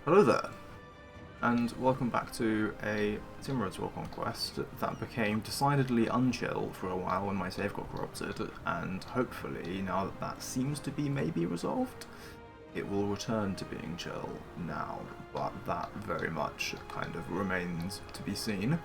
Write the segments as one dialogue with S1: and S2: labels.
S1: Hello there, and welcome back to a Timurids War Conquest that became decidedly unchill for a while when my save got corrupted, and hopefully, now that that seems to be maybe resolved, it will return to being chill now, but that very much kind of remains to be seen.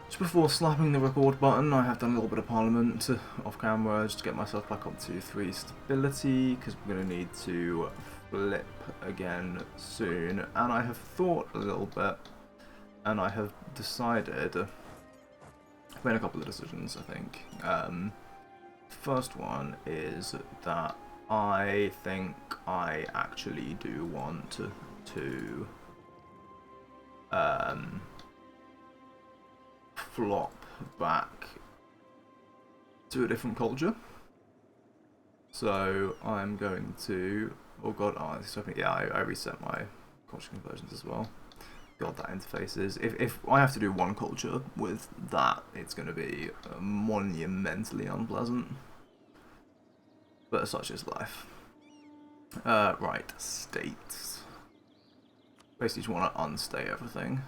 S1: Just before slapping the record button, I have done a little bit of Parliament off camera just to get myself back up to 3 stability, because we're going to need to flip again soon. And I have thought a little bit, and I have decided, I've made a couple of decisions, I think. First one is that I think I actually do want to flop back to a different culture. So I'm going to, oh god, I reset my culture conversions as well. God, that interface is, if I have to do one culture with that, it's going to be monumentally unpleasant. But such is life. Right, states. Basically just want to unstay everything.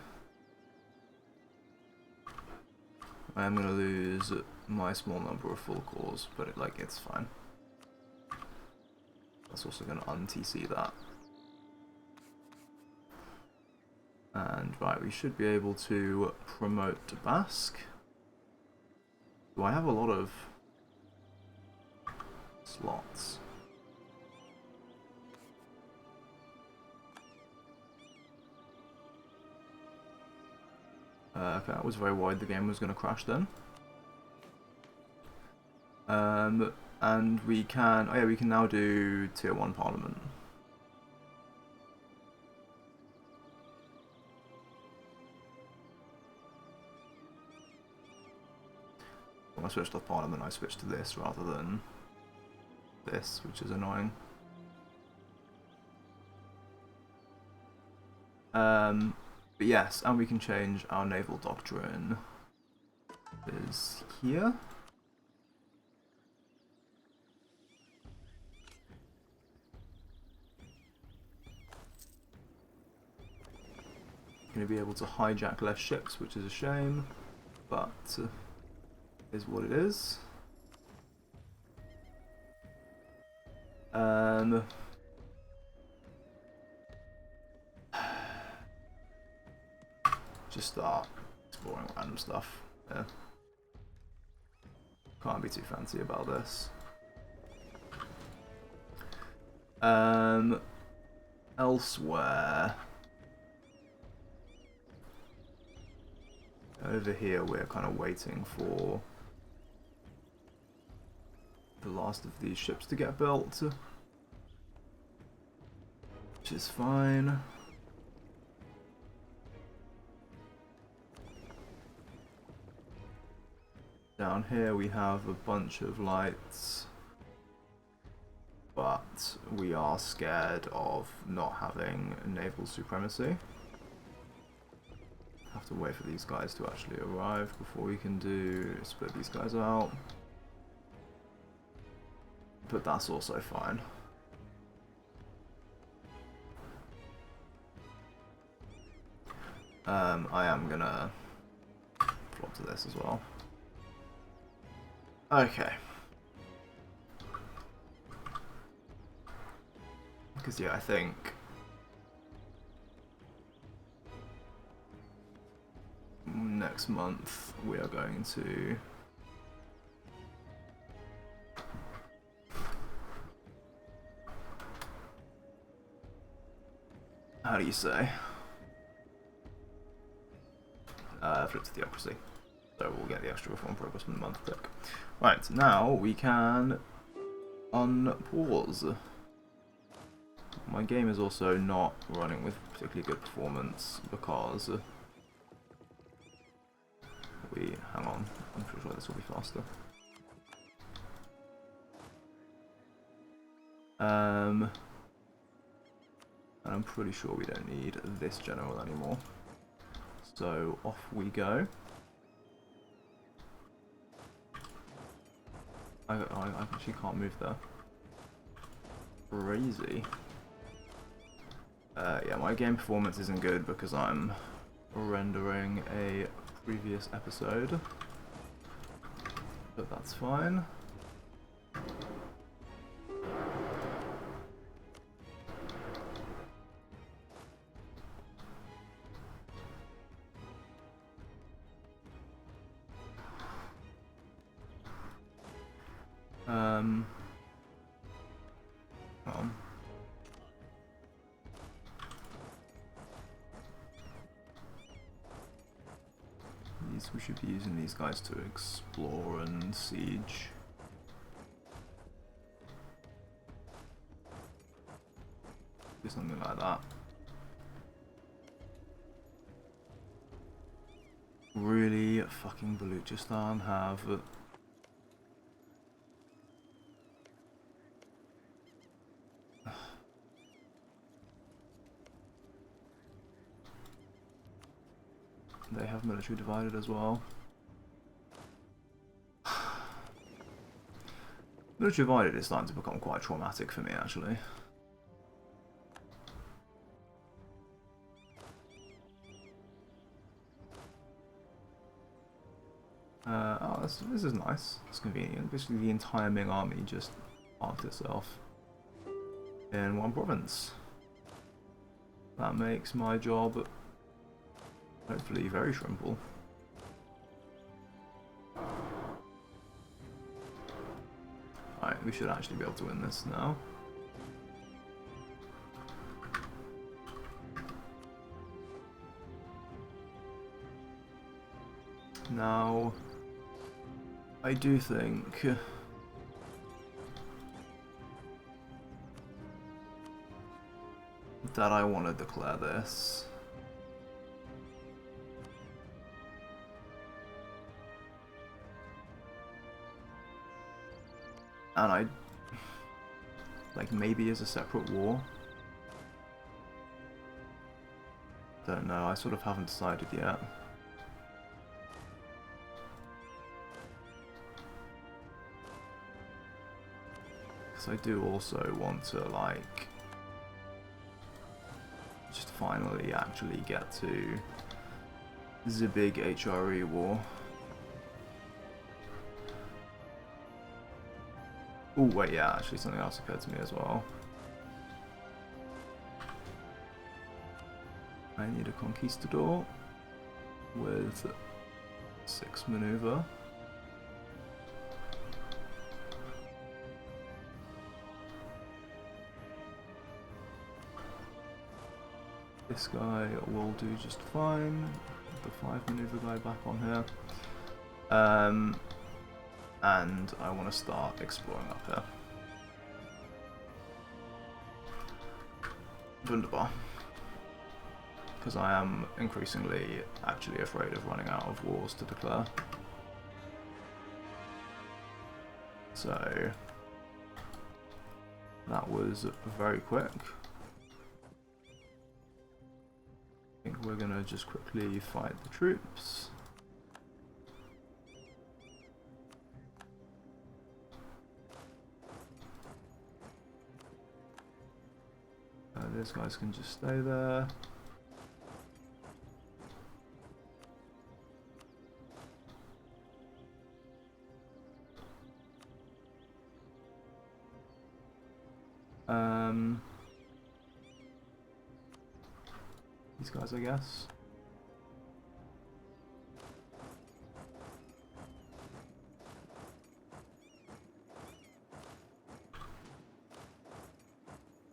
S1: I am going to lose my small number of full cores, but it's fine. That's also going to un-TC that. And right, we should be able to promote to Basque. Do I have a lot of slots? Okay, that was very wide. The game was going to crash then. And we can, oh yeah, we can now do tier 1 Parliament. When I switched off Parliament, I switched to this rather than this, which is annoying. But yes, and we can change our naval doctrine. Is here. Going to be able to hijack less ships, which is a shame, but is what it is. Just start exploring random stuff. Yeah. Can't be too fancy about this. Elsewhere. Over here we're kind of waiting for the last of these ships to get built. Which is fine. Down here we have a bunch of lights, but we are scared of not having naval supremacy. Have to wait for these guys to actually arrive before we can split these guys out. But that's also fine. I am gonna flop to this as well. Okay. Because yeah, I think next month we are going to how do you say? Flip to theocracy. So we'll get the extra reform progress from the month tick. Right, now we can unpause. My game is also not running with particularly good performance because hang on, I'm pretty sure this will be faster. And I'm pretty sure we don't need this general anymore. So off we go. I actually can't move there. Crazy. Yeah, my game performance isn't good because I'm rendering a previous episode, but that's fine. Well, we should be using these guys to explore and siege. Do something like that. Really fucking Baluchistan have they have military divided as well. Military divided is starting to become quite traumatic for me, actually. Oh, this is nice. It's convenient. Basically, the entire Ming army just parked itself in one province. That makes my job hopefully very simple. Alright, we should actually be able to win this now. Now, I do think that I want to declare this. And I, like, maybe as a separate war. Don't know, I sort of haven't decided yet. Because I do also want to, like, just finally actually get to the big HRE war. Oh wait, yeah, actually something else occurred to me as well. I need a conquistador with 6 maneuver. This guy will do just fine. Put the 5 maneuver guy back on here. And I want to start exploring up here. Wunderbar. Because I am increasingly actually afraid of running out of wars to declare. So that was very quick. I think we're gonna just quickly fight the troops. These guys can just stay there. These guys, I guess.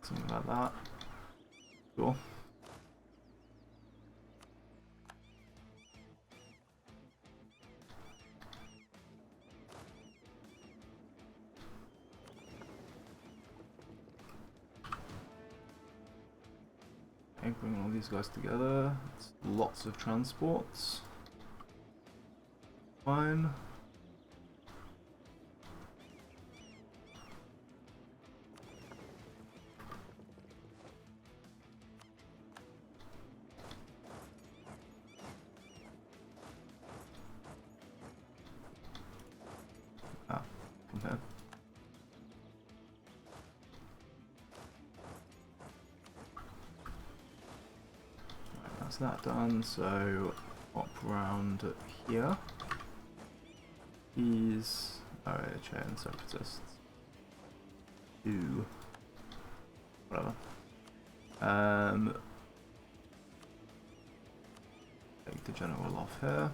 S1: Something like that. Cool. Okay, bring all these guys together. It's lots of transports. Fine. Come here. that's that done, so hop round here. These are chain separatists. Ooh. Whatever. Take the general off here.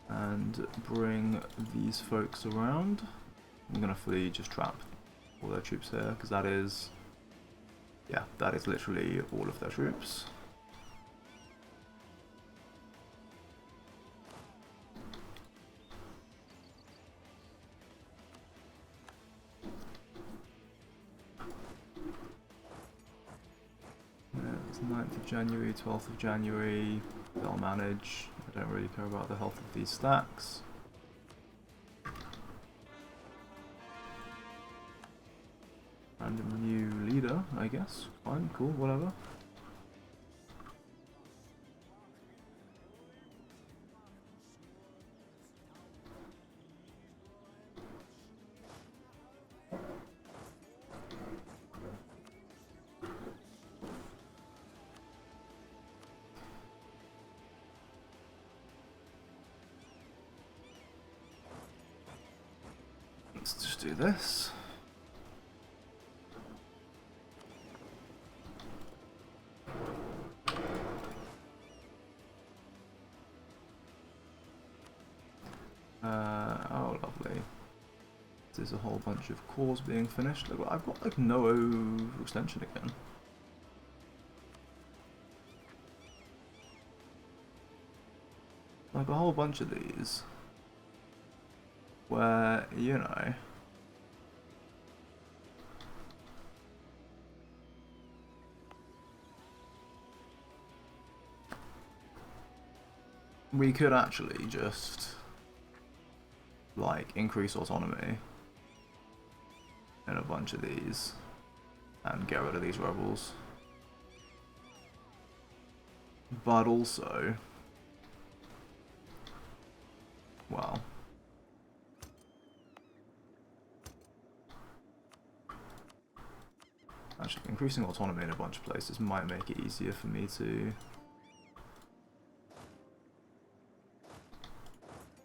S1: And bring these folks around. I'm gonna fully just trap all their troops here, because that is... yeah, that is literally all of their troops. It's 9th of January, 12th of January, they'll manage. I don't really care about the health of these stacks. Random new leader, I guess. Fine, cool, whatever. Let's just do this. Oh, lovely. There's a whole bunch of cores being finished. Look, I've got like no extension again. Like a whole bunch of these. Where, you know... we could actually just... like, increase autonomy in a bunch of these and get rid of these rebels. But also... well... actually, increasing autonomy in a bunch of places might make it easier for me to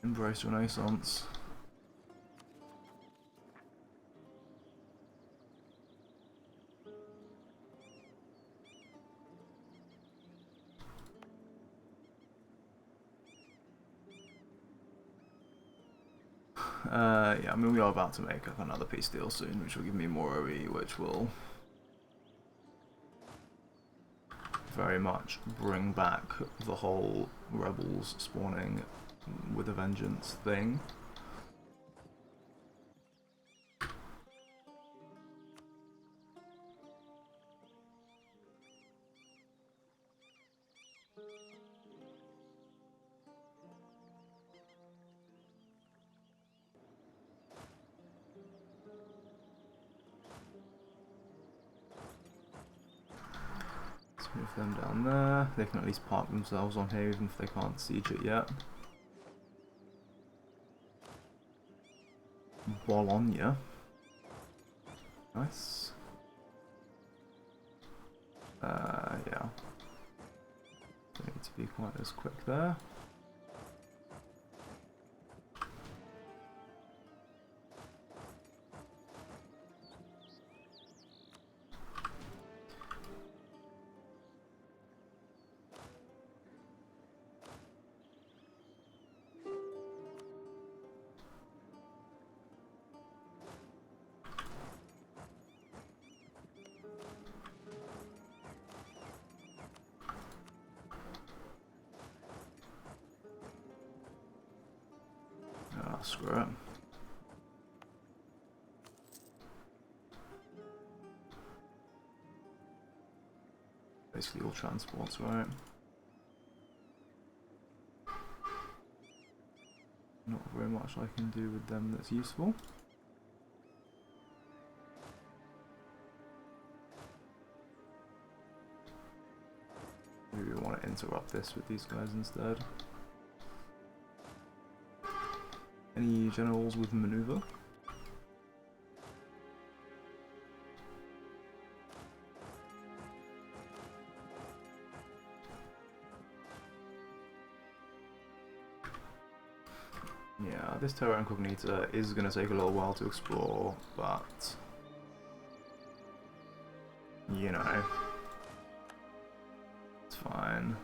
S1: embrace Renaissance. Yeah, I mean, we are about to make up another peace deal soon, which will give me more OE, which will very much bring back the whole rebels spawning with a vengeance thing. Move them down there. They can at least park themselves on here even if they can't siege it yet. Bologna. Nice. Yeah. Don't need to be quite as quick there. Screw it. Basically all transports, right? Not very much I can do with them that's useful. Maybe we want to interrupt this with these guys instead. Any generals with maneuver? Yeah, this Terra Incognita is going to take a little while to explore, but you know, it's fine.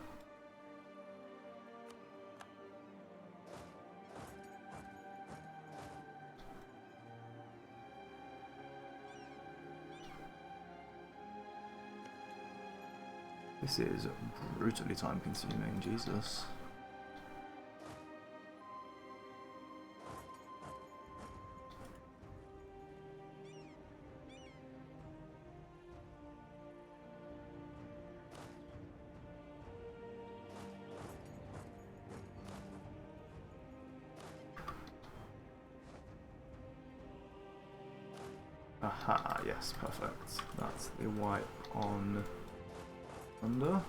S1: This is brutally time consuming, Jesus. Aha, yes, perfect. That's the wipe on Thunder.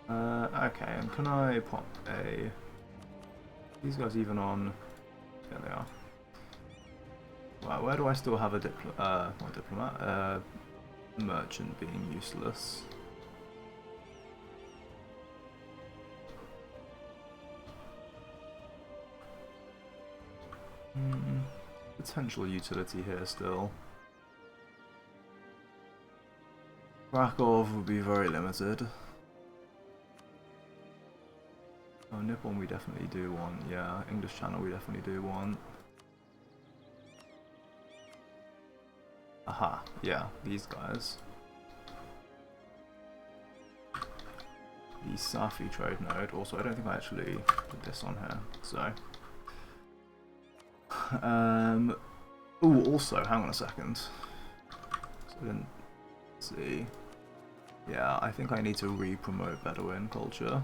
S1: Okay, and can I pop a... These guys even on... There they are. Wow, where do I still have a not diplomat, merchant being useless? Potential utility here still. Krakow would be very limited. Oh, Nippon we definitely do want, yeah. English Channel we definitely do want. Aha, yeah, these guys. The Safi trade node. Also, I don't think I actually put this on here, so. Oh, also, hang on a second. So I didn't see. Yeah, I think I need to re-promote Bedouin culture.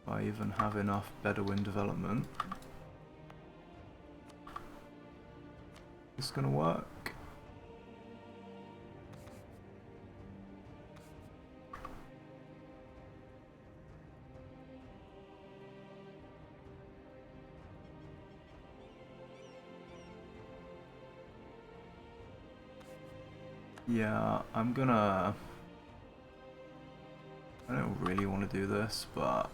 S1: I even have enough Bedouin development. Is this gonna work? Yeah, I'm gonna... I don't really want to do this, but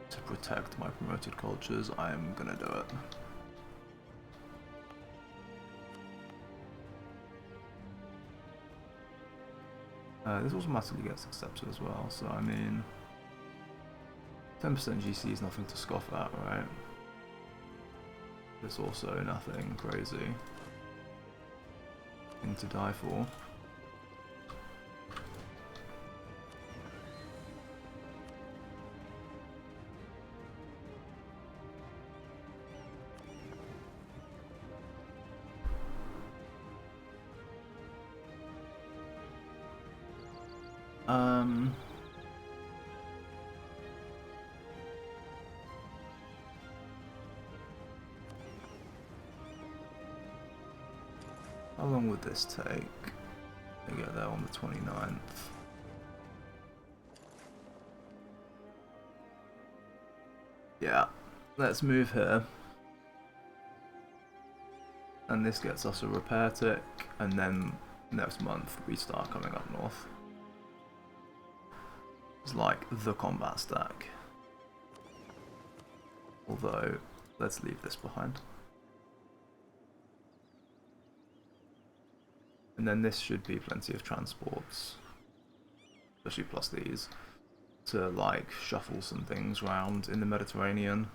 S1: to protect my promoted cultures, I am gonna do it. This automatically gets accepted as well, so I mean... 10% GC is nothing to scoff at, right? It's also nothing crazy. Thing to die for. How long would this take to get there on the 29th? Yeah, let's move here. And this gets us a repair tick, and then next month we start coming up north. It's like the combat stack. Although, let's leave this behind. And then this should be plenty of transports, especially plus these, to like shuffle some things around in the Mediterranean,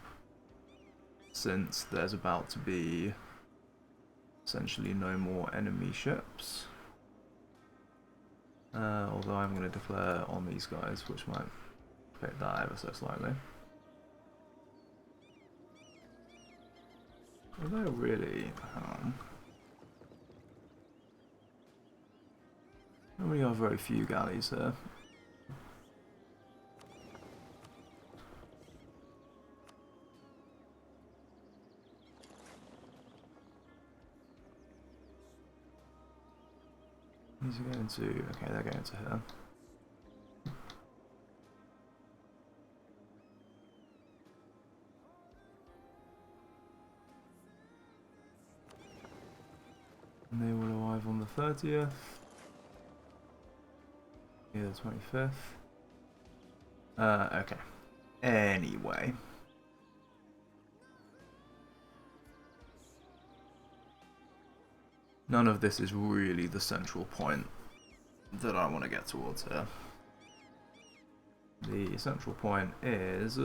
S1: since there's about to be essentially no more enemy ships. Although I'm going to declare on these guys, which might affect that ever so slightly. Although really, we have very few galleys here. These are going to... okay, they're going to here. arrive on the 30th. Yeah, the 25th. Okay. Anyway. None of this is really the central point that I want to get towards here. The central point is...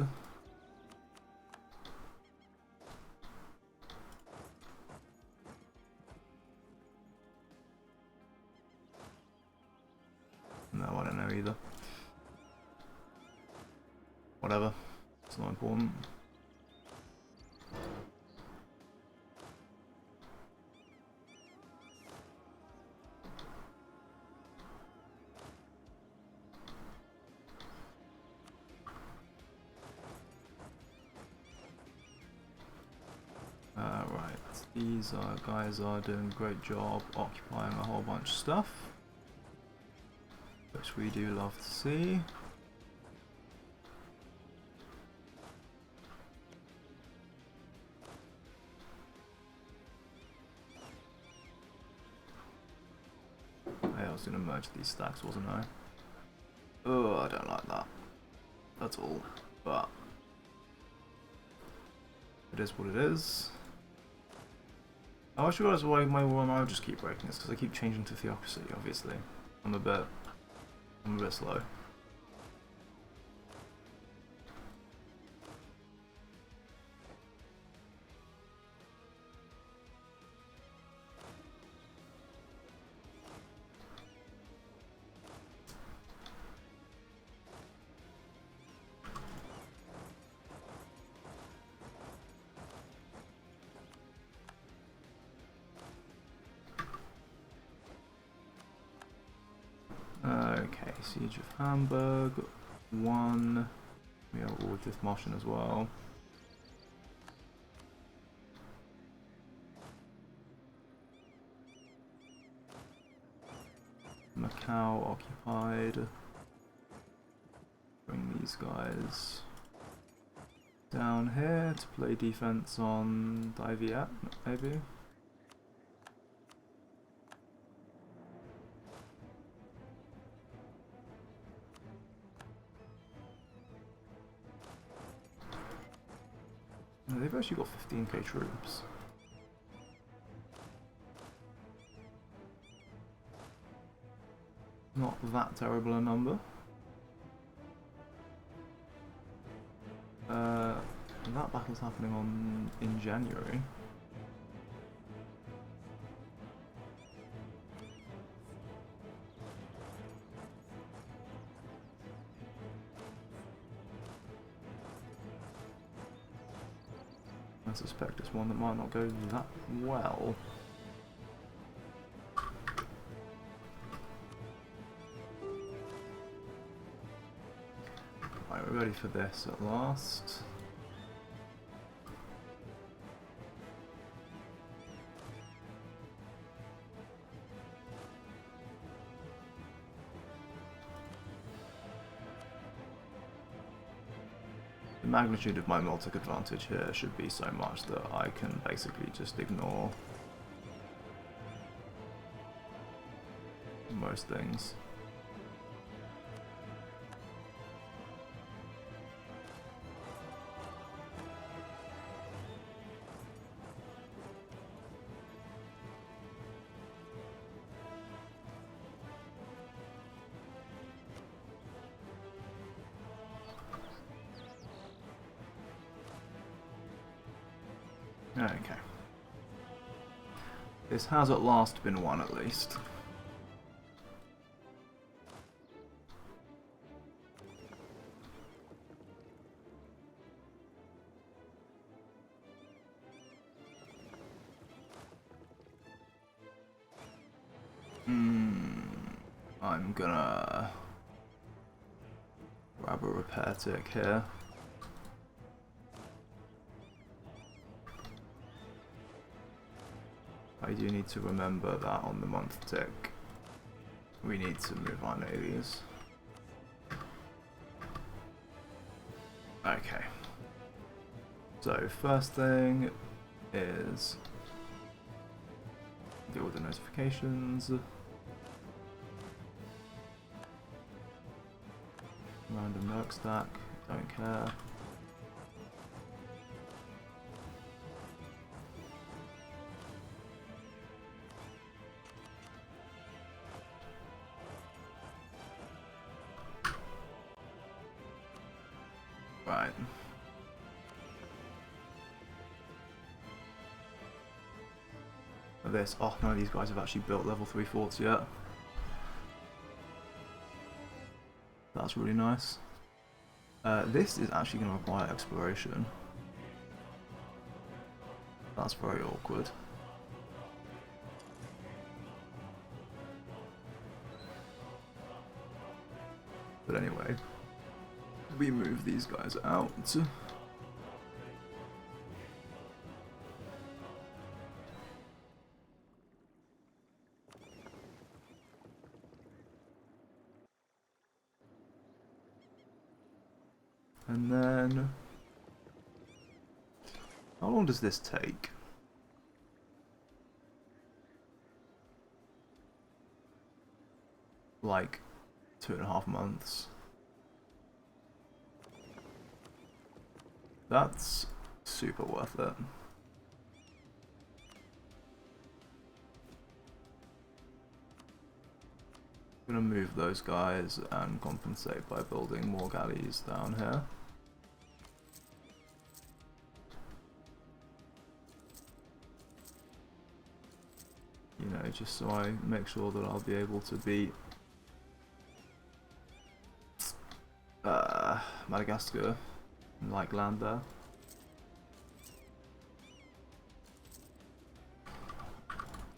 S1: No, I don't know either. Whatever. It's not important. Right. These guys are doing a great job occupying a whole bunch of stuff, which we do love to see. I was going to merge these stacks, wasn't I? Oh, I don't like that. That's all. But it is what it is. I just realised why my Royal just keep breaking this, because I keep changing to Theocracy, obviously. I'm a bit slow. Okay, Siege of Hamburg, 1. We are all with Martian as well. Macau occupied. Bring these guys down here to play defense on Daiviet, maybe. They've actually got 15k troops. Not that terrible a number. That battle's happening in January. I suspect it's one that might not go that well. Right, we're ready for this at last. The magnitude of my Baltic advantage here should be so much that I can basically just ignore most things. Okay. This has at last been won, at least. I'm gonna grab a repair tick here. I do need to remember that on the month tick we need to move our navies. Okay. So first thing is deal with the notifications. Random merc stack, don't care. Right. This. Oh, none of these guys have actually built level 3 forts yet. That's really nice. This is actually going to require exploration. That's very awkward. But anyway, we move these guys out. And then, how long does this take? Like 2.5 months. That's super worth it. I'm gonna move those guys and compensate by building more galleys down here. You know, just so I make sure that I'll be able to beat Madagascar and like land there.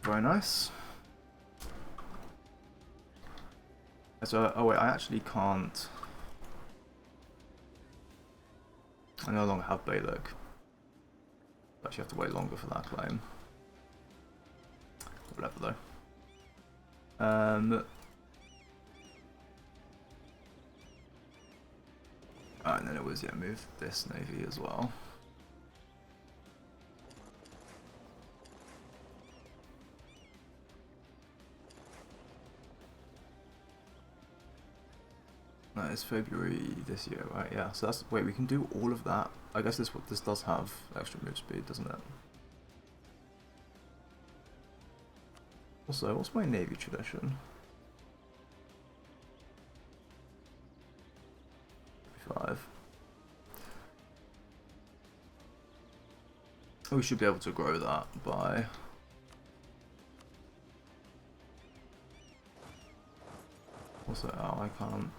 S1: Very nice. So, oh wait, I actually can't. I no longer have Balak. I actually have to wait longer for that claim. Whatever though. And then it was, yeah, move this navy as well. That is February this year, right? Yeah, so that's, wait, we can do all of that. I guess this does have extra move speed, doesn't it? Also, what's my navy tradition? 5. We should be able to grow that by... What's that? Oh, I can't.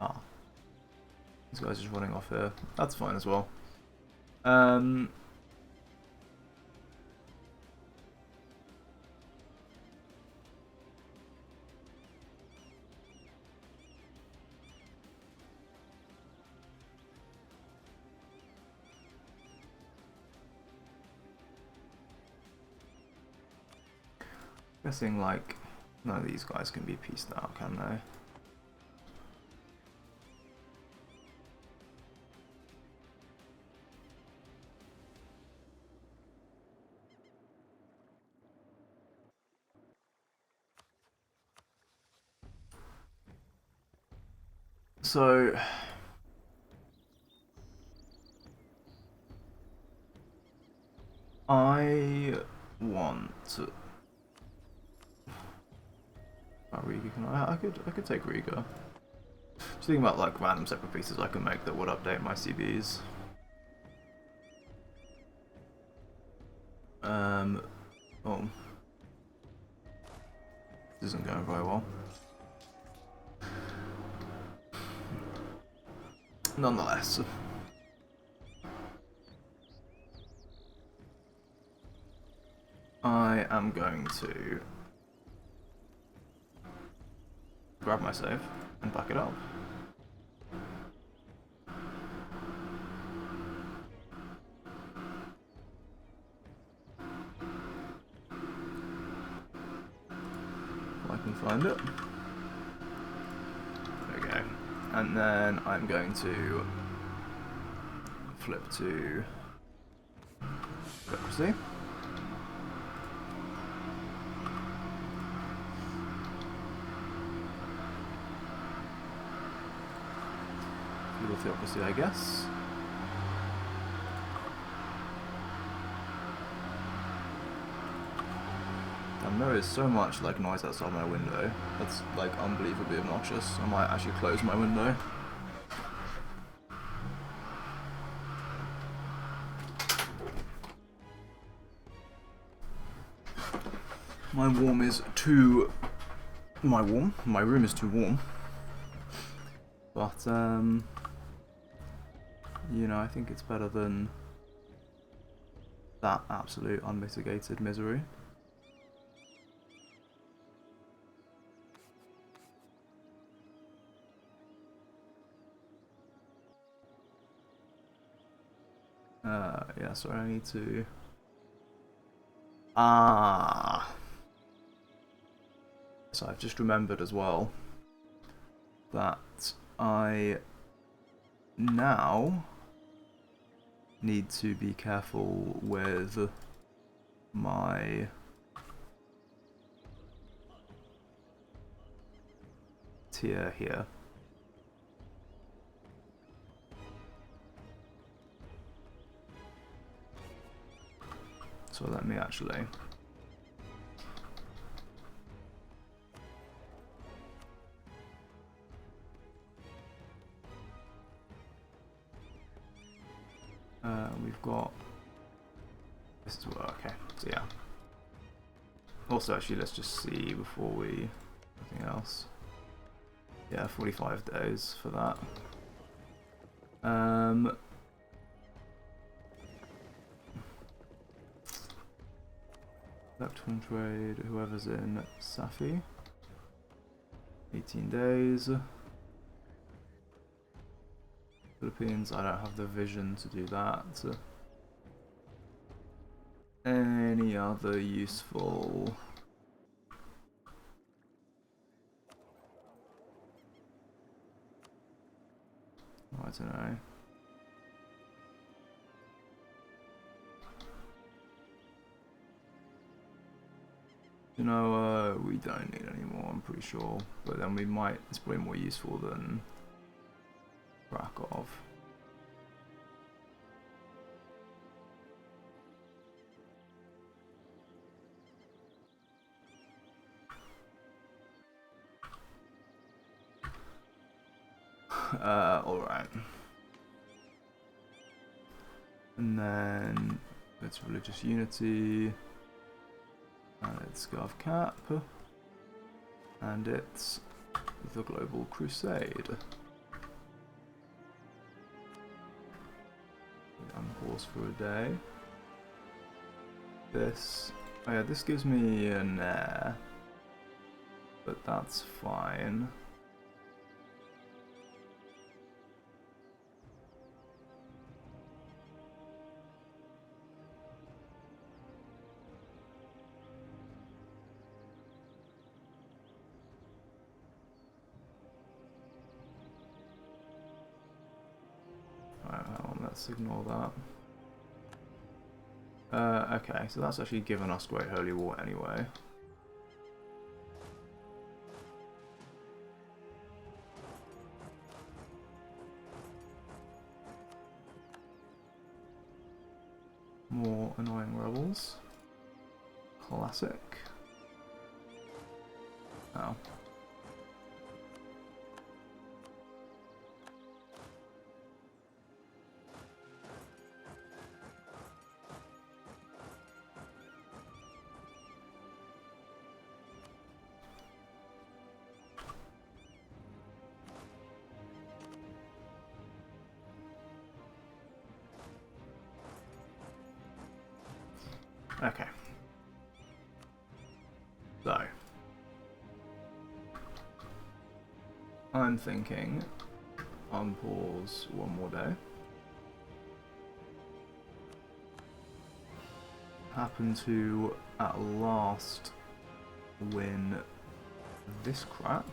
S1: Ah. This guy's just running off here. That's fine as well. Guessing like none of these guys can be pieced out, can they? So I want Riga, can I could take Riga. Just thinking about like random separate pieces I can make that would update my CBs. Oh. This isn't going very well. Nonetheless. I am going to grab my save and back it up. If I can find it. There we go. And then I'm going to flip to Democracy. Theocracy, I guess. And there is so much like noise outside my window. That's like unbelievably obnoxious. I might actually close my window. My room is too warm. But you know, I think it's better than that absolute unmitigated misery. Yeah, sorry, I need to... So I've just remembered as well that I now need to be careful with my tier here. So let me actually we've got this is okay, so yeah. Also actually let's just see before we anything else. Yeah, 45 days for that. Electron trade, whoever's in Safi. 18 days. Philippines, I don't have the vision to do that. Any other useful... I don't know. You know, we don't need any more, I'm pretty sure. But then we might, it's probably more useful than Krakow. Alright. And then it's religious unity. And it's Gov Cap. And it's the Global Crusade. Unpause for a day. This, oh yeah, this gives me an air, but that's fine. Let's ignore that. Okay, so that's actually given us Great Holy War anyway. More annoying rebels. Classic. Oh. Okay. I'm thinking unpause one more day. Happen to at last win this crap.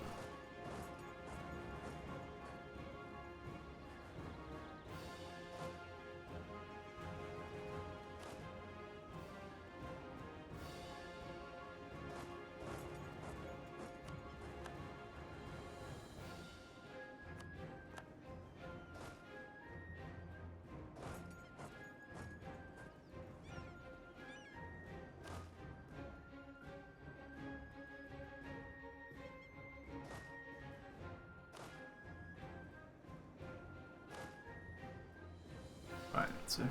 S1: Right, so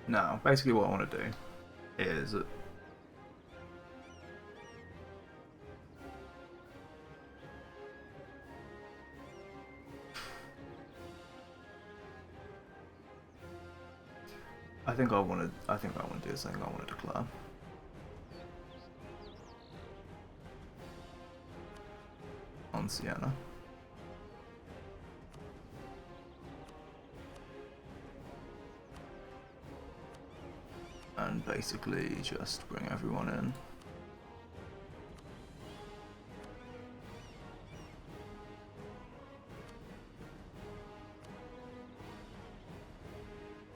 S1: now basically what I want to do is I think I want to do this thing. I want to declare. On Sienna. And basically just bring everyone in.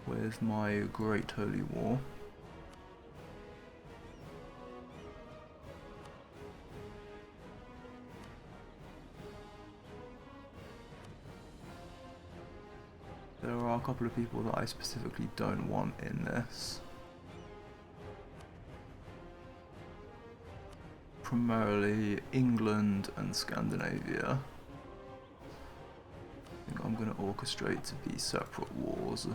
S1: With my Great Holy War. There are a couple of people that I specifically don't want in this. Primarily England and Scandinavia. I think I'm going to orchestrate to be separate wars.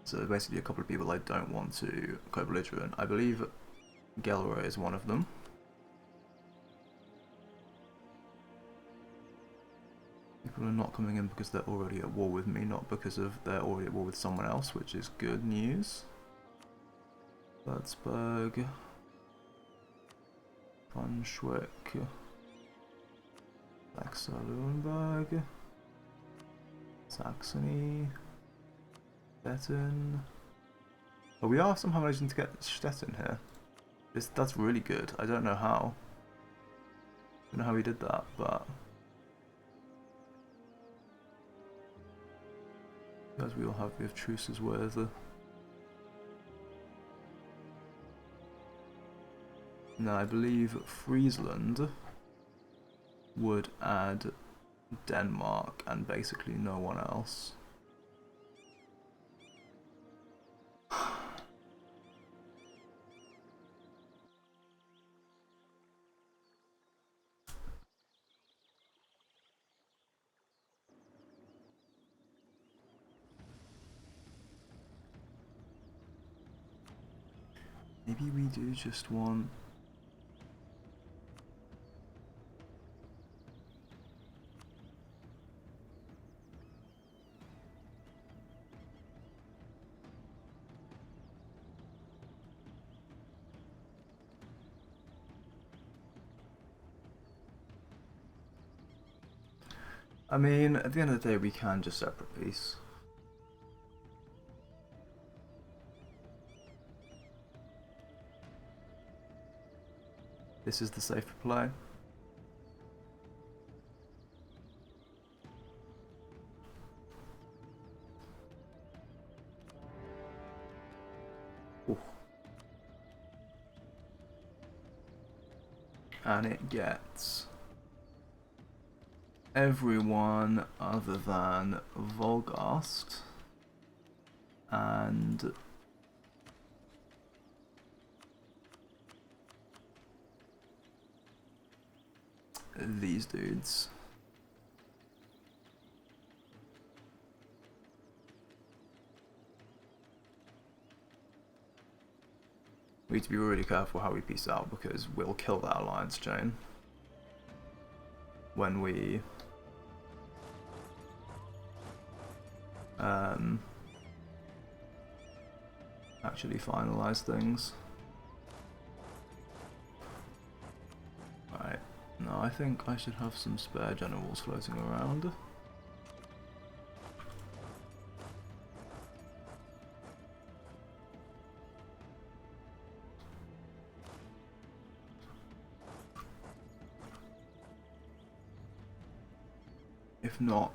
S1: So basically a couple of people I don't want to co-belligerent. I believe Gelre is one of them. People are not coming in because they're already at war with me, not because of they're already at war with someone else, which is good news. Würzburg, Brunswick, Saxe-Lauenburg, Saxony, Stettin. Oh, we are somehow managing to get Stettin here. That's really good. I don't know how. I don't know how we did that, but as we have truces with. Now I believe Friesland would add Denmark and basically no one else. Maybe we do just want... I mean, at the end of the day, we can just separate peace. This is the safer play. Ooh. And it gets everyone other than Volgast and these dudes. We need to be really careful how we peace out because we'll kill that alliance chain when we actually finalise things. Right, no, I think I should have some spare generals floating around. If not,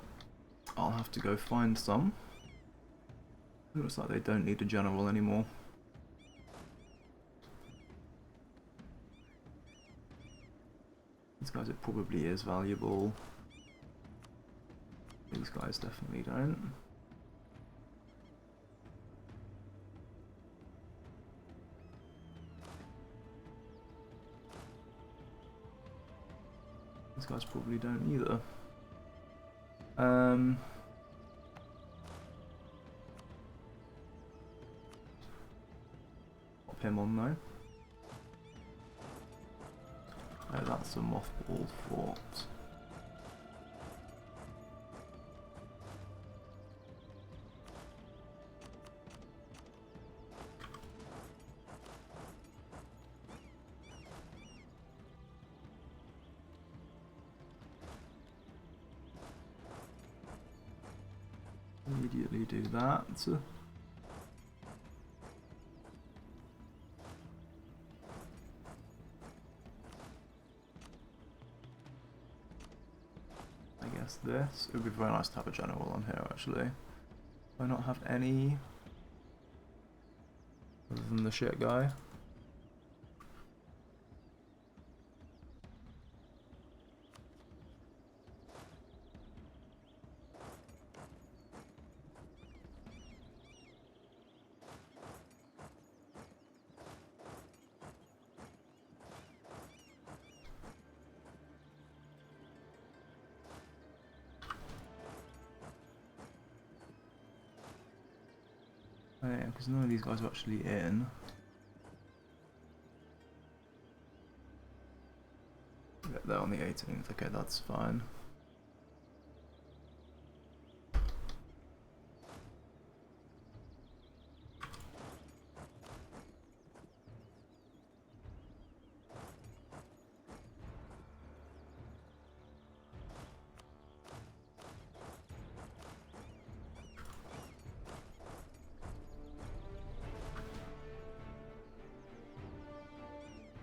S1: I'll have to go find some. It looks like they don't need a general anymore. These guys, it probably is valuable. These guys definitely don't. These guys probably don't either. Pop him on though. Oh, that's a mothballed fort. Immediately do that. I guess this. It would be very nice to have a general on here actually. Do I not have any other than the shit guy? Oh yeah, because none of these guys are actually in. Yeah, they're on the 18th, okay, that's fine.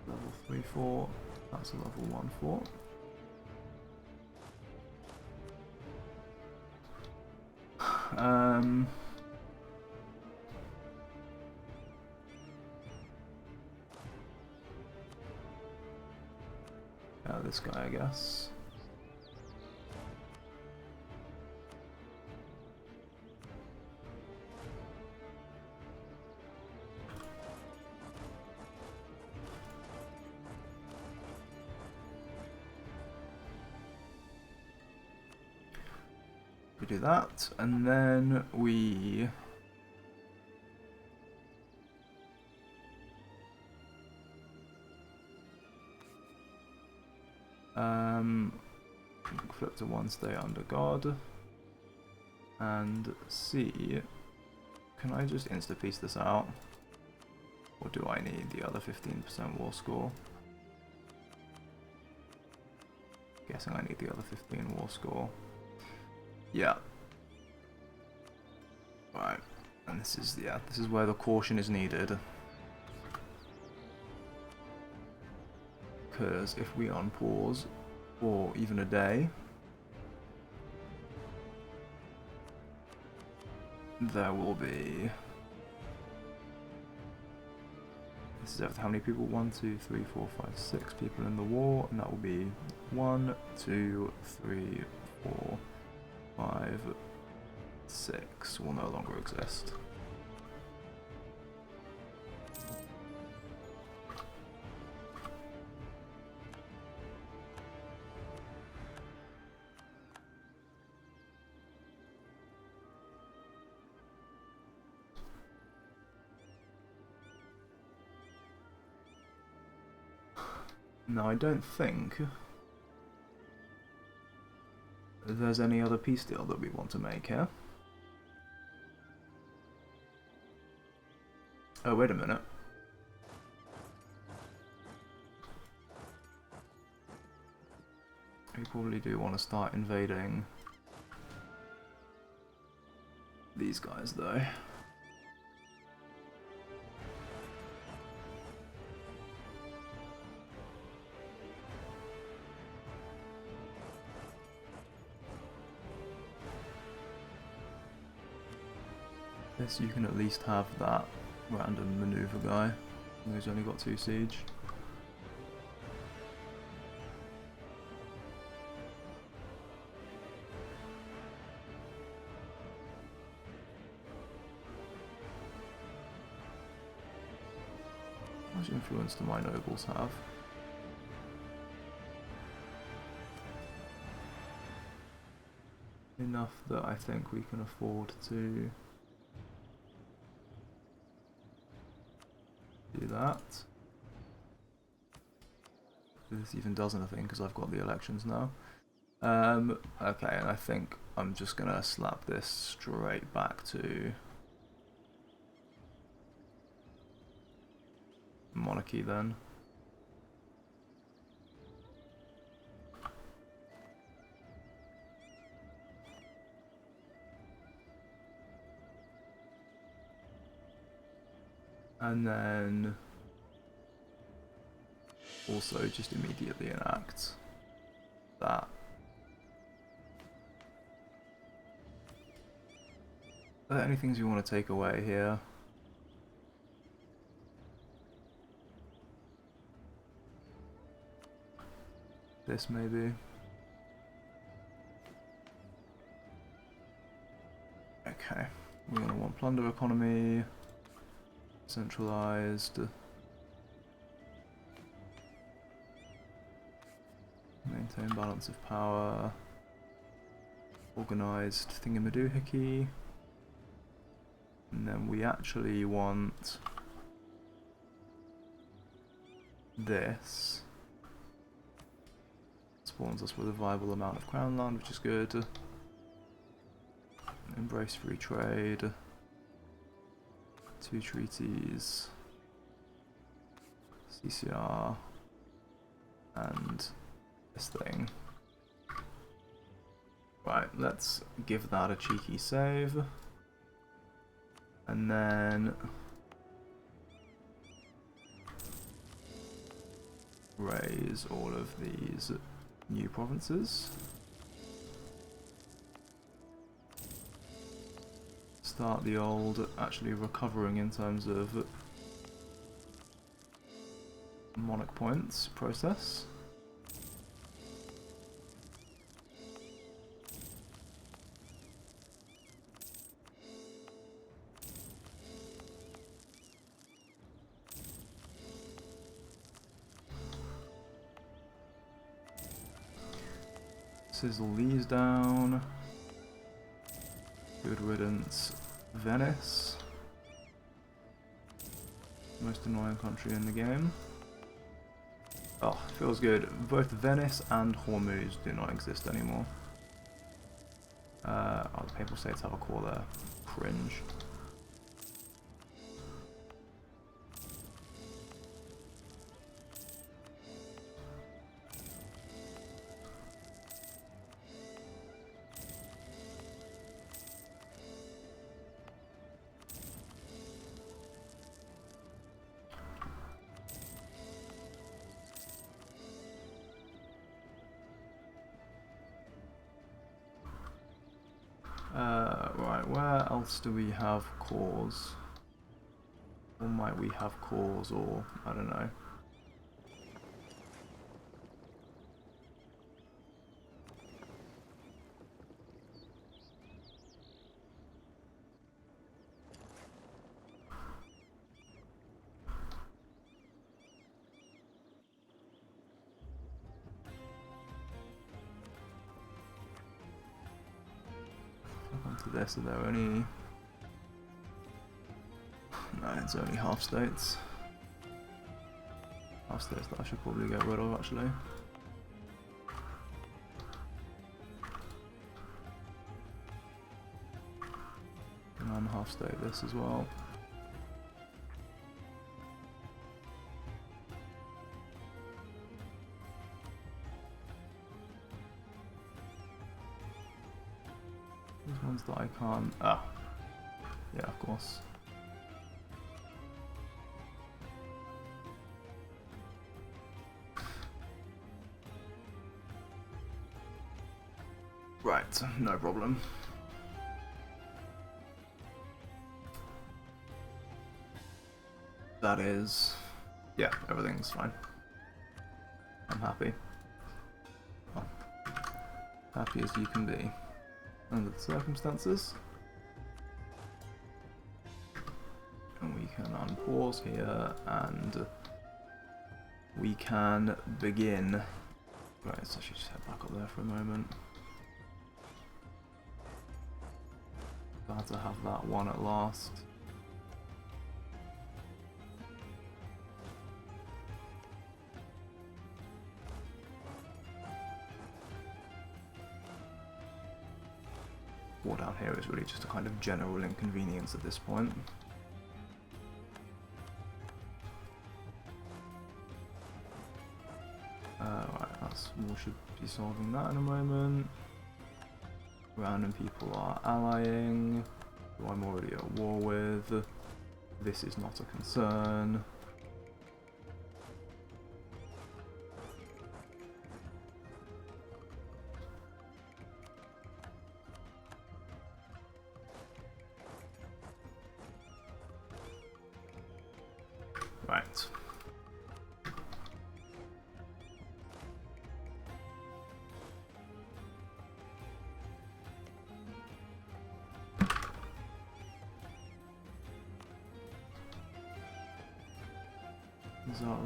S1: Level 3 fort, that's a level 1 fort. This guy, I guess. We do that, and then we flip to 1 stay under guard and see, can I just insta-piece this out, or do I need the other 15% war score? Guessing I need the other 15 war score. Yeah. Right, and this is, yeah, this is where the caution is needed. Because if we unpause for even a day, there will be, this is how many people, 1, 2, 3, 4, 5, 6 people in the war, and that will be 1, 2, 3, 4, 5, 6 will no longer exist. No, I don't think there's any other peace deal that we want to make here. Oh, wait a minute. We probably do want to start invading these guys, though. This you can at least have that random maneuver guy who's only got 2 siege. How much influence do my nobles have? Enough that I think we can afford to do that. This even does anything because I've got the elections now. Okay, and I think I'm just gonna slap this straight back to monarchy then. And then also just immediately enact that. Are there any things you want to take away here? This maybe. Okay, we're going to want plunder economy, centralized, maintain balance of power, organized thingamadoohickey, and then we actually want this. Spawns us with a viable amount of crown land, which is good. Embrace free trade. 2 treaties. CCR. And this thing. Right, let's give that a cheeky save. And then raise all of these new provinces. Start the old actually recovering in terms of monarch points process. Sizzle these down. Good riddance, Venice. Most annoying country in the game. Oh, feels good. Both Venice and Hormuz do not exist anymore. Oh, the Papal States have a core there. Cringe. Right, where else do we have cores? Or might we have cores, or I don't know. Onto this, are there only... No, it's only half states. Half states that I should probably get rid of, actually. And half state this as well. Ones that I can't... Ah. Yeah, of course. Right, no problem. That is... Yeah, everything's fine. I'm happy. Well, happy as you can be under the circumstances. And we can unpause here and we can begin. Right, let's actually just head back up there for a moment. Glad to have that one at last. War down here is really just a kind of general inconvenience at this point. Right, we should be solving that in a moment. Random people are allying, who I'm already at war with. This is not a concern. Right.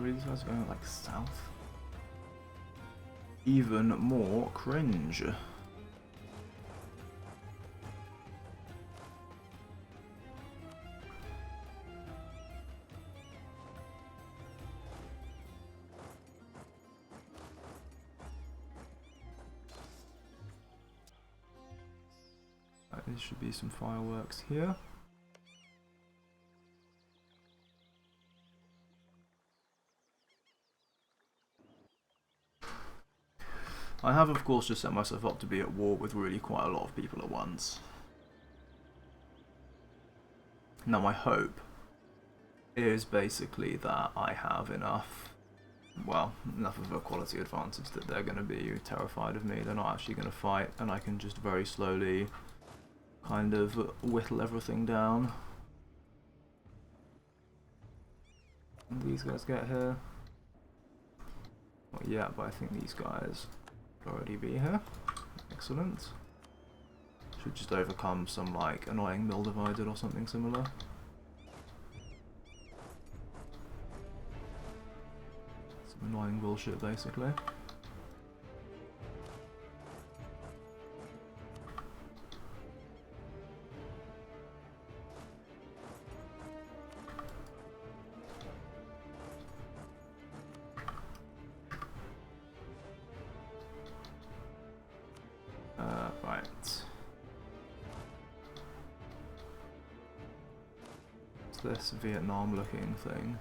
S1: These guys are going like south. Even more cringe. Right, there should be some fireworks here. I have, of course, just set myself up to be at war with really quite a lot of people at once. Now, my hope is basically that I have enough, well, enough of a quality advantage that they're going to be terrified of me. They're not actually going to fight, and I can just very slowly kind of whittle everything down. And these guys get here. Well, yeah, but I think these guys already be here. Excellent. Should just overcome some like annoying mill divided or something similar. Some annoying bullshit basically. Right. What's this Vietnam looking thing?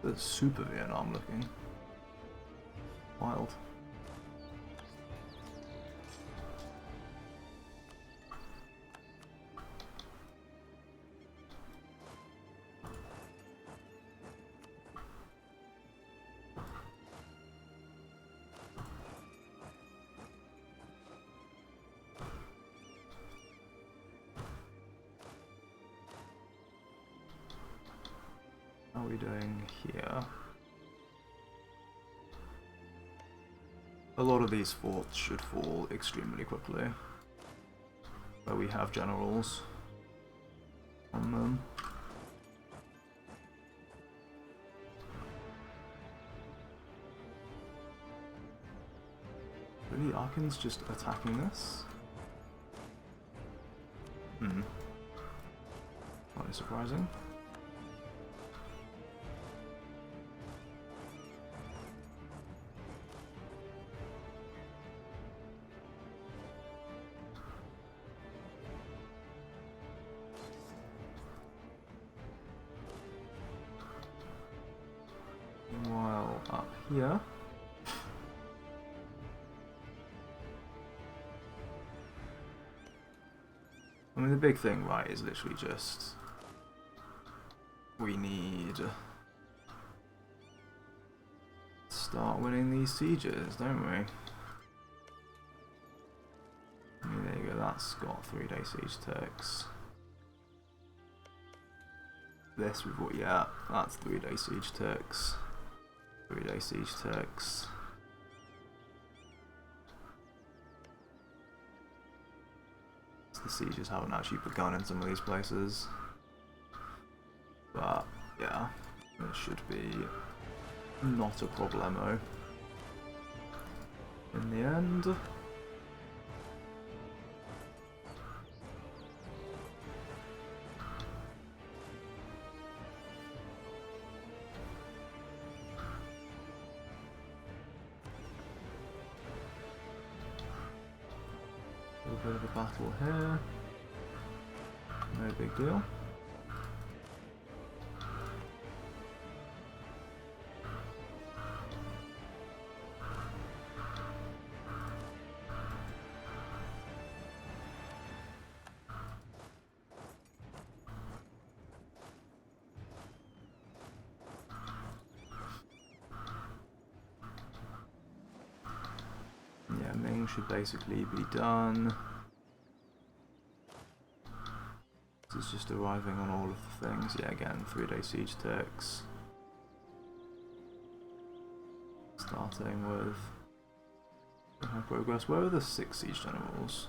S1: That's super Vietnam looking. Wild. How are we doing here? A lot of these forts should fall extremely quickly, where we have generals on them. Really, Arkan's just attacking this? Not surprising. Meanwhile, up here, I mean, the big thing, right, is literally just we need to start winning these sieges, don't we? I mean, there you go, that's got 3-day siege ticks. This we've got, yeah, that's 3-day siege ticks. 3-day siege ticks. The sieges haven't actually begun in some of these places. But, yeah, it should be not a problemo in the end. A little bit of a battle here. No big deal. Yeah, Ming should basically be done. This is just arriving on all of the things. Yeah, again, 3-day siege ticks. Starting with high progress. Where are the 6 siege generals?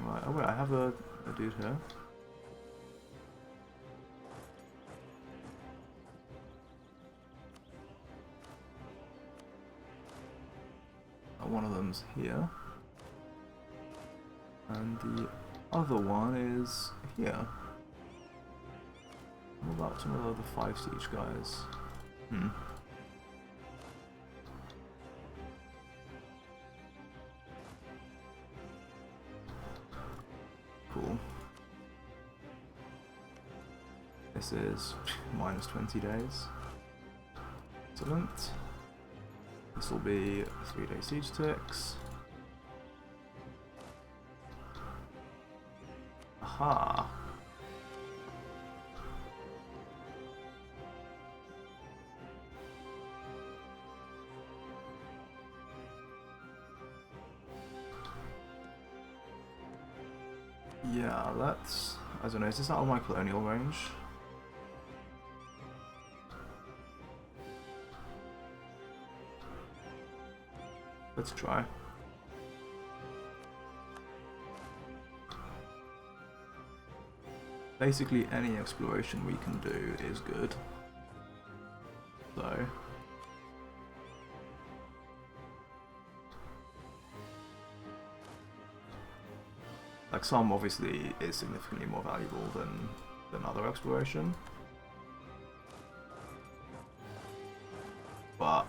S1: Right, oh wait, I have a dude here. One of them's here. And the other one is here. What about some of the other 5 siege guys? Cool. This is minus 20 days. Excellent. This will be 3-day siege ticks. Aha! Yeah, let's... I don't know, is this out of my colonial range? Let's try. Basically any exploration we can do is good. So... like, some obviously is significantly more valuable than other exploration. But...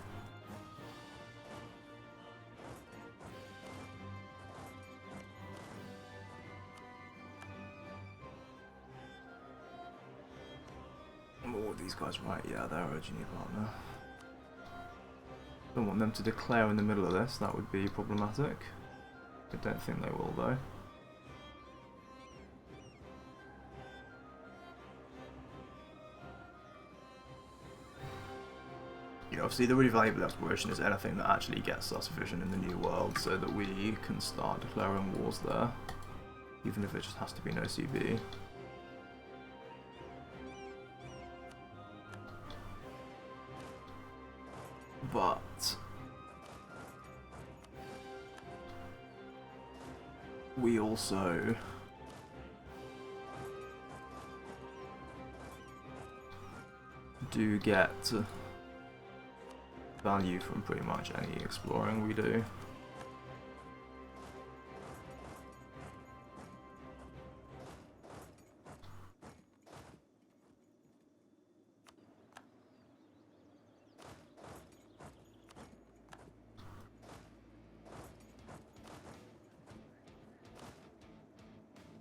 S1: oh, these guys right, yeah, they're a genie partner. Don't want them to declare in the middle of this, that would be problematic. I don't think they will though. You know, obviously the really valuable exploration is anything that actually gets us vision in the New World so that we can start declaring wars there, even if it just has to be no CB. But we also do get value from pretty much any exploring we do.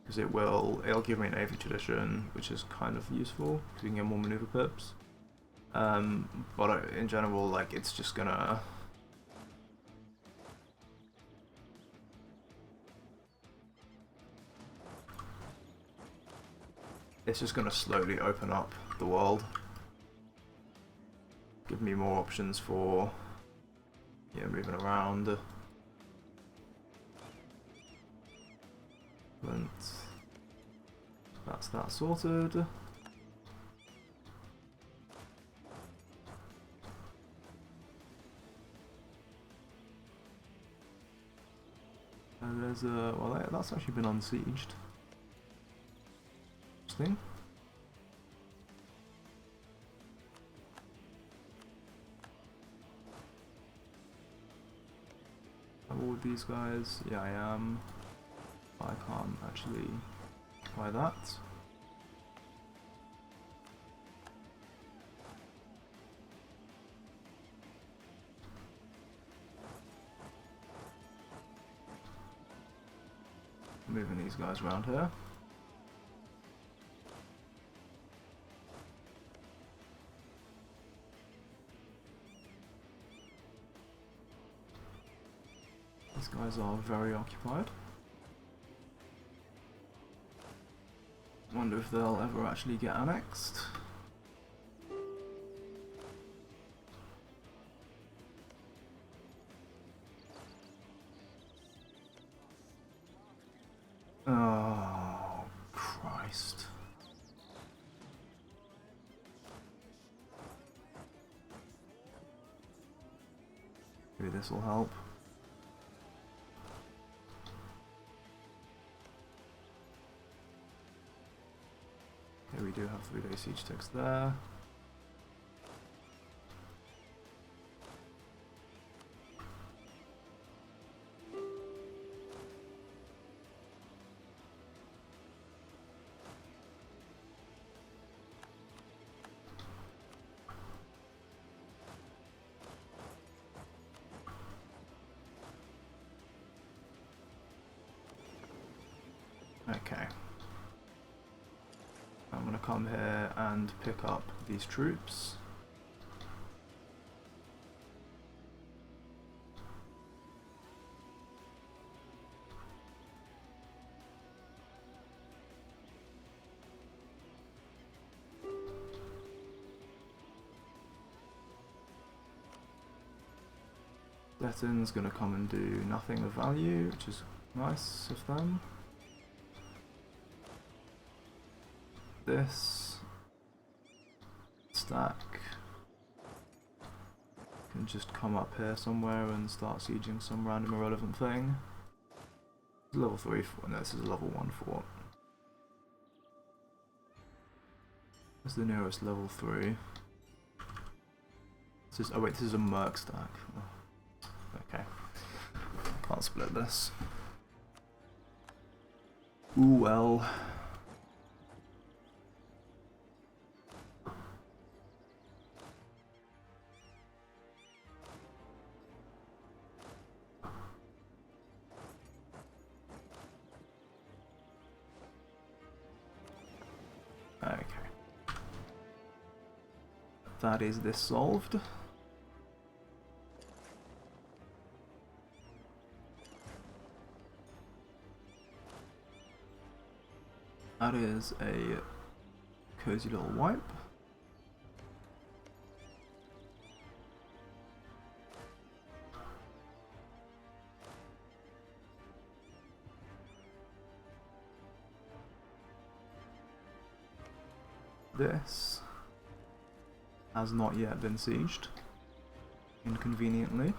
S1: Because it'll give me an Navy tradition, which is kind of useful, because you can get more maneuver pips. But in general, like, it's just gonna... it's just going to slowly open up the world. Give me more options for, yeah, moving around. And that's that sorted. And there's a, well, that's actually been unsieged. Interesting. All of these guys, yeah, I am. I can't actually buy that. Moving these guys around here. These guys are very occupied. Wonder if they'll ever actually get annexed. Oh, Christ. Maybe this will help. Okay, we do have 3-day siege ticks there. Okay. I'm gonna come here and pick up these troops. Deton's gonna come and do nothing of value, which is nice of them. This stack can just come up here somewhere and start sieging some random irrelevant thing. Level 3 fort. No, this is a level 1 fort. What's the nearest level 3? This is, oh wait, this is a merc stack. Oh, okay. Can't split this. Ooh well. Okay. That is this solved. That is a cozy little wipe. This has not yet been sieged, inconveniently.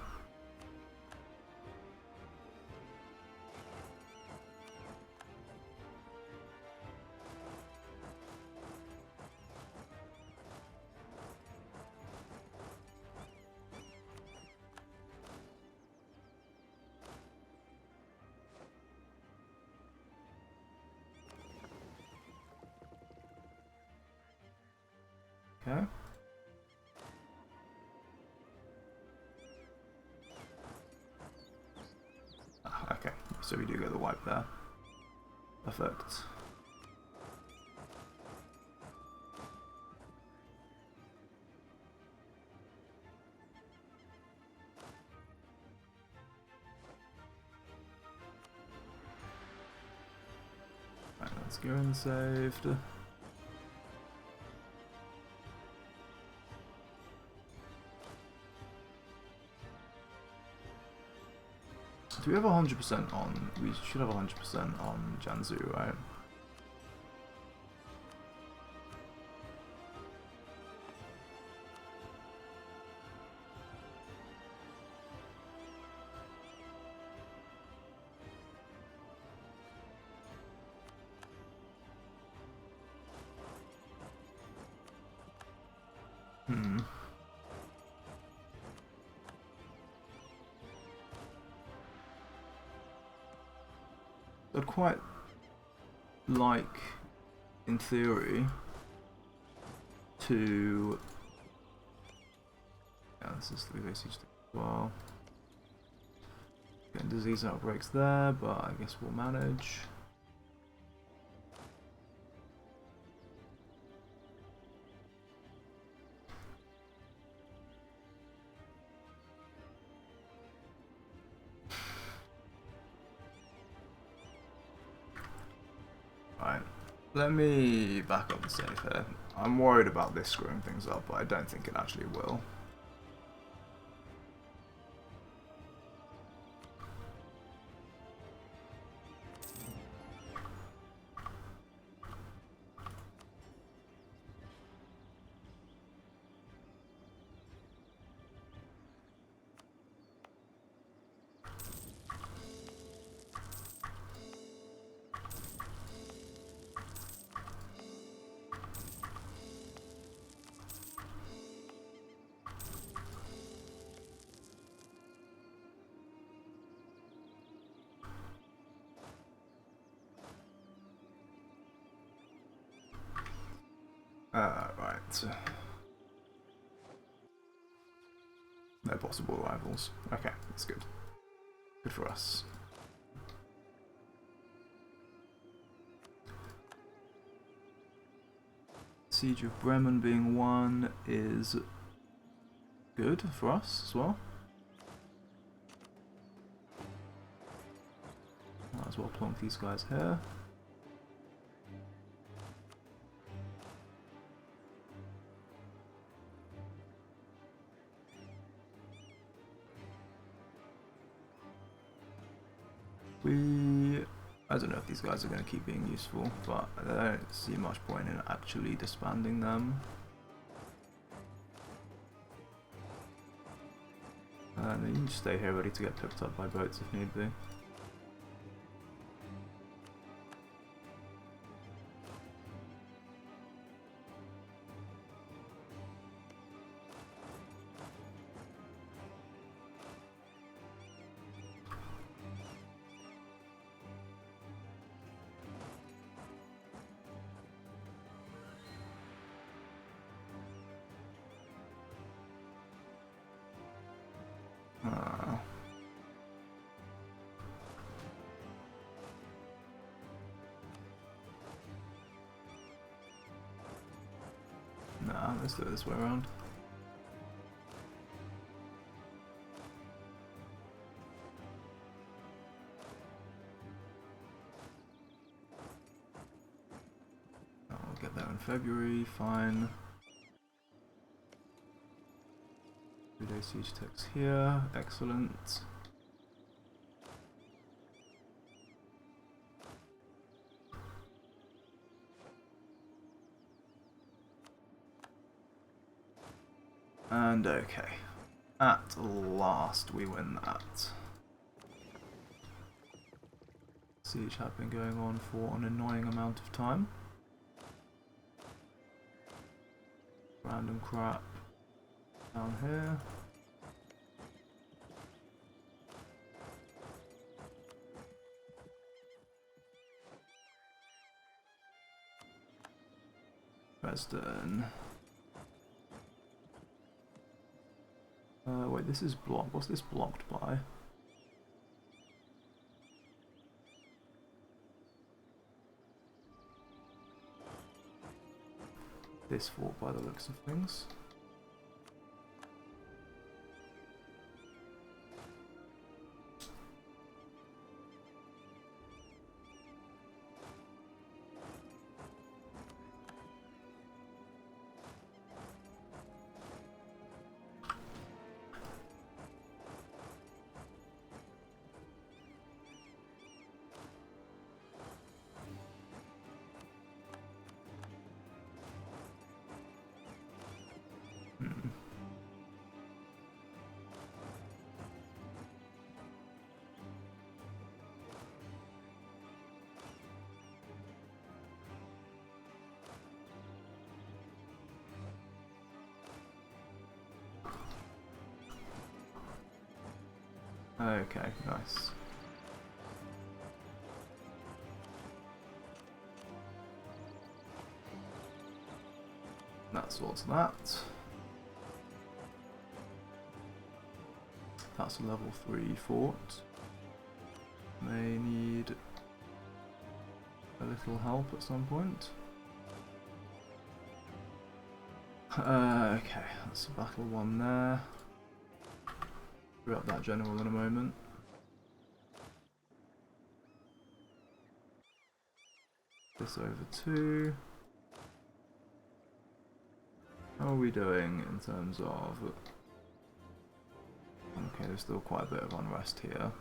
S1: Okay. Okay, so we do get the wipe there. Perfect. Right, that's going saved. Do we have 100% on? We should have 100% on Janzu, right? I'd quite like, in theory, to... Yeah, this is 3 base each as well. Getting disease outbreaks there, but I guess we'll manage. Right, let me back up the safe here. I'm worried about this screwing things up, but I don't think it actually will. Right. No possible rivals. Okay, that's good. Good for us. Siege of Bremen being won is good for us as well. Might as well plonk these guys here. I don't know if these guys are going to keep being useful, but I don't see much point in actually disbanding them. And you can just stay here ready to get picked up by boats if need be. Nah, let's do it this way around. I'll get there in February, fine. 3-day siege techs here, excellent. And okay, at last we win that. Siege had been going on for an annoying amount of time. Random crap down here. Dresden. Wait, this is blocked. What's this blocked by? This fort by the looks of things. Okay, nice. That sorts that. That's a level 3 fort. May need a little help at some point. Okay, that's a battle 1 there. We're up that general in a moment. This over 2. How are we doing in terms of... Okay, there's still quite a bit of unrest here.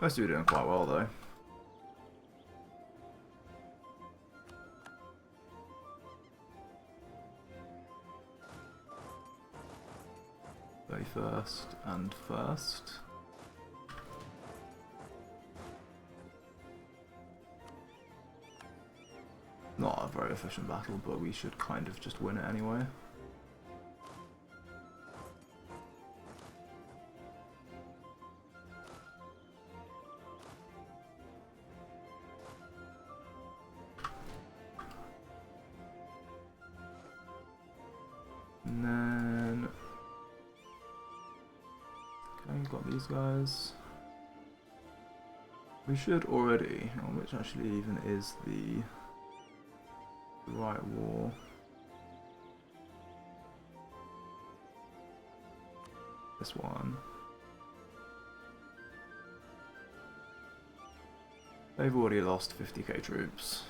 S1: Most of you are doing quite well though. First and first. Not a very efficient battle, but we should kind of just win it anyway. And then... okay, got these guys. We should already... hang on, which actually even is the right war. This one. They've already lost 50k troops.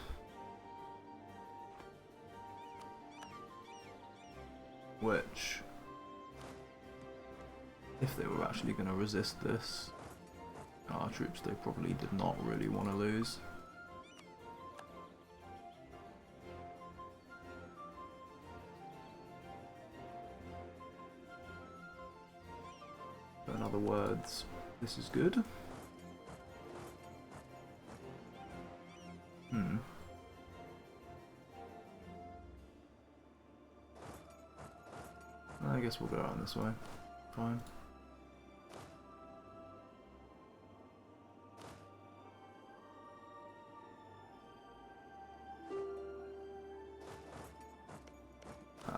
S1: Which, if they were actually going to resist this, our troops they probably did not really want to lose. So in other words, this is good. I guess we'll go around this way. Fine.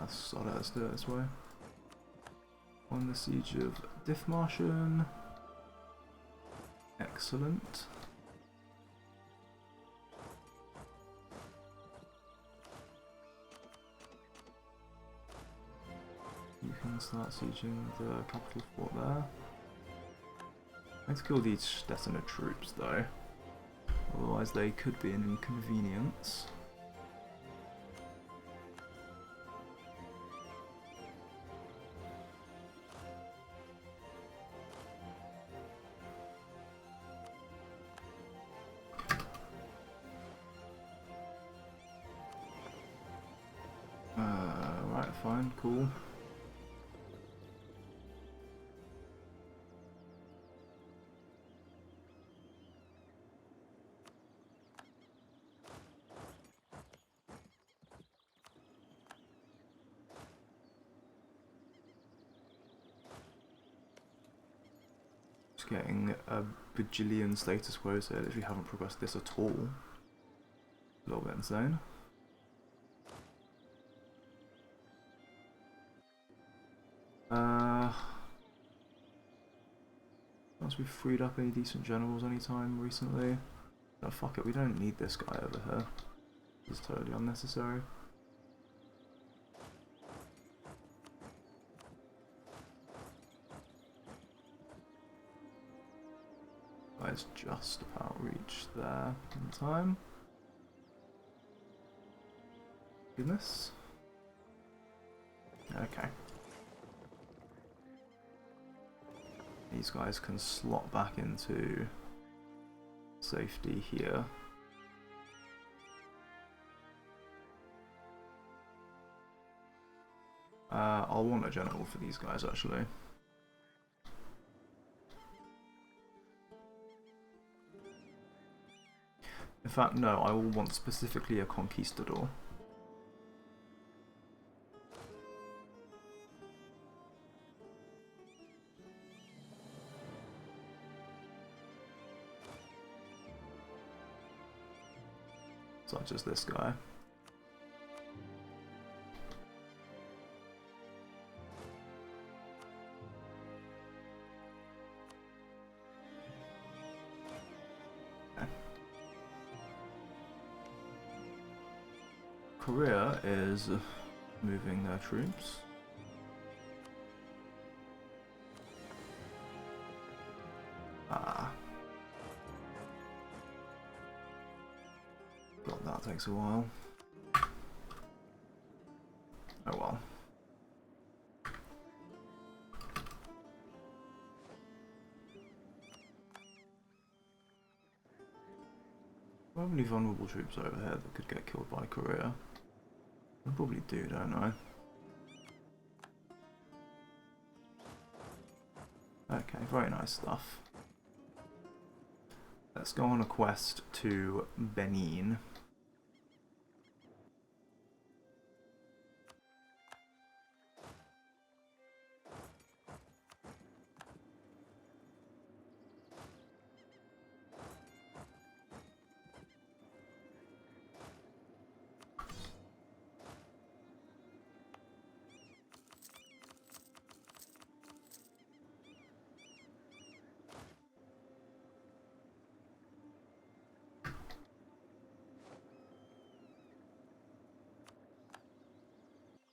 S1: So let's do it this way. On the siege of Dithmarschen. Excellent. You can start sieging the capital fort there. Let's kill these Stettiner troops though, otherwise they could be an inconvenience. Right, fine, cool. Getting a bajillion status quos here if you haven't progressed this at all. A little bit insane. Once we've freed up any decent generals anytime recently. No, fuck it, we don't need this guy over here. It's totally unnecessary. Guys just about reached there in time. Goodness. Okay. These guys can slot back into safety here. I'll want a general for these guys actually. In fact, no, I will want specifically a conquistador. such as this guy. Korea is moving their troops. God, that takes a while. Oh well. Do I have any vulnerable troops over here that could get killed by Korea? I probably do, don't I? Okay, very nice stuff. Let's go on a quest to Benin.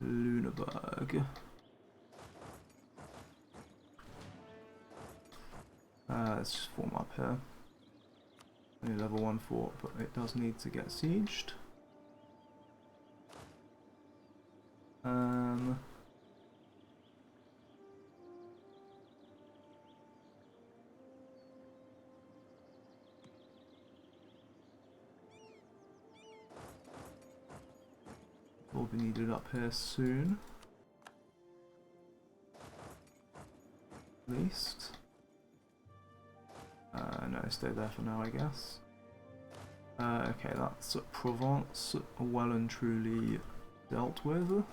S1: Luneburg. Let's just form up here. Only level 1 fort, but it does need to get sieged. Will be needed up here soon. At least. No, stay there for now, I guess. Okay, that's Provence well and truly dealt with.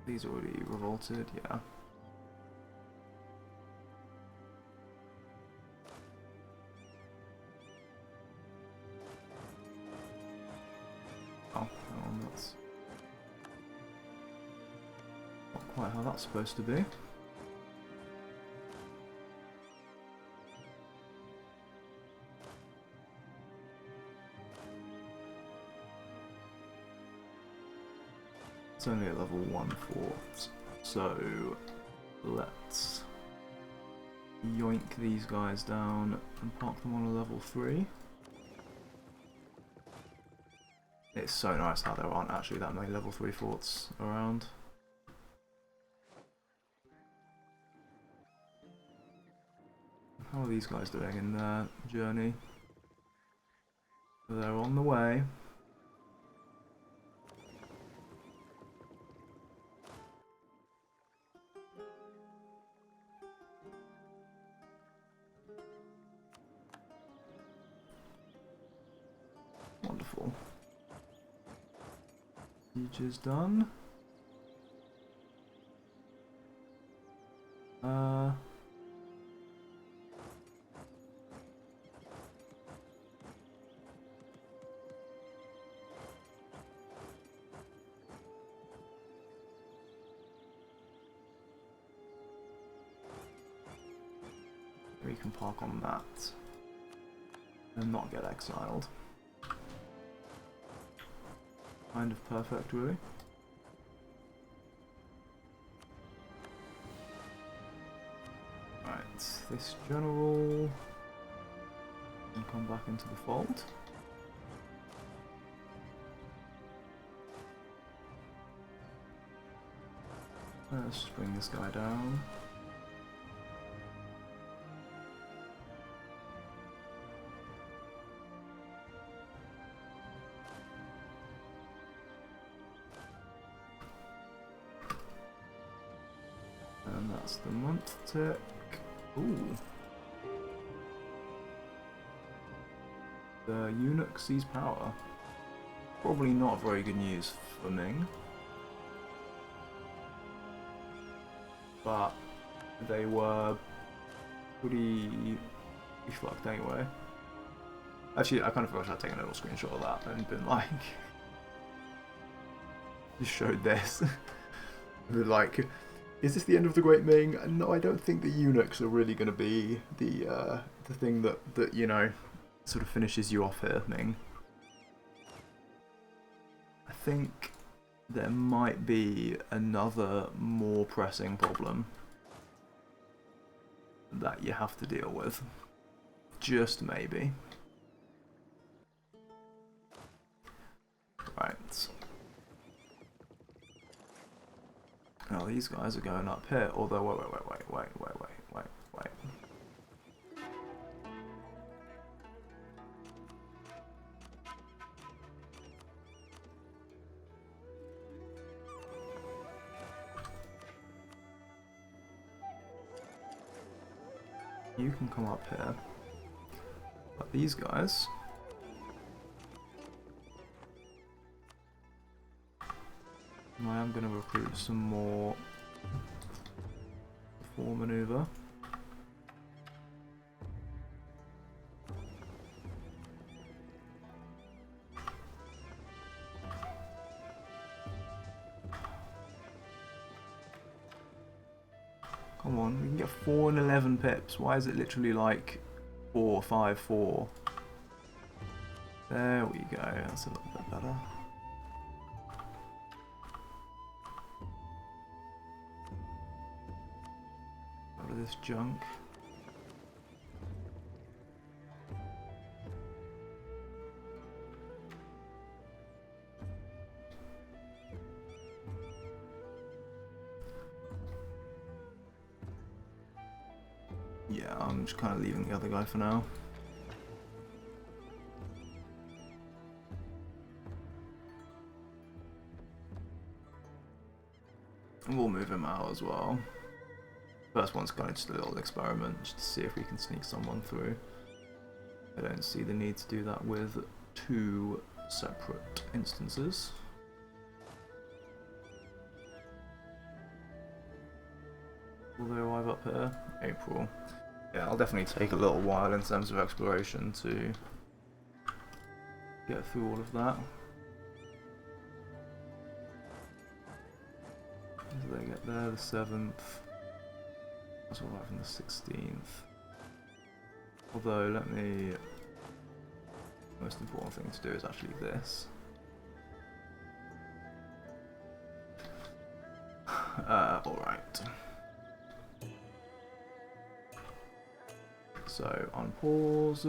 S1: These already revolted, yeah. That's not quite how that's supposed to be. It's only a level 1 fort, so let's yoink these guys down and park them on a level 3. It's so nice how there aren't actually that many level 3 forts around. How are these guys doing in their journey? They're on the way. Wonderful. Siege is done. We can park on that and not get exiled. Kind of perfect, really. Right, this general can come back into the fold. Let's just bring this guy down. That's the month tick. Ooh. The eunuch sees power. Probably not very good news for Ming. but they were pretty fucked anyway. Actually, I kind of wish I'd taken a little screenshot of that and been like, just showed this. Like, is this the end of the Great Ming? No, I don't think the eunuchs are really going to be the thing that you know sort of finishes you off here, Ming. I think there might be another more pressing problem that you have to deal with. Just maybe. Right. Now these guys are going up here, although wait. You can come up here. But these guys... I am going to recruit some more for maneuver. Come on, we can get 4 and 11 pips. Why is it literally like 4, 5, 4? There we go, that's a little bit better. Out of this junk. Yeah, I'm just kind of leaving the other guy for now. And we'll move him out as well. First one's kind of just a little experiment, just to see if we can sneak someone through. I don't see the need to do that with 2 separate instances. Will they arrive up here? April. Yeah, I'll definitely take a little while in terms of exploration to get through all of that. As they get there, the 7th. That's alright from the 16th. Although, let me... The most important thing to do is actually this. Alright. So, on pause,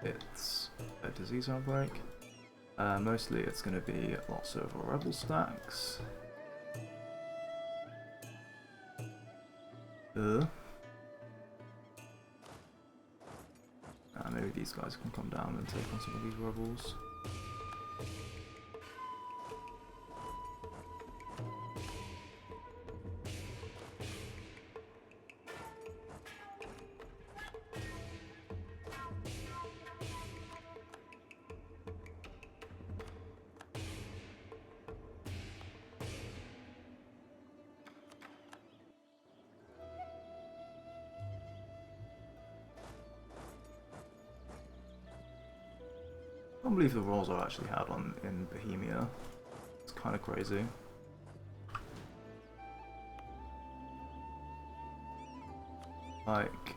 S1: it's a disease outbreak. Mostly it's going to be lots of rebel stacks. Maybe these guys can come down and take on some of these rebels. I can't believe the roles I've actually had on in Bohemia. It's kind of crazy. Like,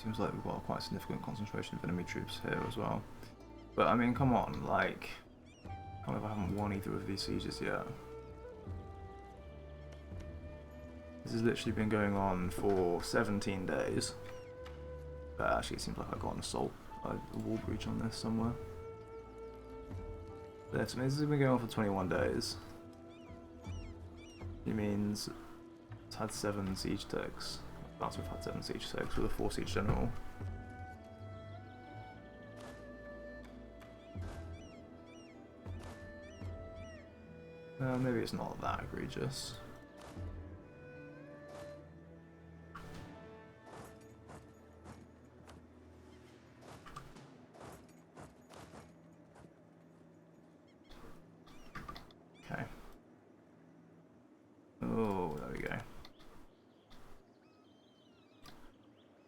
S1: seems like we've got a quite significant concentration of enemy troops here as well. But I mean, come on, like, I can't believe I haven't won either of these sieges yet. This has literally been going on for 17 days. But actually, it seems like I got an assault. A wall breach on this somewhere. This has been going on for 21 days. It means it's had 7 siege ticks. About to have had 7 siege ticks with a 4 siege general. Maybe it's not that egregious.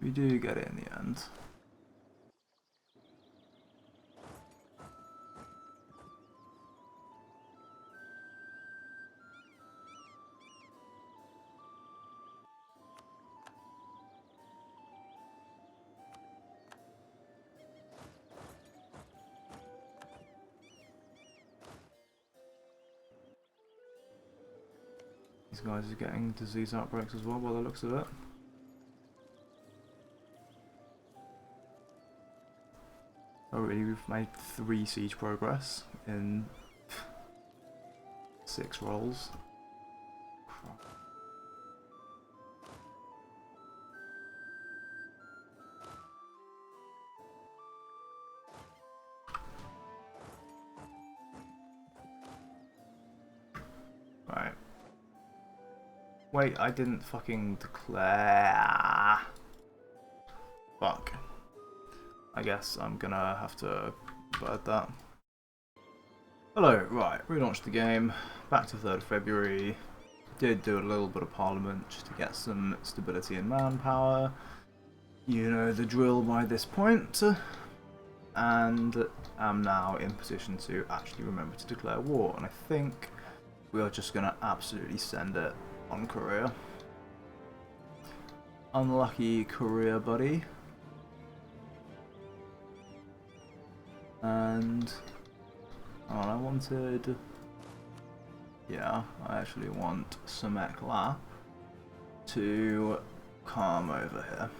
S1: We do get it in the end. These guys are getting disease outbreaks as well by the looks of it. Already we've made 3 siege progress in 6 rolls. Right. Wait, I didn't fucking declare. Fuck. I guess I'm gonna have to bird that. Hello, right, relaunched the game. Back to 3rd of February. Did do a little bit of Parliament just to get some stability and manpower. You know the drill by this point. And am now in position to actually remember to declare war. And I think we are just gonna absolutely send it on Korea. Unlucky Korea, buddy. And I wanted, yeah, I actually want Samekla to come over here.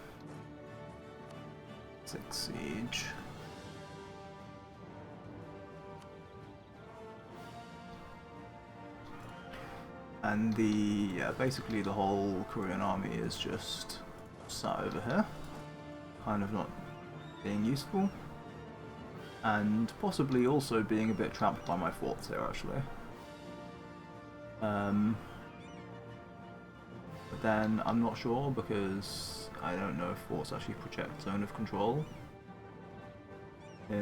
S1: 6 siege. And basically the whole Korean army is just sat over here, kind of not being useful. And possibly also being a bit trapped by my forts here, actually. But then I'm not sure because I don't know if forts actually project zone of control. I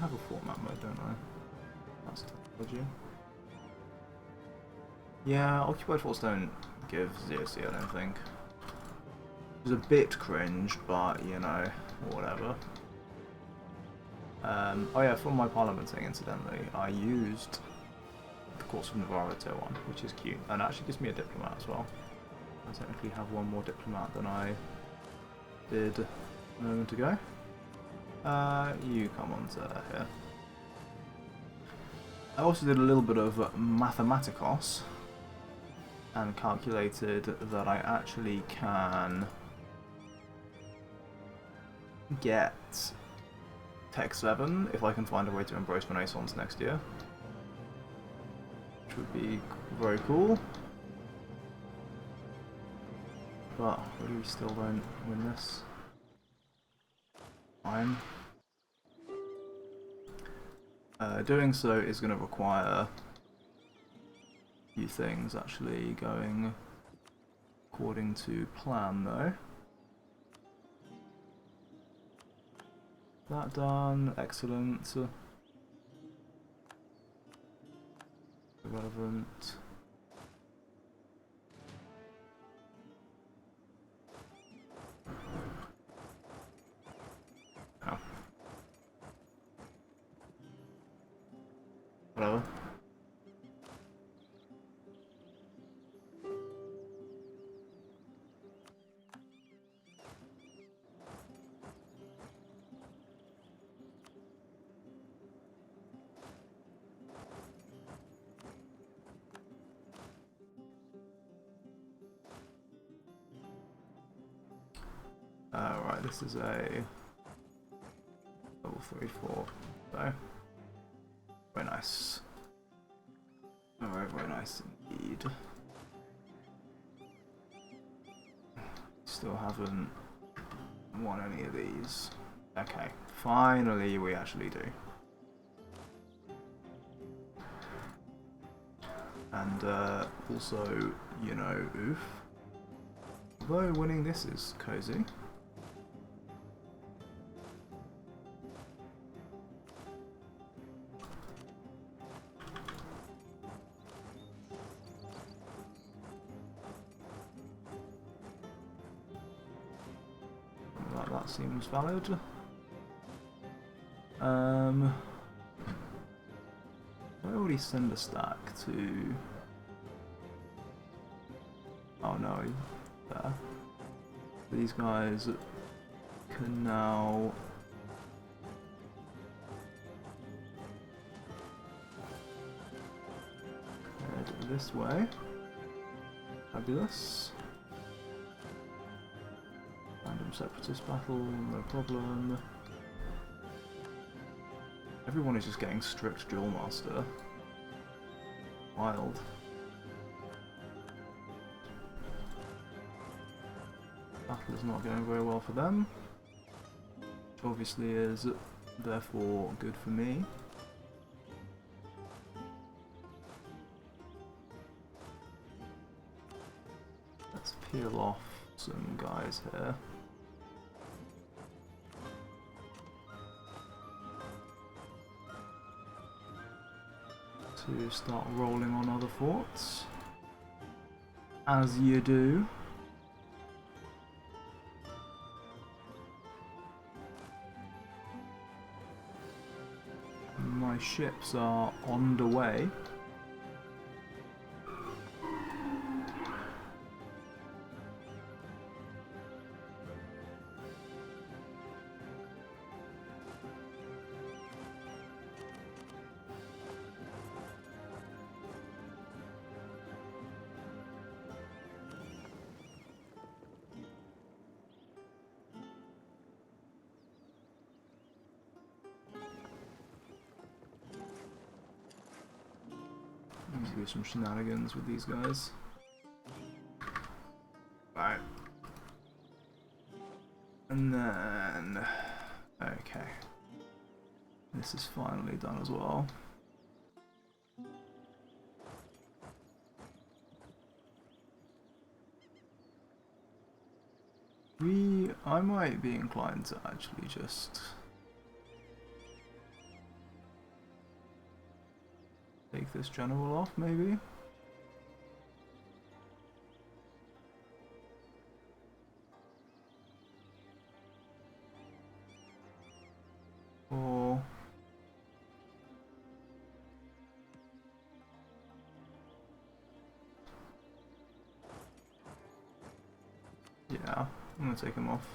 S1: have a fort map mode, don't I? That's technology. Yeah, occupied forts don't give ZOC, I don't think. It was a bit cringe, but you know, whatever. Oh yeah, for my Parliament thing, incidentally, I used the Courts of Navarra tier 1, which is cute, and it actually gives me a diplomat as well. I technically have 1 more diplomat than I did a moment ago. You come on to here. I also did a little bit of mathematicos and calculated that I actually can get Tech 7 if I can find a way to embrace Renaissance next year, which would be very cool. But we still don't win this. Fine. Doing so is going to require a few things actually going according to plan, though. That done, excellent. Irrelevant. Oh. Whatever. Right, this is a level 3-4, so very nice. Alright, very nice indeed. Still haven't won any of these. Okay, finally we actually do. And also, you know, oof. Although winning this is cozy. that seems valid. I already send a stack to... Oh no, there. These guys can now head this way. Fabulous. Random separatist battle, no problem. Everyone is just getting strict duel master. Wild. Battle is not going very well for them, which obviously is therefore good for me. Let's peel off some guys here. To start rolling on other forts, as you do. My ships are on the way. Let's do some shenanigans with these guys. Right. And then... Okay. This is finally done as well. I might be inclined to actually just... take this general off, maybe? Or... yeah, I'm gonna take him off.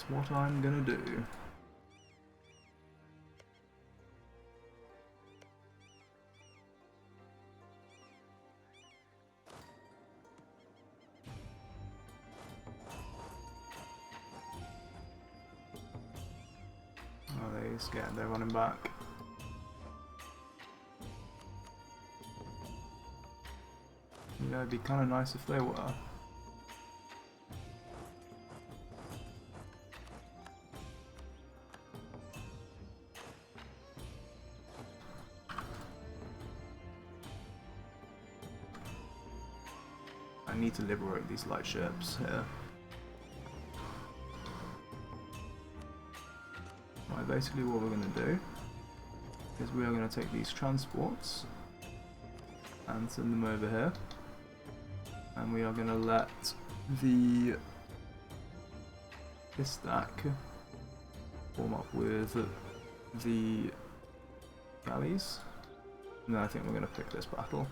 S1: What I'm gonna do. Oh, they're scared, they're running back. Yeah, it'd be kind of nice if they were. I need to liberate these light ships here. Right, basically what we're going to do is we are going to take these transports and send them over here, and we are going to let this stack form up with the galleys, and then I think we're going to pick this battle.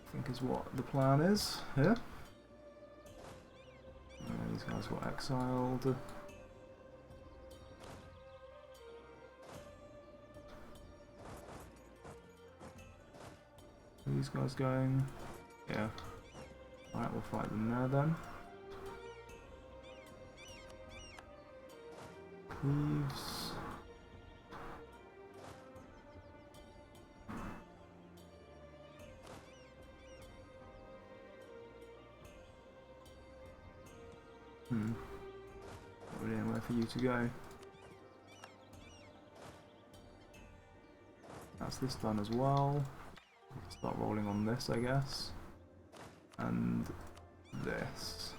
S1: I think is what the plan is here. These guys got exiled. Are these guys going? Yeah. Alright, we'll fight them there then. Cleaves. Not really anywhere for you to go. That's this done as well. Start rolling on this, I guess. And this.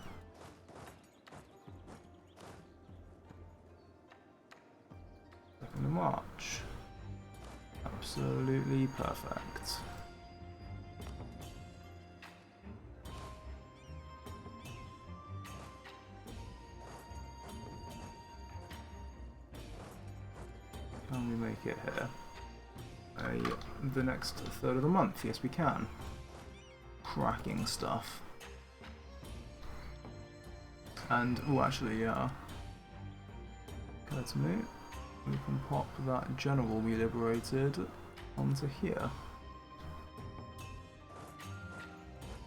S1: much. Absolutely perfect. Can we make it here? The next third of the month? Yes, we can. Cracking stuff. And, oh, actually, yeah. Let's move. We can pop that general we liberated onto here.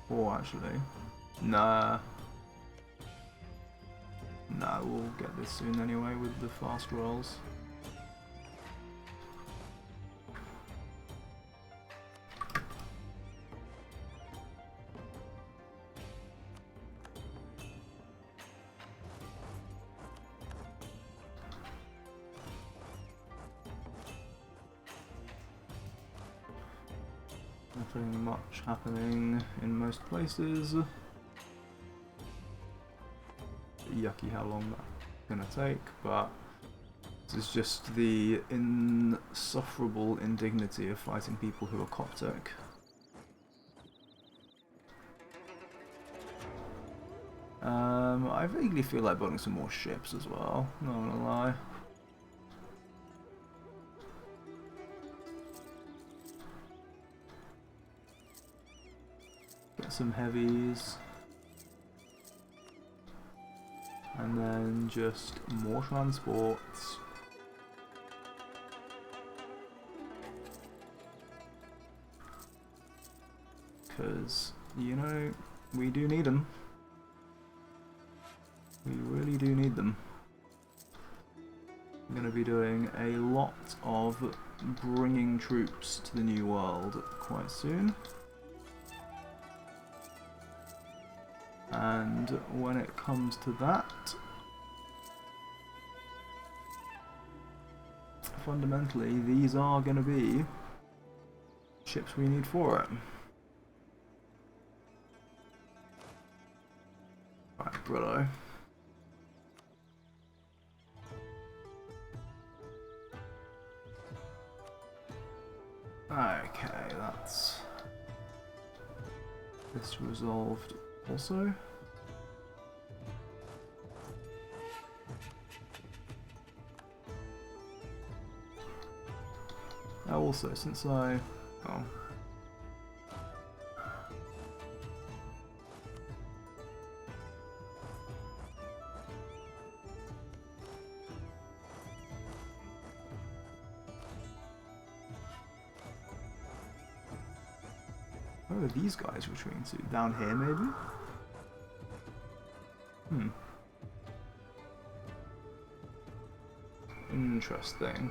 S1: Or actually, nah. Nah, we'll get this soon anyway with the fast rolls. Nothing much happening in most places. Yucky how long that's gonna take, but this is just the insufferable indignity of fighting people who are Coptic. I vaguely feel like building some more ships as well, not gonna lie. Get some heavies. And then just more transports. Because, you know, we do need them. We really do need them. I'm going to be doing a lot of bringing troops to the New World quite soon. And when it comes to that, fundamentally these are going to be ships we need for it. Right, brillo. Okay, that's this resolved also. Also, since I... oh. Where are these guys retreating to? Down here, maybe? Interesting.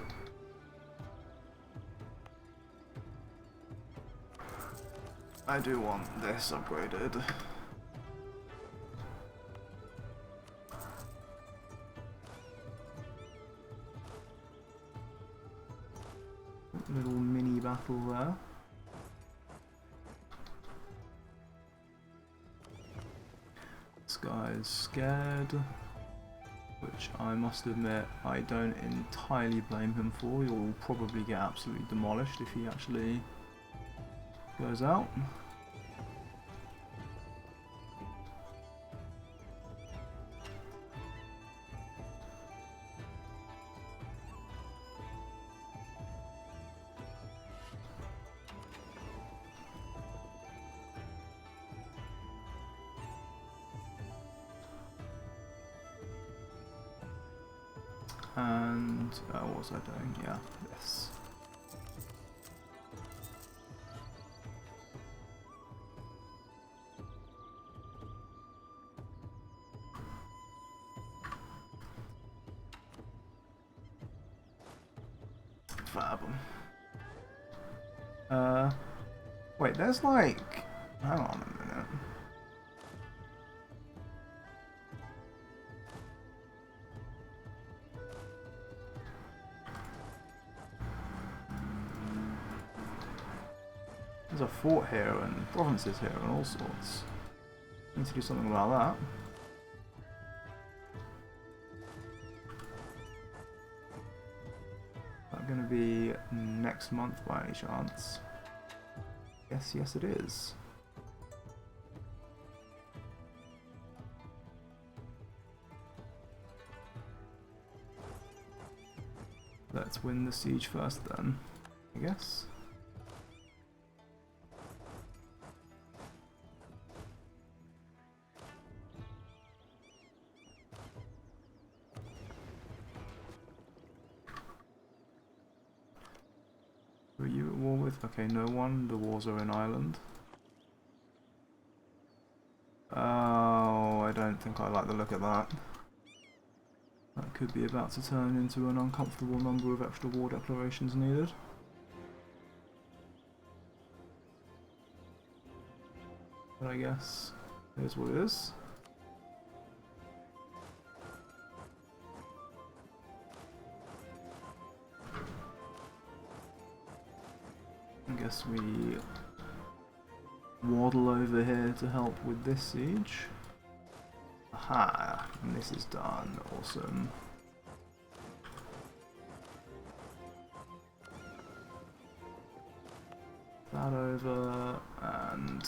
S1: I do want this upgraded. Little mini battle there. This guy's scared, which I must admit I don't entirely blame him for. He'll probably get absolutely demolished if he actually goes out. And what was I doing? Yeah, this. Fab. Wait, there's like... hang on a minute. There's a fort here and provinces here and all sorts. Need to do something about that. that going to be next month by any chance? Yes, it is. Let's win the siege first then, I guess. Who are you at war with? Okay, no one. The wars are in Ireland. Oh, I don't think I like the look of that. That could be about to turn into an uncomfortable number of extra war declarations needed. But I guess here's what it is. I guess we waddle over here to help with this siege. Aha, and this is done. Awesome. That over, and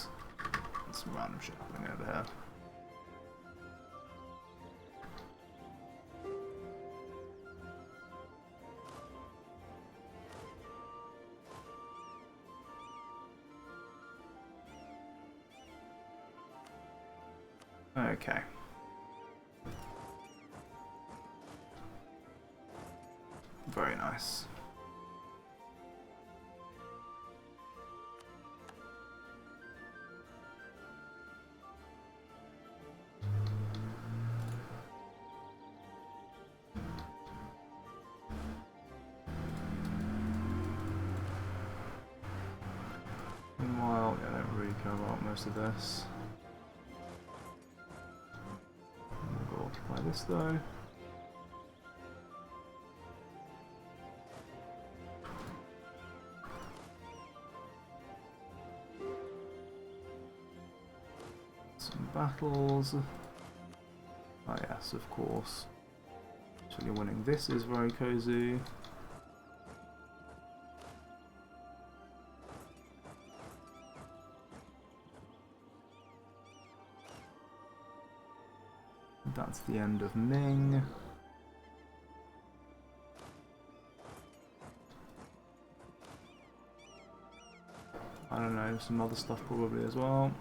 S1: some random shit happening over here. Okay. Very nice. Meanwhile, I don't really care about most of this. We'll go occupy this though. Some battles. Oh yes, of course. Actually winning this is very cozy. That's the end of Ming. I don't know, some other stuff probably as well.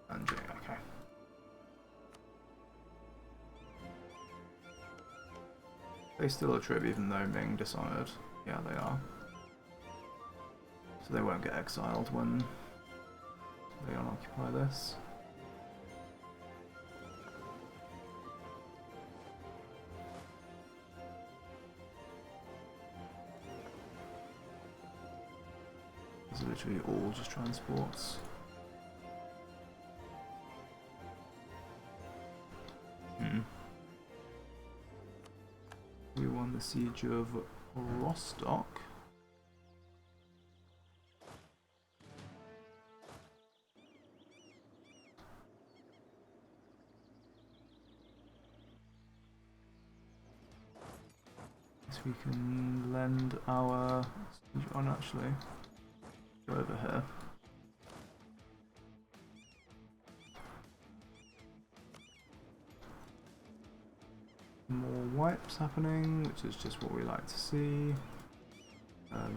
S1: And Jing, okay. They still a trib even though Ming dishonored. Yeah, they are. So they won't get exiled when they unoccupy this. These are literally all just transports. We won the siege of Rostock. So we can lend our siege on actually. Go over here. More wipes happening, which is just what we like to see.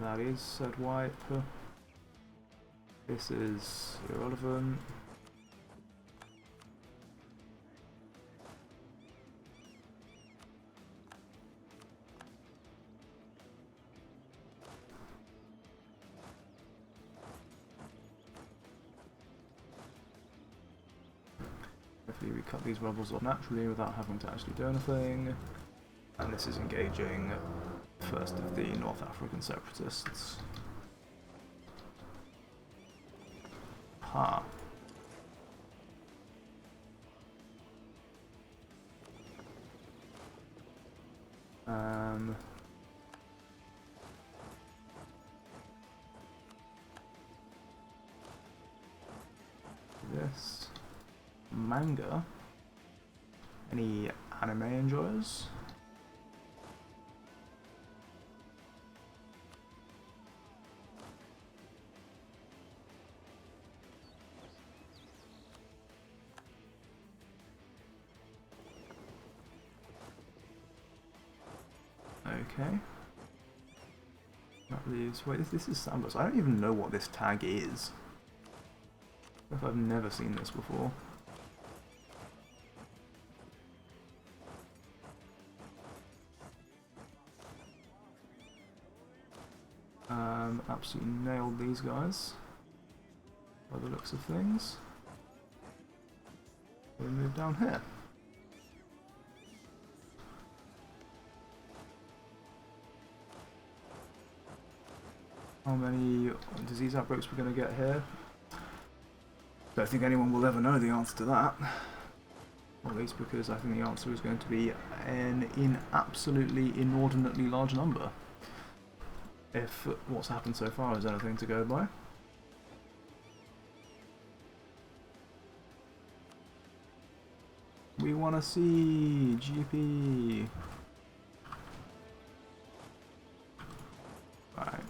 S1: That is said wipe. This is irrelevant. Hopefully we cut these rebels off naturally without having to actually do anything. And this is engaging first of the North African separatists. Ha. This manga. Any anime enjoyers. Okay. That leaves. Wait, this is Sambos. I don't even know what this tag is. If I've never seen this before. Absolutely nailed these guys by the looks of things. We'll move down here. How many disease outbreaks we're going to get here? Don't think anyone will ever know the answer to that. Or at least because I think the answer is going to be an absolutely inordinately large number. If what's happened so far is anything to go by. We want to see GP. Right.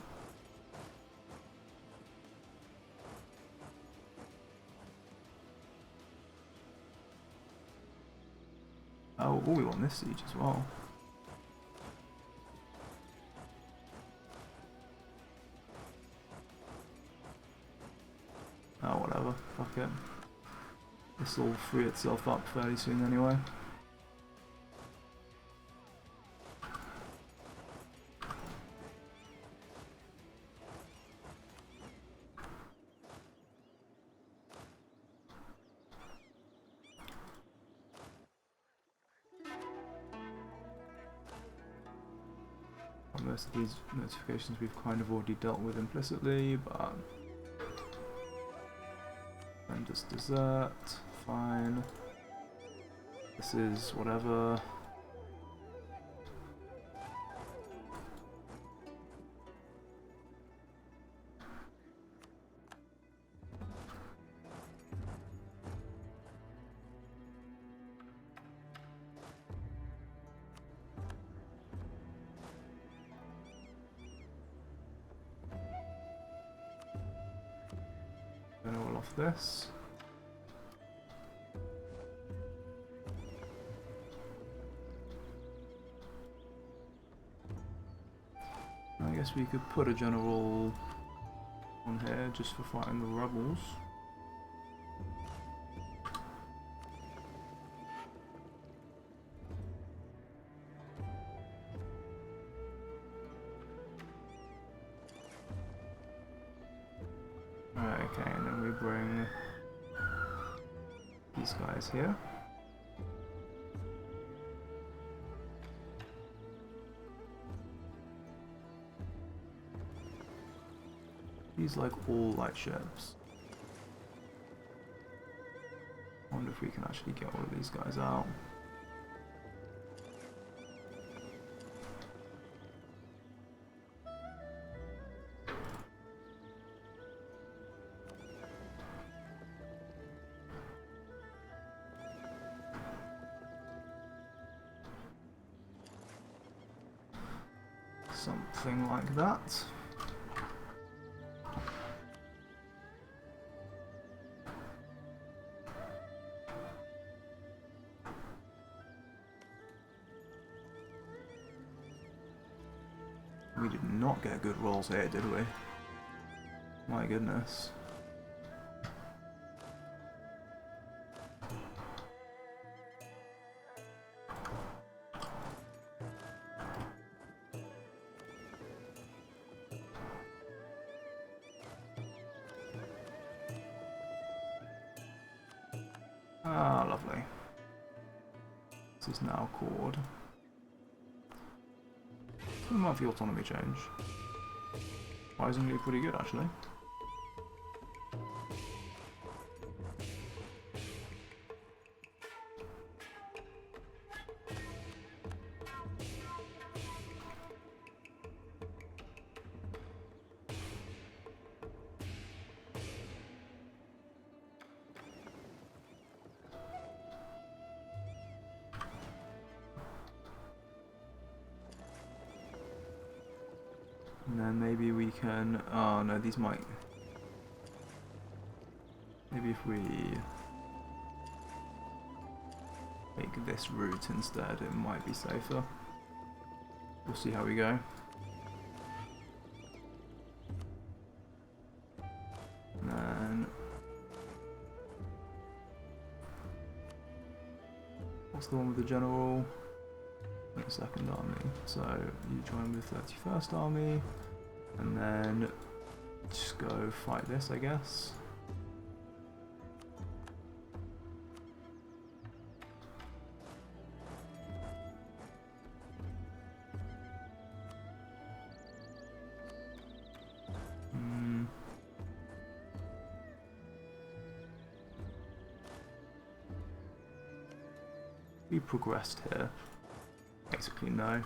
S1: Oh, we want this siege as well. Oh, whatever. Fuck it. This will free itself up fairly soon anyway. Most of these notifications we've kind of already dealt with implicitly, but and just dessert, fine. This is whatever. Then all off this. I guess we could put a general on here just for fighting the rebels. Okay, and then we bring these guys here. These like all light ships. I wonder if we can actually get all of these guys out. Something like that. We did not get good rolls here, did we? My goodness. Ah, lovely. This is now called. Monthly autonomy change. Surprisingly pretty good, actually. And then maybe we can... Oh no, these might... Maybe if we take this route instead, it might be safer. We'll see how we go. And then... What's the one with the general? 22nd Army. So you join with 31st Army, and then just go fight this, I guess. We progressed here. Basically, no.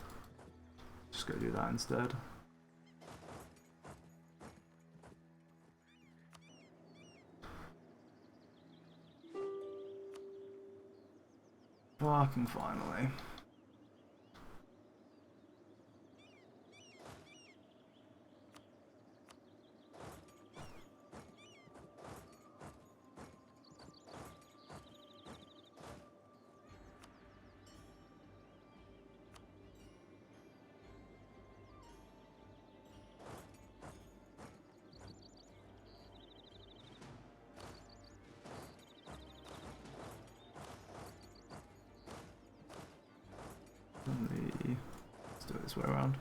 S1: Just go do that instead. Fucking finally. Let's do it this way around.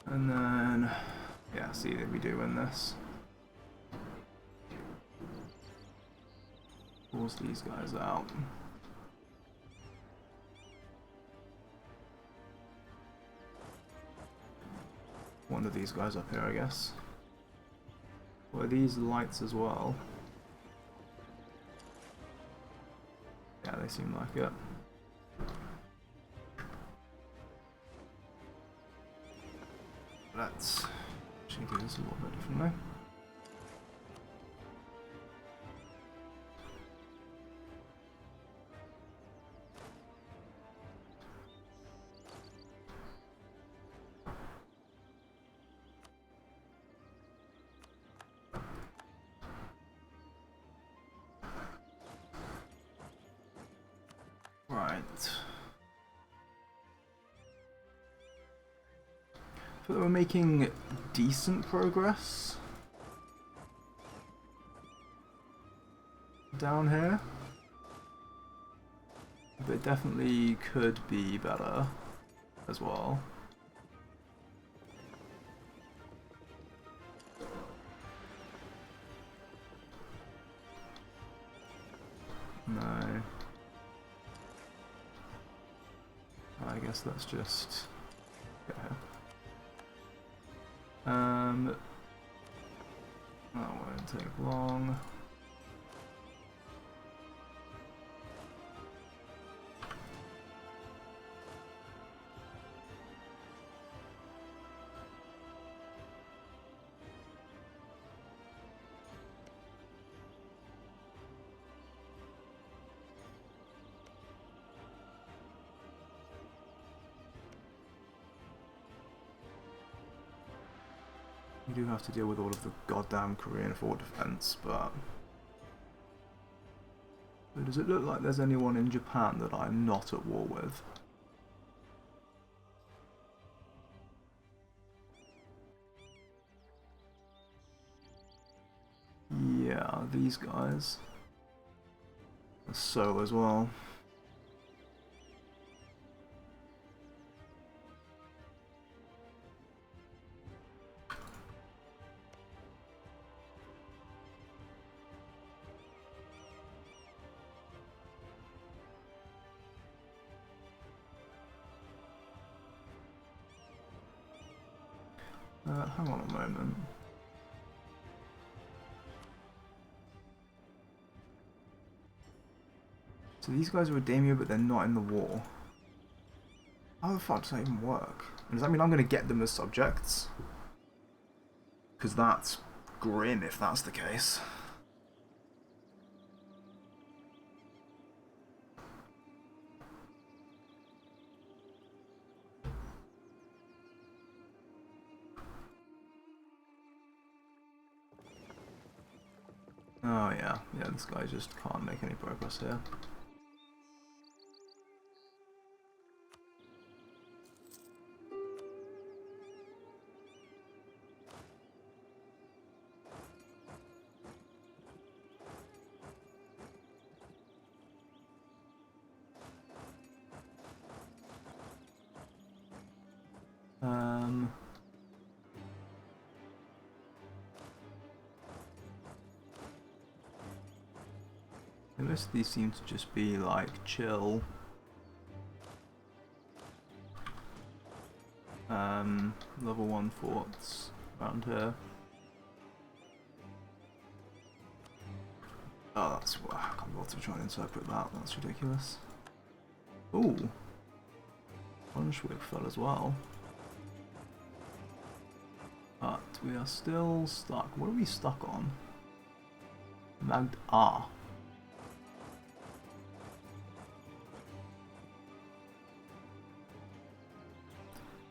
S1: And then, yeah, see that we do win this. Force these guys out. One of these guys up here, I guess. Or are these lights as well? Yeah, they seem like it. Let's actually do this a little bit differently. Right. I feel like we're making decent progress down here, but it definitely could be better as well. No. I guess let's just go here. That won't take long. You do have to deal with all of the goddamn Korean fort defense, but does it look like there's anyone in Japan that I'm not at war with? Yeah, these guys. So as well. Hang on a moment. So these guys are a daimyo, but they're not in the war. How the fuck does that even work? And does that mean I'm going to get them as subjects? Because that's grim if that's the case. Oh yeah, this guy just can't make any progress here. Most of these seem to just be like chill. Level 1 forts around here. Oh, that's I can't be able to try and interpret that. That's ridiculous. Ooh, Brunswick fell as well. But we are still stuck. What are we stuck on?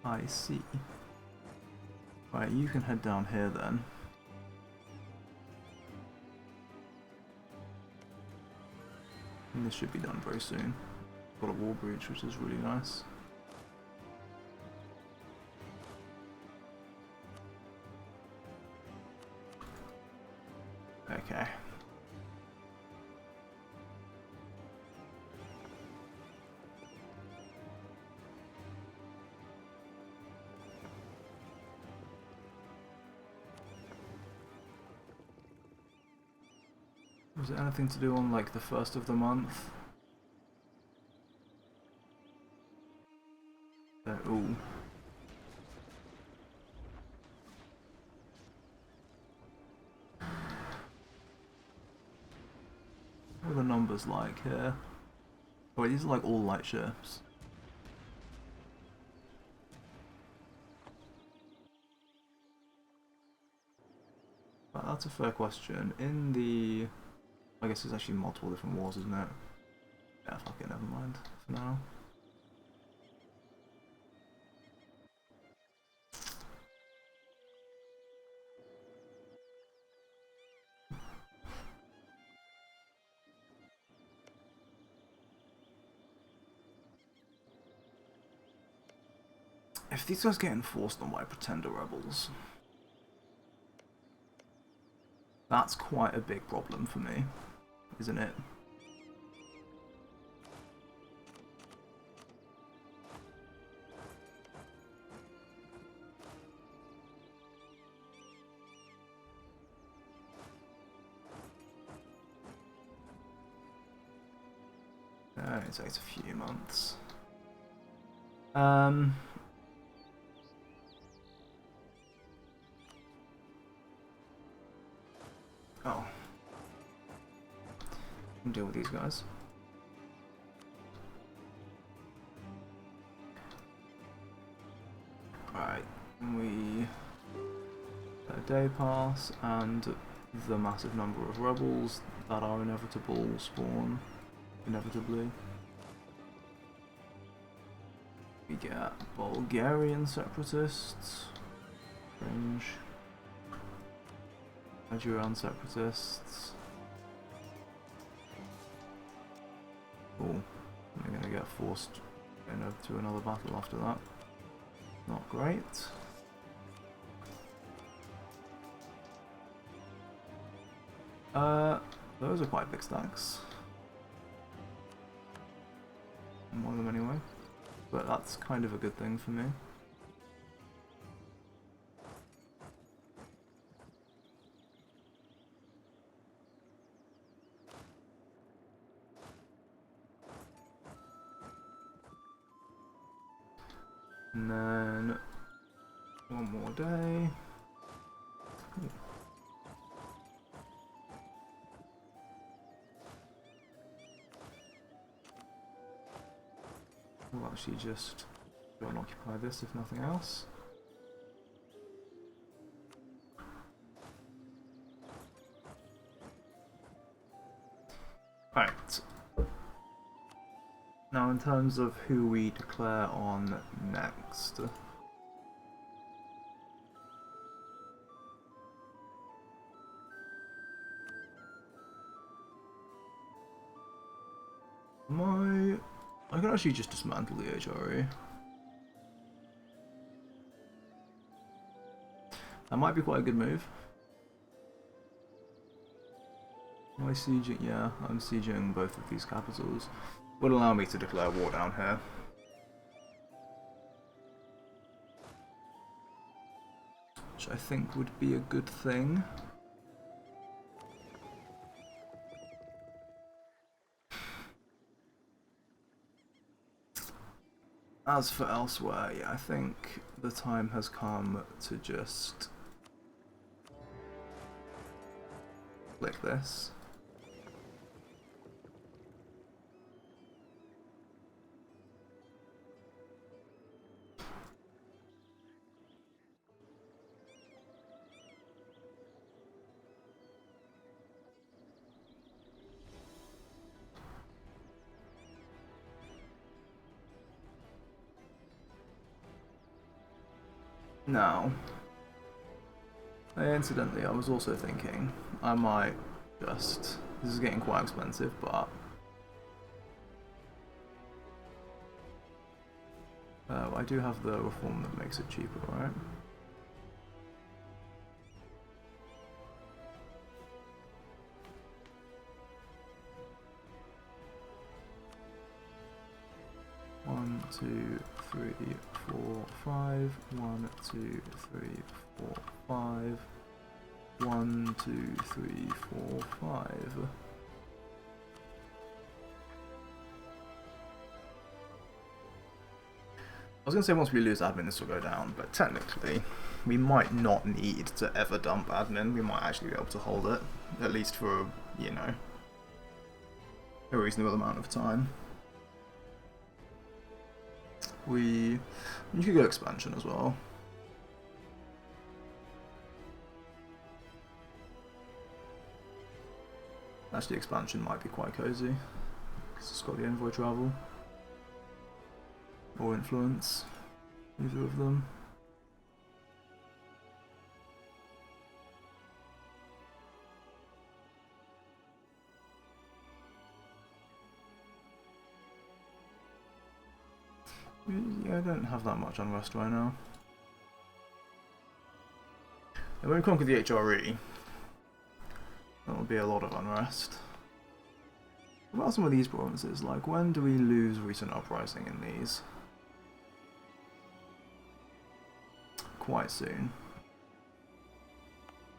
S1: I see. Right, you can head down here then. And this should be done very soon. Got a wall breach, which is really nice. Okay. Was it anything to do on like the first of the month? Ooh. What are the numbers like here? Oh, these are like all light ships. But that's a fair question. In the... I guess there's actually multiple different wars, isn't it? Yeah, fuck it, never mind for now. If these guys get enforced on by pretender rebels, that's quite a big problem for me, isn't it? It takes a few months. Oh. Can deal with these guys. Right, we a day pass and the massive number of rebels that are inevitable spawn inevitably. We get Bulgarian separatists, Fringe, Nigerian separatists. Cool. We're gonna get forced into another battle after that. Not great. Those are quite big stacks. One of them anyway. But that's kind of a good thing for me. And then one more day. Ooh. We'll actually just Go and occupy this if nothing else. Right. Now in terms of who we declare on next. I could actually just dismantle the HRE. That might be quite a good move. Am I sieging? Yeah, I'm sieging both of these capitals. Would allow me to declare war down here. Which I think would be a good thing. As for elsewhere, yeah, I think the time has come to just click this. Now, incidentally, I was also thinking I might just... This is getting quite expensive, but... I do have the reform that makes it cheaper, right? One, two, three, four, five. 1, 2, 3, 4, 5. 1, 2, 3, 4, 5. I was going to say once we lose admin this will go down, but technically we might not need to ever dump admin. We might actually be able to hold it, at least for, you know, a reasonable amount of time. You could go expansion as well. Actually, expansion might be quite cozy, because it's got the envoy travel. Or influence, either of them. Yeah, I don't have that much unrest right now. And when we conquer the HRE, that will be a lot of unrest. What about some of these provinces? Like, when do we lose recent uprising in these? Quite soon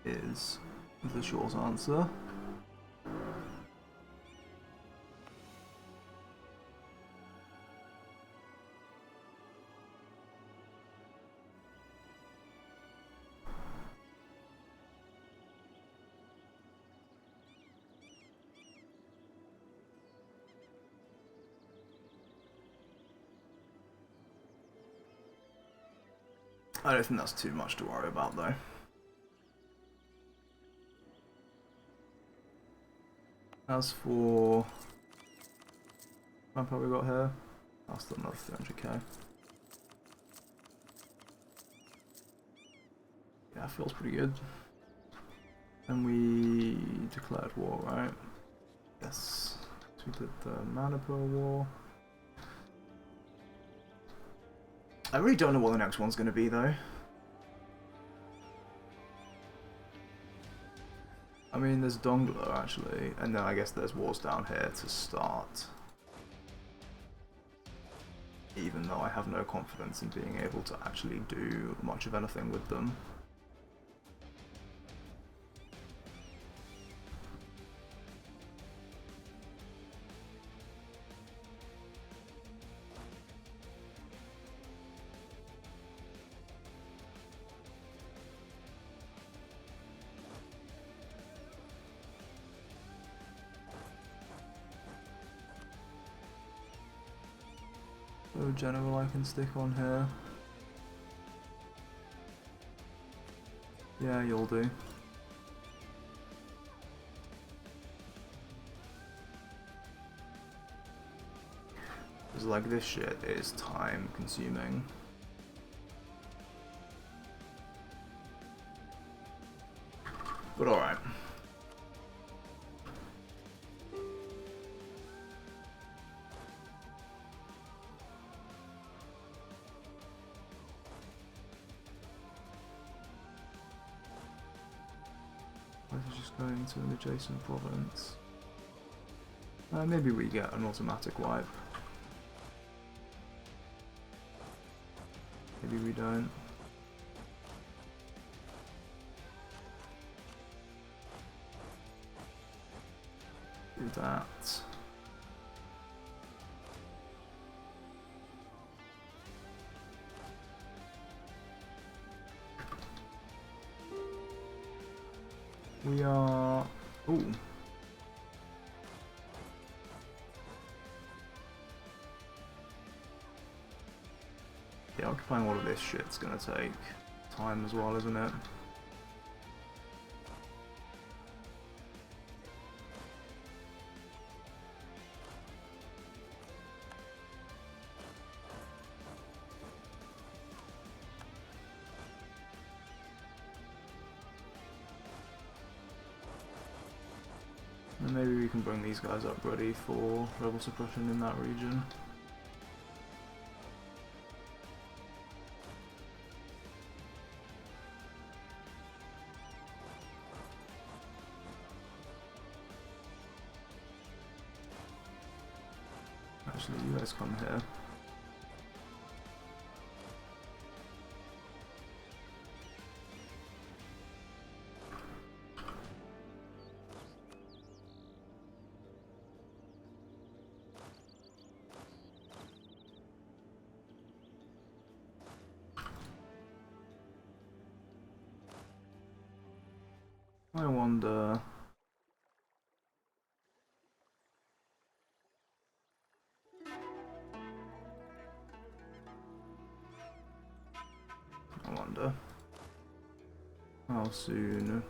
S1: is the short answer. I don't think that's too much to worry about, though. As for manpower we got here, that's still another 300k. Yeah, feels pretty good. And we declared war, right? Yes. So we did the Manipur war. I really don't know what the next one's going to be, though. I mean, there's Dongler, actually, and then I guess there's wars down here to start. Even though I have no confidence in being able to actually do much of anything with them. a general I can stick on here? Yeah, you'll do. Because like this shit is time consuming. But alright. Let's just go into an adjacent province. Maybe we get an automatic wipe. Maybe we don't. Do that. We are... Ooh. Yeah, occupying all of this shit's gonna take time as well, isn't it? And maybe we can bring these guys up ready for rebel suppression in that region. Actually, you guys come here. I wonder... how soon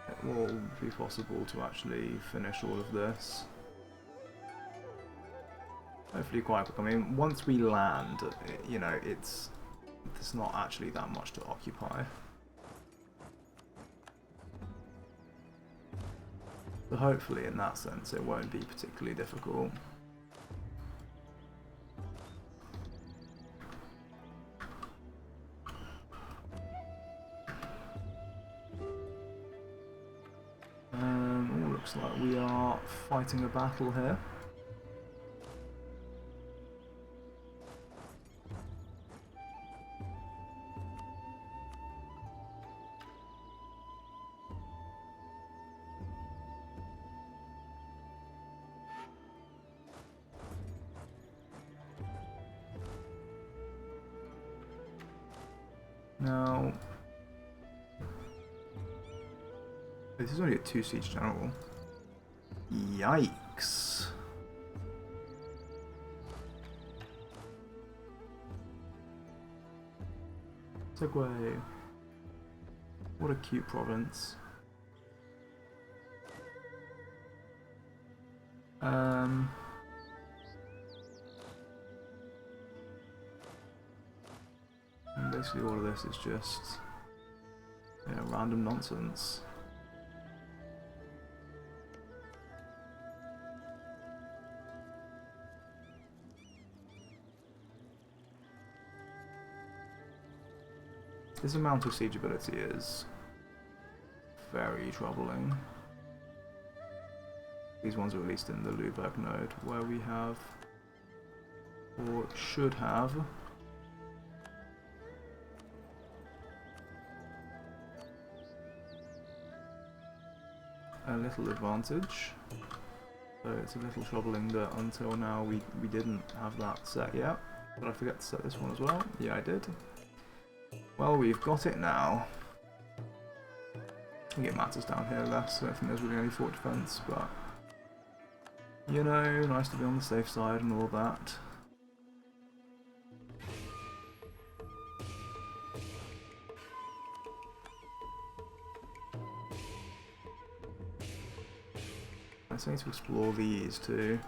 S1: it will be possible to actually finish all of this. Hopefully quite quick. I mean, once we land, you know, there's not actually that much to occupy. So hopefully in that sense it won't be particularly difficult. Looks like we are fighting a battle here. Now, this is only a 2 siege general. Yikes. Segway. What a cute province. And basically all of this is just, you know, random nonsense. This amount of siege ability is very troubling. These ones are released in the Luberg node, where we have, or should have, a little advantage. So it's a little troubling that until now we didn't have that set yet. Did I forget to set this one as well? Yeah, I did. Well, we've got it now. I think it matters down here less. I don't think there's really any fort defense, but you know, nice to be on the safe side and all that. need to explore these too.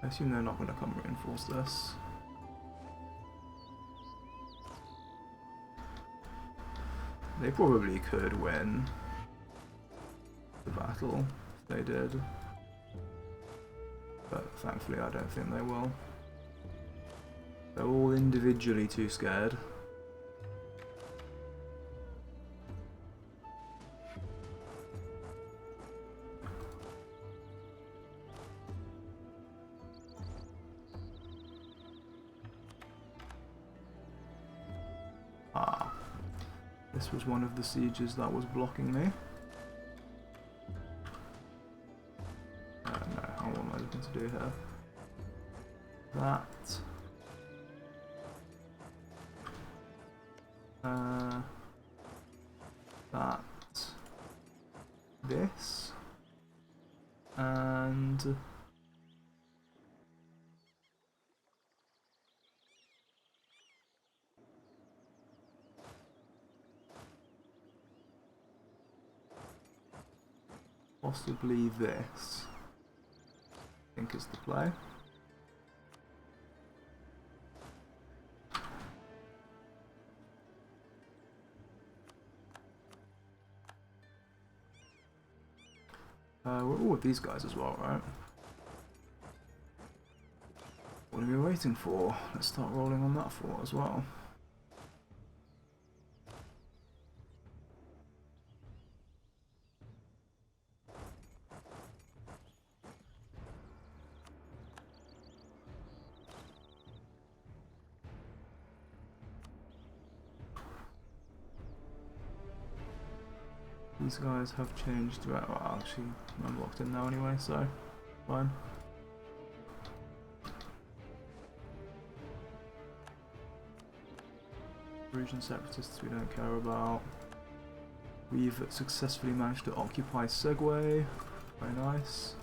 S1: I assume they're not going to come reinforce this. They probably could win the battle if they did, but thankfully I don't think they will. They're all individually too scared. This was one of the sieges that was blocking me. No, what am I looking to do here? That. That. This. And... possibly this, I think is the play. We're all with these guys as well, right? What are we waiting for? Let's start rolling on that fort as well. These guys have changed. Well, actually, I'm locked in now anyway, so fine. Region separatists we don't care about. We've successfully managed to occupy Segway. Very nice.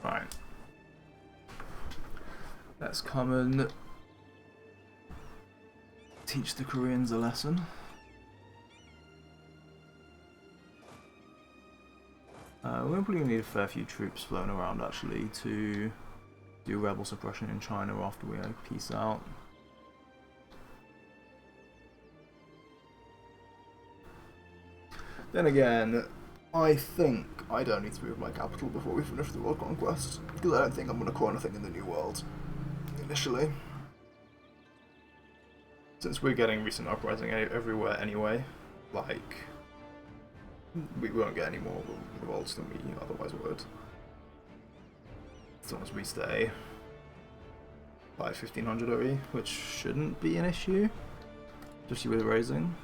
S1: Right. Let's come and teach the Koreans a lesson. We're probably going to need a fair few troops flown around actually to do rebel suppression in China after we peace out. Then again, I think I don't need to move my capital before we finish the world conquest, because I don't think I'm going to core anything in the New World initially. Since we're getting recent uprising everywhere anyway, like, we won't get any more revolts than we otherwise would. As long as we stay by 1500 OE, which shouldn't be an issue, especially with raising.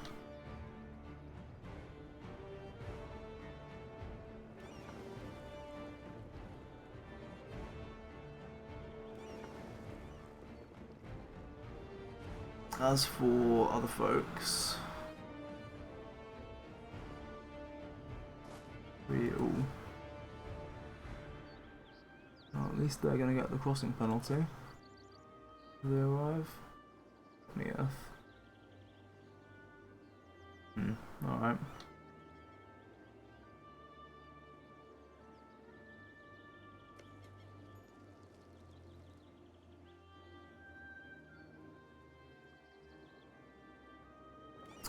S1: As for other folks, well, at least they're going to get the crossing penalty if they arrive. 20th. Alright.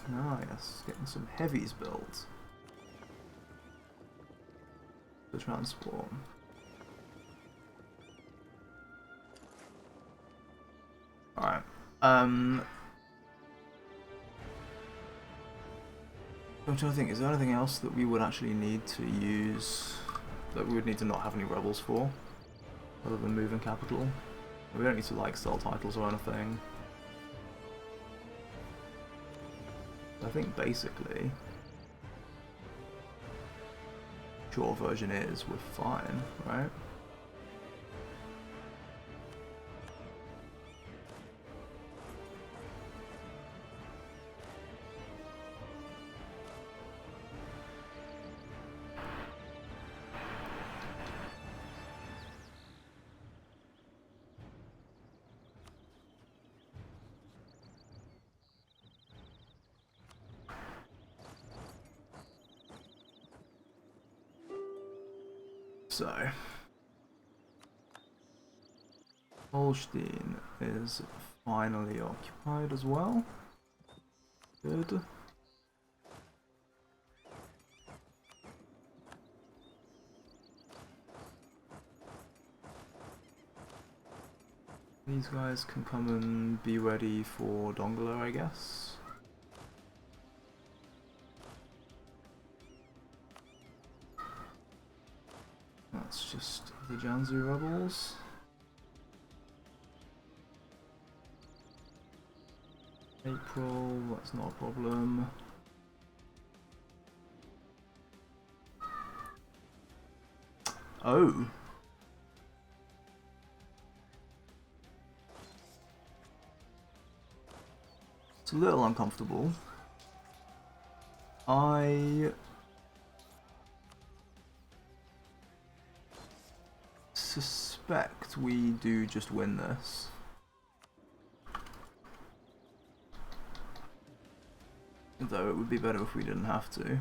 S1: Ah yes, getting some heavies built for transport. Alright. I'm trying to think, is there anything else that we would actually need to use, that we would need to not have any rebels for? other than moving capital. We don't need to like sell titles or anything. I think basically, short version is we're fine, right? So, Holstein is finally occupied as well. Good. These guys can come and be ready for Dongolo, I guess. That's just the Jiangsu rebels. April, that's not a problem. Oh! It's a little uncomfortable. I suspect we do just win this. Though it would be better if we didn't have to.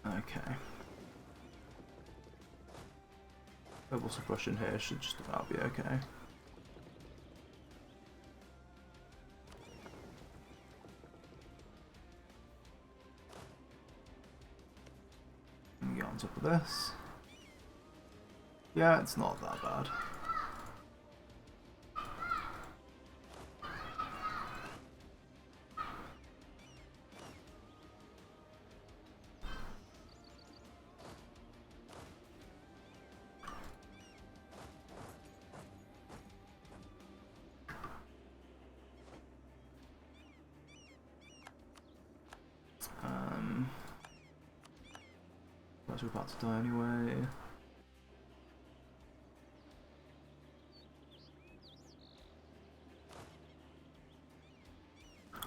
S1: Okay. Verbal suppression here should just about be okay. Get on top of this. Yeah, it's not that bad. We're about to die anyway.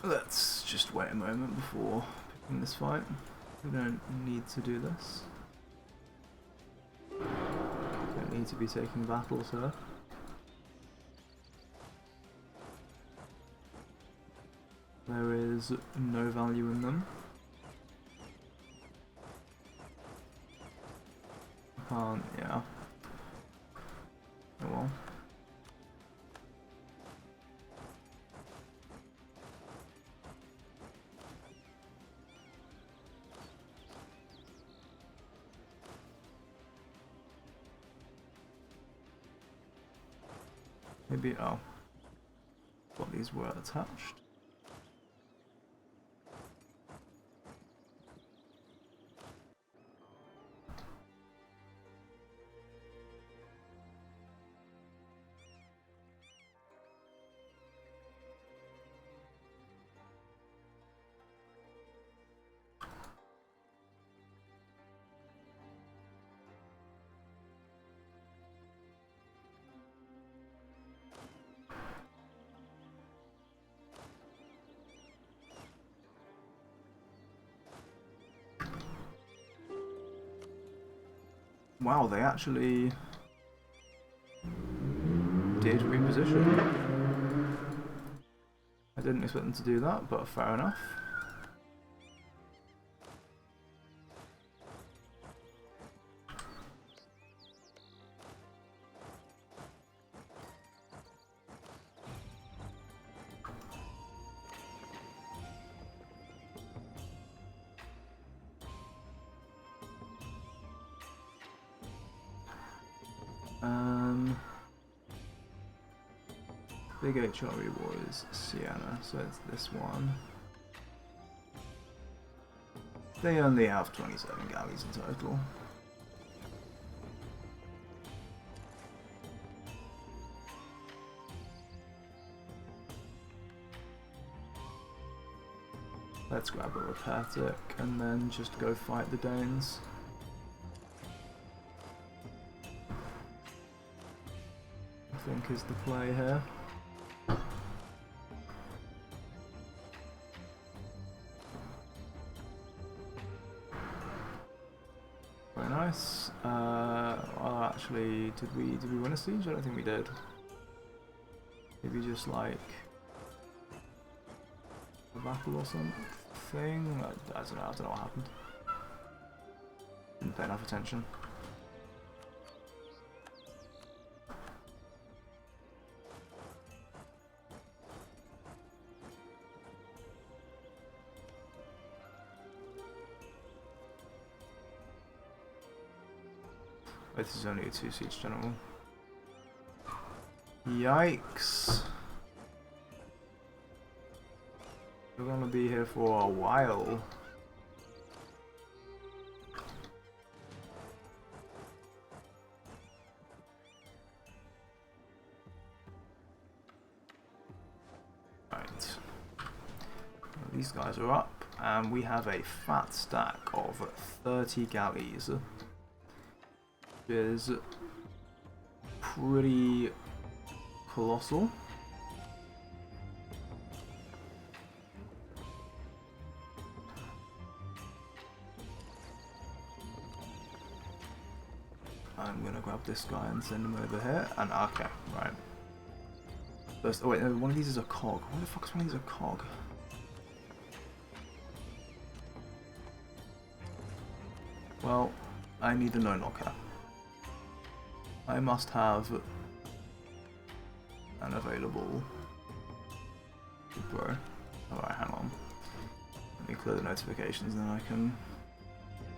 S1: Let's just wait a moment before picking this fight. We don't need to do this. Don't need to be taking battles here. There is no value in them. Can't, yeah. Oh well. Maybe, oh. Thought these were attached. Wow, they actually did reposition. I didn't expect them to do that, but fair enough. Big HRE was Sienna, so it's this one. They only have 27 galleys in total. Let's grab a repair tick and then just go fight the Danes. I think is the play here. Very nice. Well, actually, did we win a siege? I don't think we did. Maybe just like a battle or something. I don't know what happened. Didn't pay enough attention. This is only a 2 siege general. Yikes! We're gonna be here for a while. Right. These guys are up, and we have a fat stack of 30 galleys. Which is pretty colossal. I'm gonna grab this guy and send him over here. And okay, right. First, oh wait, no, one of these is a cog. What the fuck is one of these a cog? Well, I need a no-knocker. I must have an available bro. Alright, hang on. Let me clear the notifications and then I can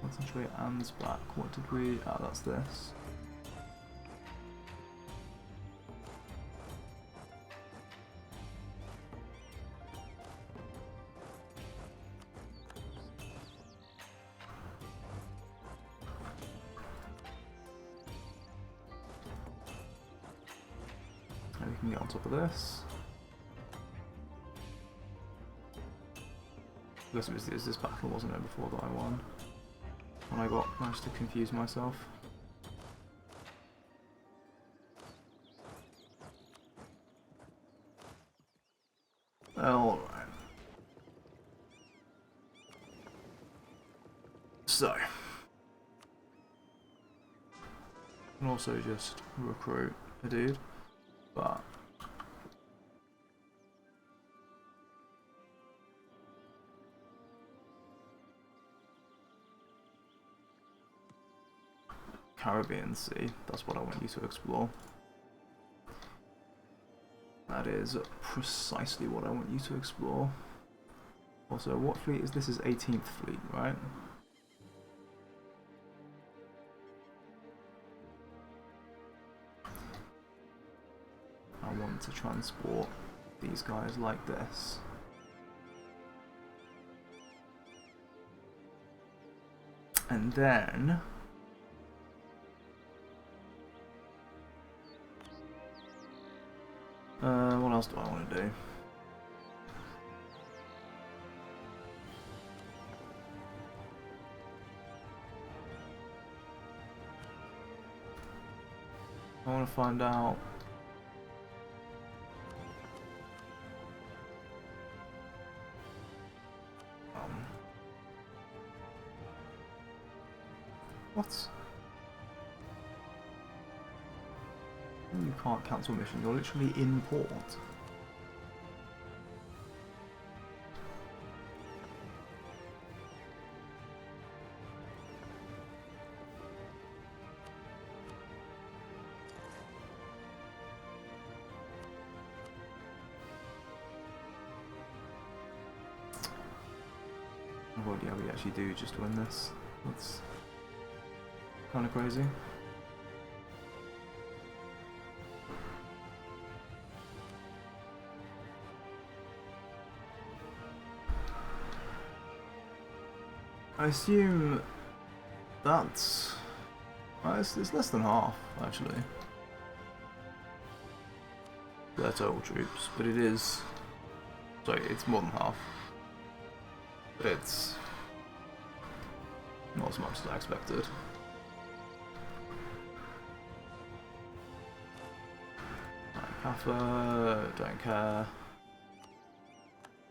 S1: concentrate. Anne's back. What did we... Ah, that's this. And we can get on top of this. I guess it was this battle, wasn't it, before that I won? And I managed to confuse myself. Alright. So. I can also just recruit a dude, but Caribbean Sea, that's what I want you to explore. That is precisely what I want you to explore. Also, what fleet is this? Is 18th Fleet, right? I want to transport these guys like this. And then what else do I want to do? I want to find out what? You can't cancel mission, you're literally in port. What do we actually do just to win this? That's kind of crazy. I assume that's... it's less than half, actually. Their total troops, but it is... Sorry, it's more than half. But it's... not as much as I expected. Kaffa, don't care.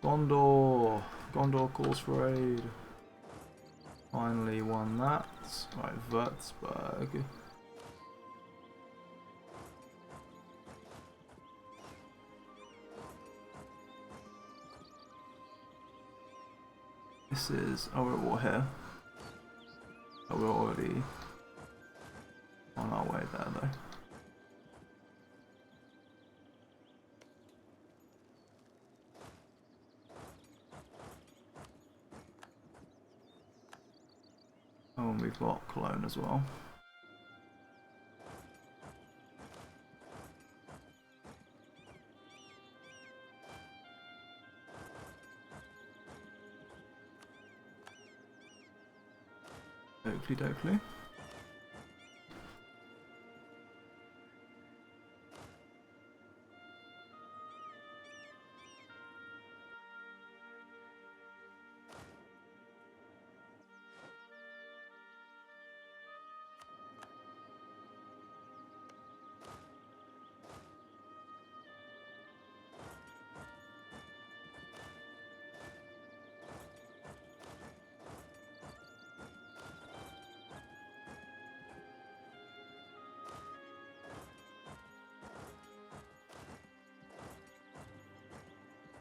S1: Gondor! Gondor calls for aid. Finally won that. Right, Würzburg. This is... oh, we're at war here. Oh, we're already on our way there, though. Oh, and we've got Cologne as well. Oakley dokley.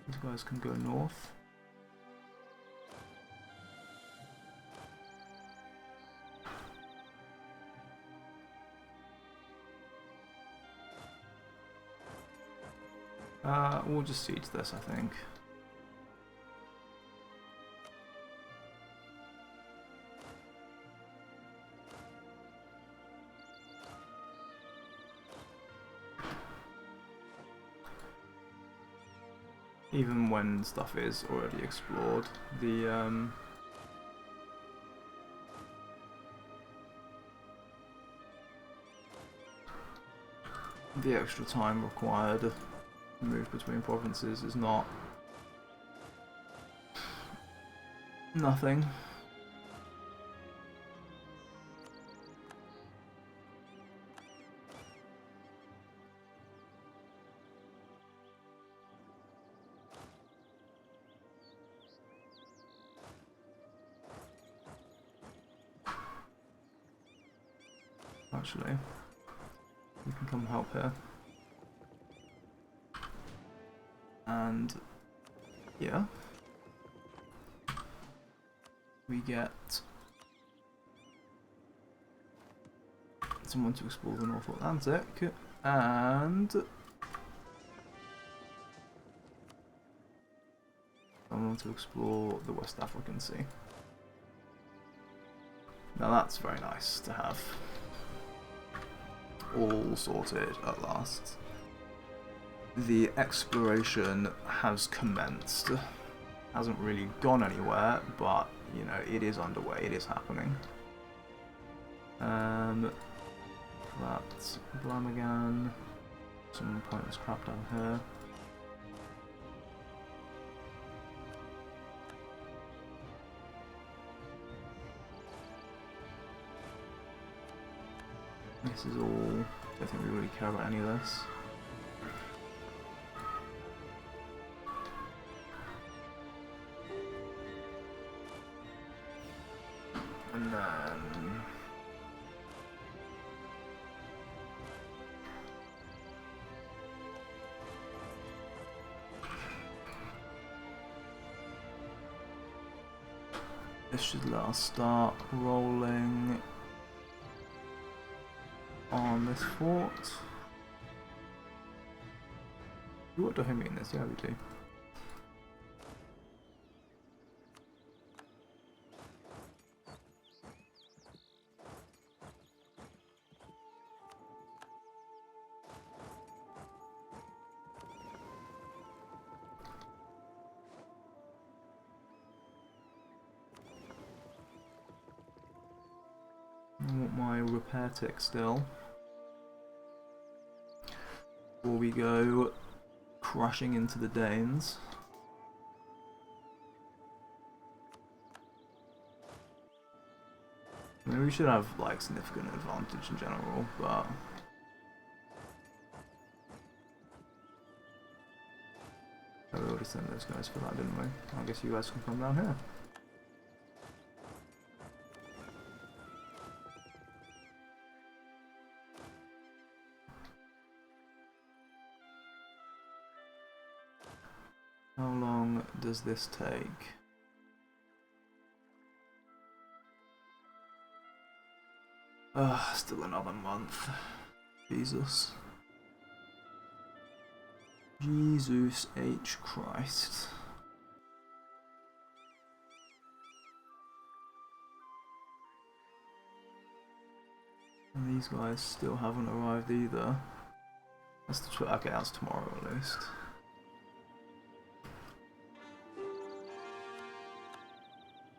S1: These guys can go north. We'll just siege this, I think. Even when stuff is already explored, the extra time required to move between provinces is not nothing. Actually, you can come help here. And yeah, we get someone to explore the North Atlantic and someone to explore the West African Sea. Now that's very nice to have all sorted at last. The exploration has commenced. Hasn't really gone anywhere, but you know, it is underway, it is happening. That's Blamagan. Some pointless crap down here. This is all. I don't think we really care about any of this. And then this should let us start rolling on this fort. What do I mean this? Yeah, we do. want my repair tick still. Before we go crashing into the Danes. I mean, we should have like significant advantage in general, but we already sent those guys for that, didn't we? I guess you guys can come down here. How long does this take? Still another month. Jesus. Jesus H. Christ. And these guys still haven't arrived either. That's the okay, that's tomorrow at least.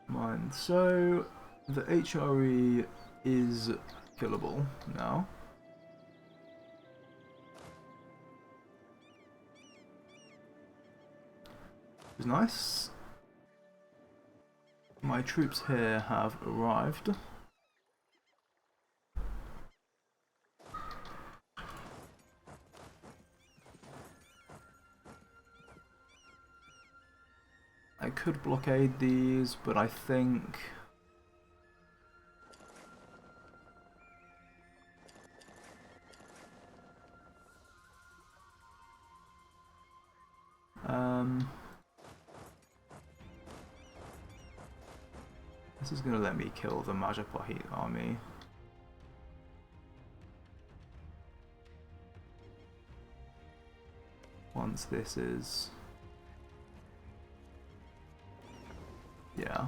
S1: Mind. So the HRE is killable now. Which is nice. My troops here have arrived. I could blockade these, but I think this is going to let me kill the Majapahit army. Once this is... yeah.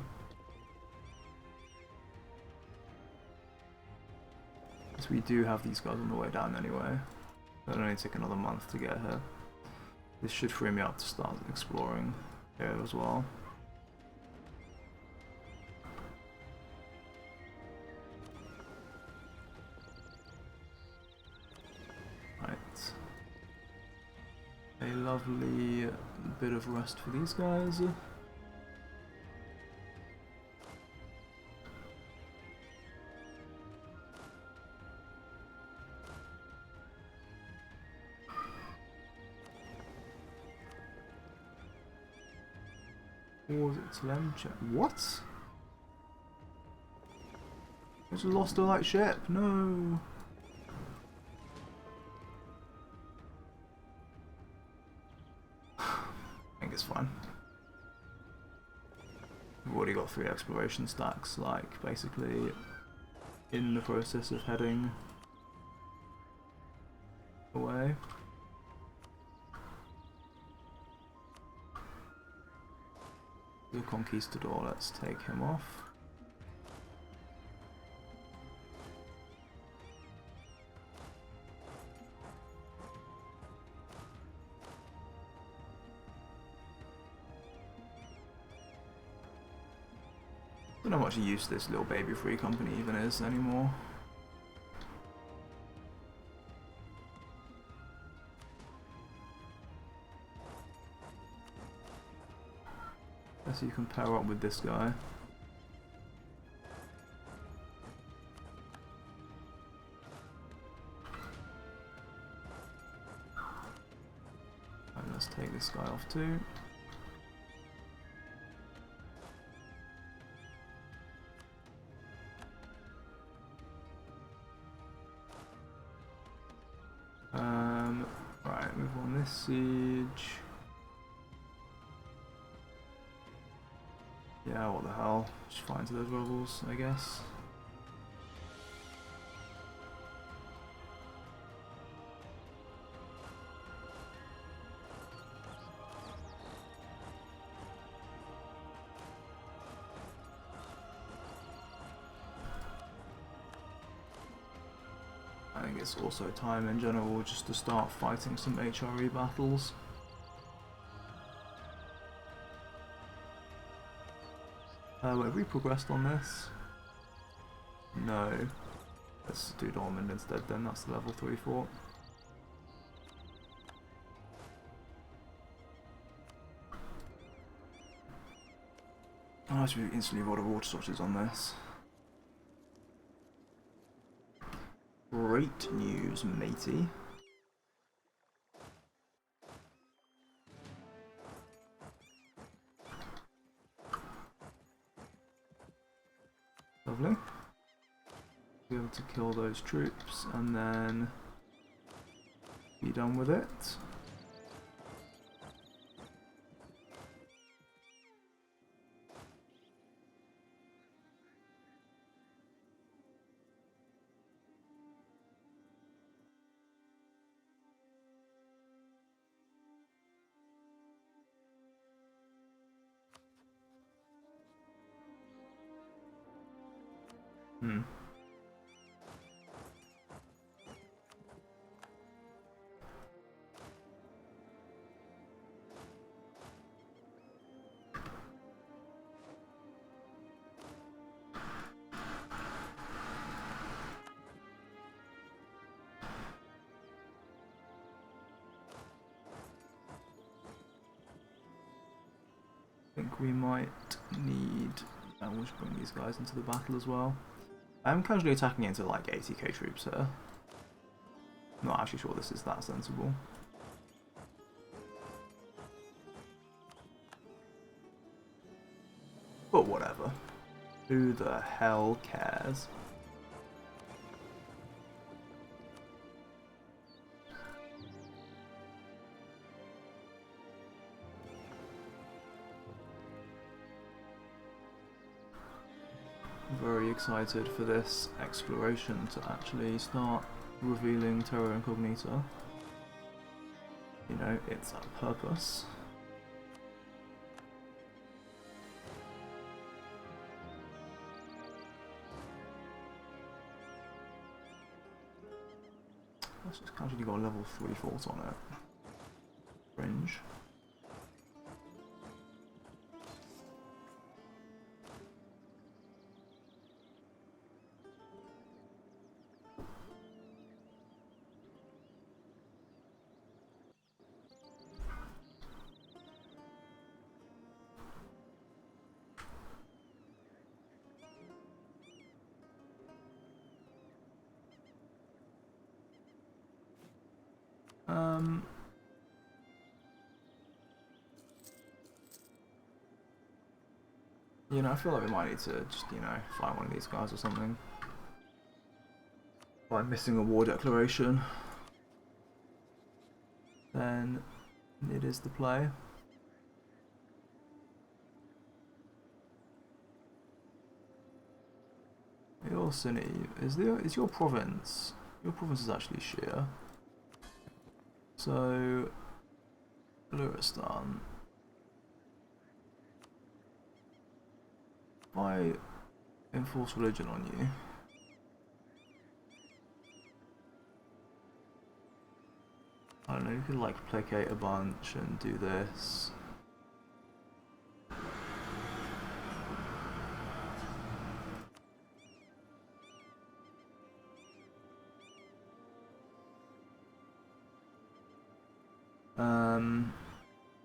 S1: Because we do have these guys on the way down anyway. It'll only take another month to get here. This should free me up to start exploring here as well. Right. A lovely bit of rest for these guys. Or was it Tlemcen? What? I just lost a light ship. No. I think it's fine. We've already got 3 exploration stacks, like basically in the process of heading away. The Conquistador, let's take him off. Don't know how much use this little baby free company even is anymore. So you can pair up with this guy. And let's take this guy off too. Right, move on this siege. Yeah, what the hell? Just fly into those rebels, I guess. I think it's also time in general just to start fighting some HRE battles. Have we progressed on this? No. Let's do Dormant instead then, that's the level 3 fort. Oh, I should instantly roll the water sources on this. Great news, matey. Lovely. Be able to kill those troops and then be done with it. I think we might need... we'll just bring these guys into the battle as well. I'm casually attacking into like 80k troops here. Not actually sure this is that sensible. But whatever. Who the hell cares? Very excited for this exploration to actually start revealing Terra Incognita. You know, it's a purpose. Let's just casually got a level 3 fort on it. Fringe. You know, I feel like we might need to just, you know, find one of these guys or something. By missing a war declaration, then it is the play. We also need, is your province? Your province is actually Shia. So, Luristan. If I enforce religion on you, I don't know, you could like placate a bunch and do this.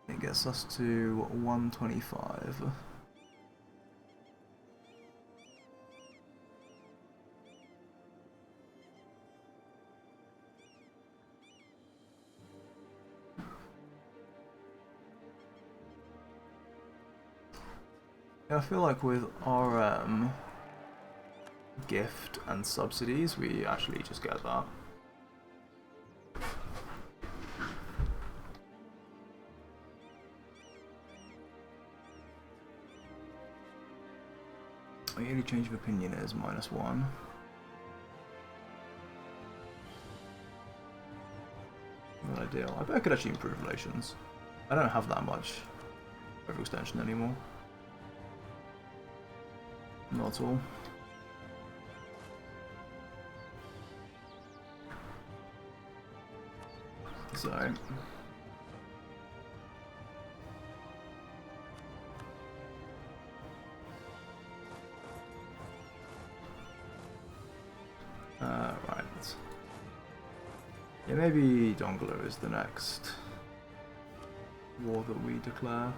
S1: It gets us to 125. I feel like with our gift and subsidies, we actually just get that. My only change of opinion is -1. Not ideal. I bet I could actually improve relations. I don't have that much overextension anymore. Not at all. So... Yeah, maybe Dongola is the next war that we declare.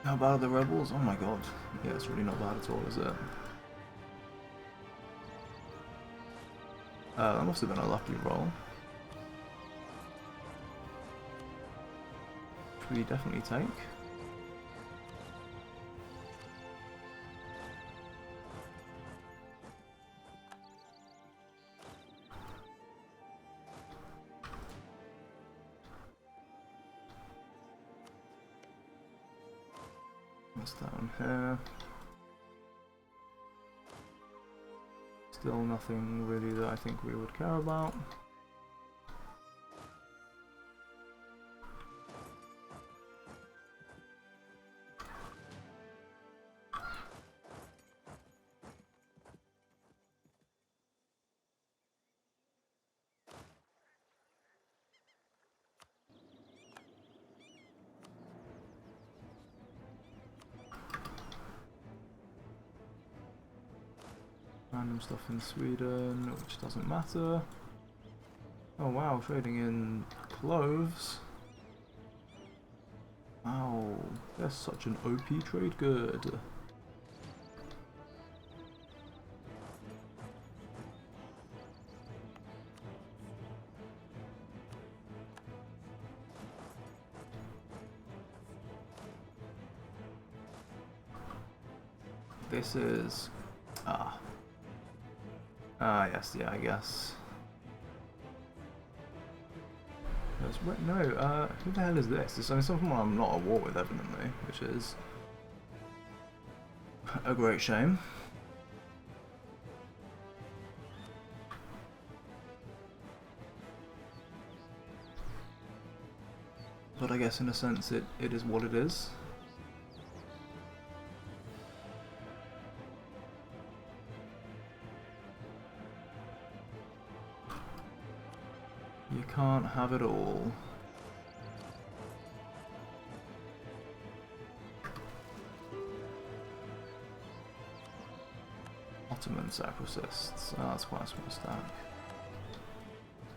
S1: How bad are the rebels? Oh my god. Yeah, it's really not bad at all, is it? That must have been a lucky roll. Which we definitely take. What's down here? Still nothing really that I think we would care about. Random stuff in Sweden, which doesn't matter. Oh wow, trading in cloves. Wow, they're such an OP trade good. This is... yes, yeah, I guess. No, who the hell is this? It's someone I'm not at war with, evidently, which is a great shame. But I guess in a sense it is what it is. You can't have it all. Ottoman separatists. Oh, that's quite a small stack.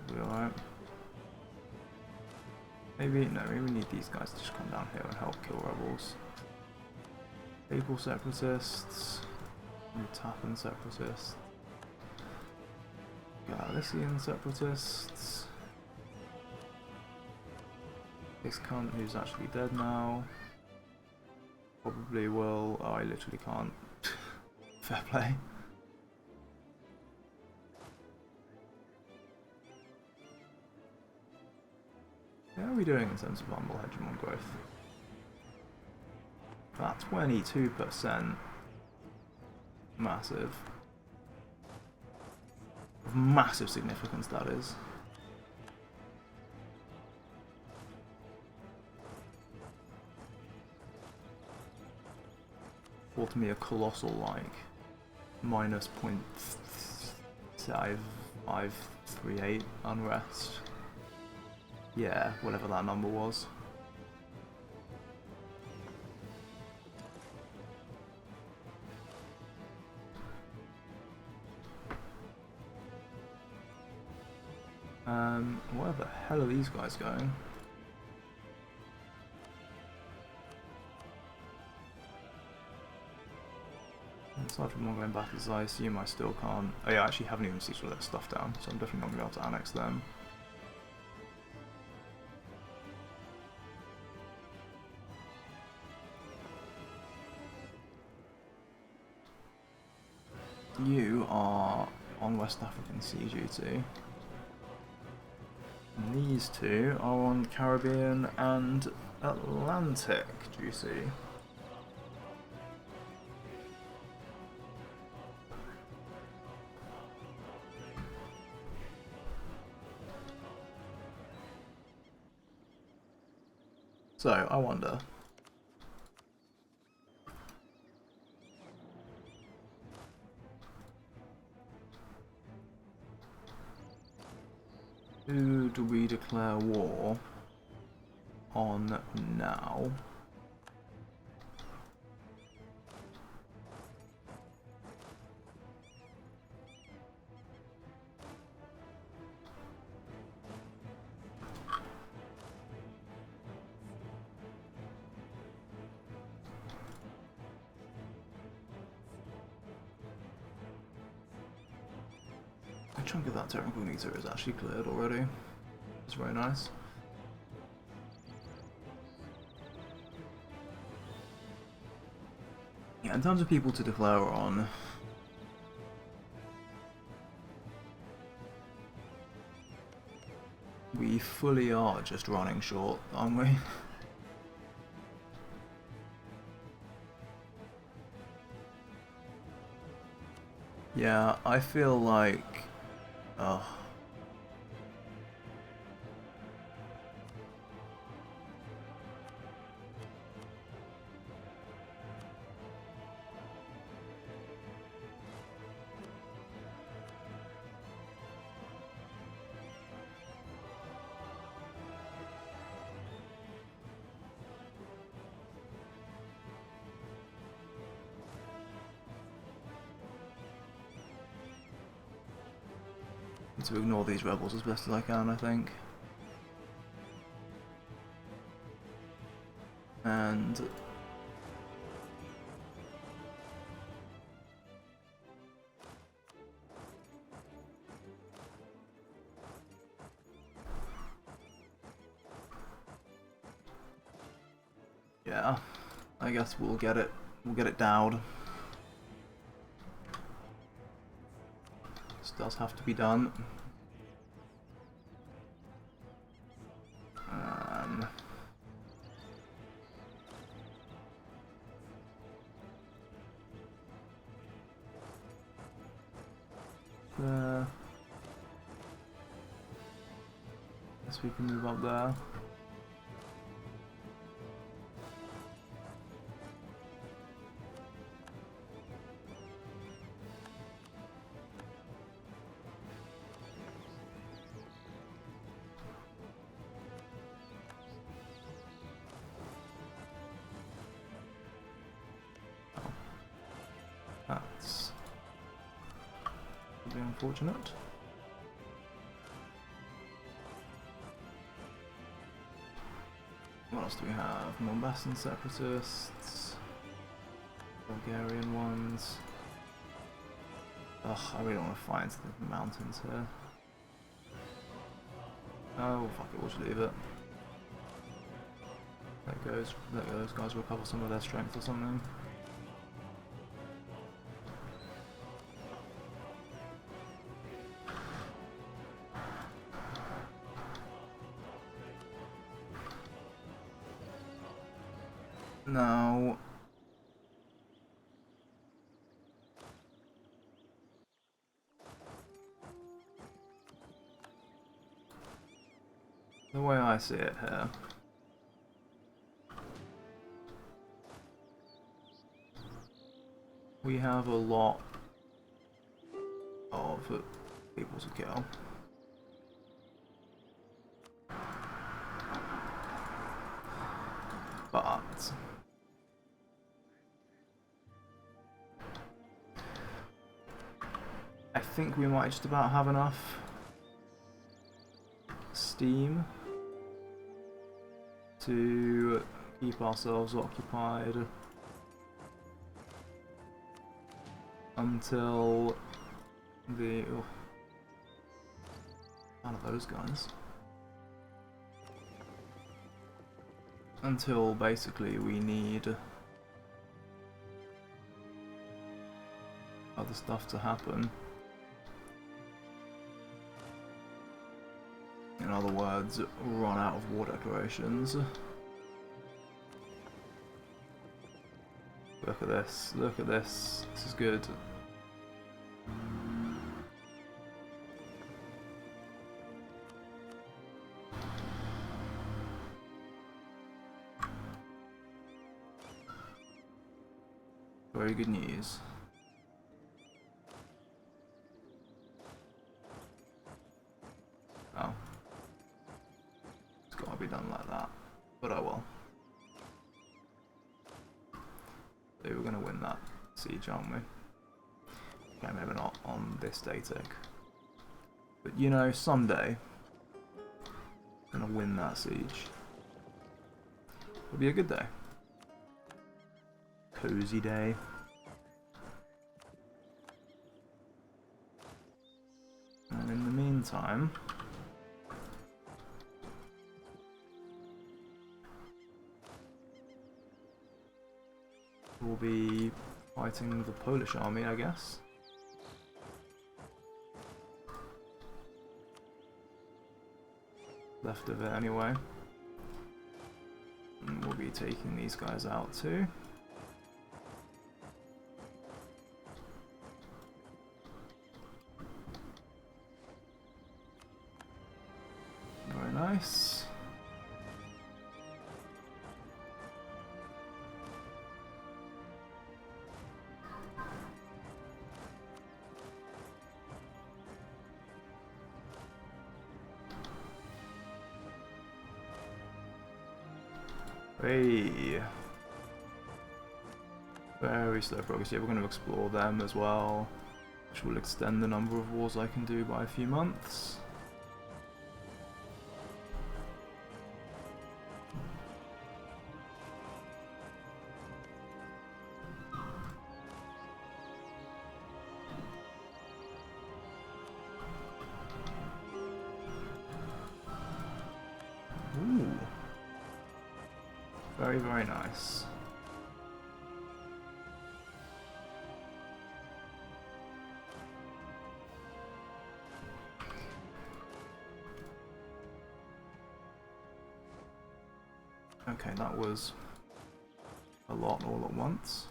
S1: Be alright. Maybe we need these guys to just come down here and help kill rebels. Papal separatists. Tappan separatists. Galician separatists. This cunt who's actually dead now. Probably will. Oh, I literally can't. Fair play. How are we doing in terms of humble hegemon growth? That 22%. Massive. Of massive significance, that is. To me a colossal like minus 0.538 unrest. Yeah, whatever that number was. Where the hell are these guys going? Aside from ongoing battles, I assume I still can't... Oh yeah, I actually haven't even sieged all that stuff down, so I'm definitely not going to be able to annex them. You are on West African sea duty. And these two are on Caribbean and Atlantic duty. So, I wonder. Who do we declare war on now? A chunk of that terra incognita is actually cleared already. It's very nice. Yeah, in terms of people to declare on, we fully are just running short, aren't we? Yeah, I feel like... Oh. To ignore these rebels as best as I can, I think. And... yeah, I guess we'll get it downed. This does have to be done. There. Guess we can move up there. That's really unfortunate. What else do we have? Mombassan separatists, Bulgarian ones. Ugh, I really don't want to fly into the mountains here. Oh, fuck it, we'll just leave it. Let those guys recover some of their strength or something. Now, the way I see it here, we have a lot of people to kill. But I think we might just about have enough steam to keep ourselves occupied until the... oh, none of those guys. Until basically we need other stuff to happen. In other words, run out of war declarations. Look at this, look at this, this is good. very good news. Oh. It's gotta be done like that. But oh well. So we're gonna win that siege, aren't we? Okay, maybe not on this day tick. But you know, someday, I'm gonna win that siege. It'll be a good day. Cozy day. And in the meantime, we'll be fighting the Polish army, I guess. Left of it anyway. And we'll be taking these guys out too. Very nice. Hey. Very slow progress. Yeah, we're going to explore them as well, which will extend the number of wars I can do by a few months. Ooh. Very, very nice. Okay, that was a lot all at once.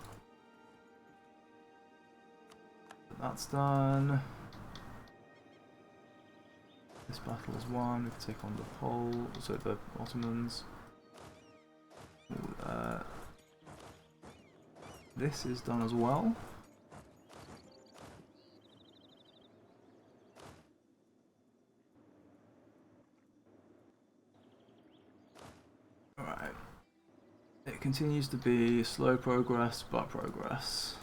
S1: That's done. This battle is won. We can take on the Poles, so the Ottomans. This is done as well. Alright. It continues to be slow progress, but progress.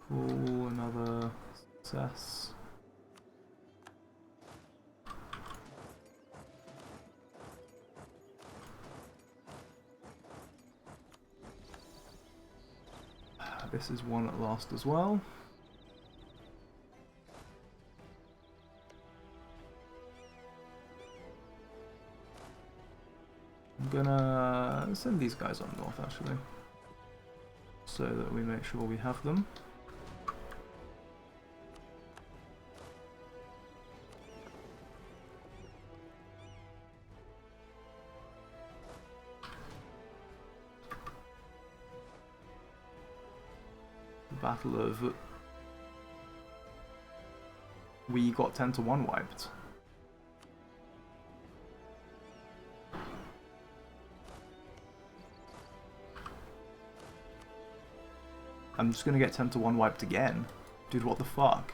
S1: Cool, another success. This is one at last as well. I'm gonna send these guys up north actually, so that we make sure we have them. Battle of... We got 10-1 wiped. I'm just gonna get 10-1 wiped again. Dude, what the fuck?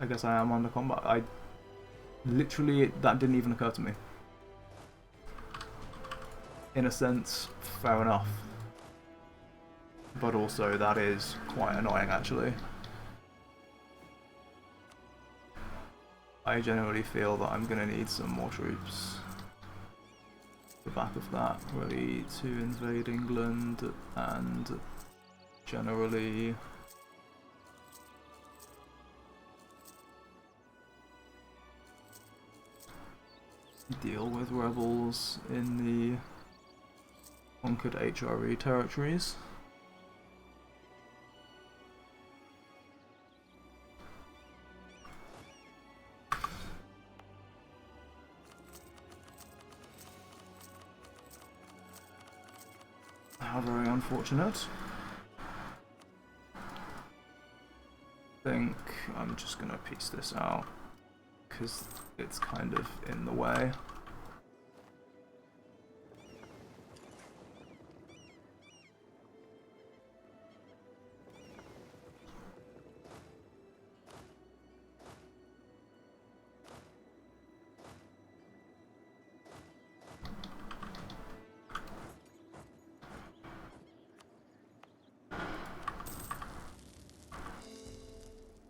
S1: I guess I am under combat. I literally, that didn't even occur to me. In a sense, fair enough. But also, that is quite annoying actually. I generally feel that I'm gonna need some more troops. The back of that, ready to invade England and generally deal with rebels in the conquered HRE territories. How very unfortunate. I think I'm just gonna piece this out because it's kind of in the way.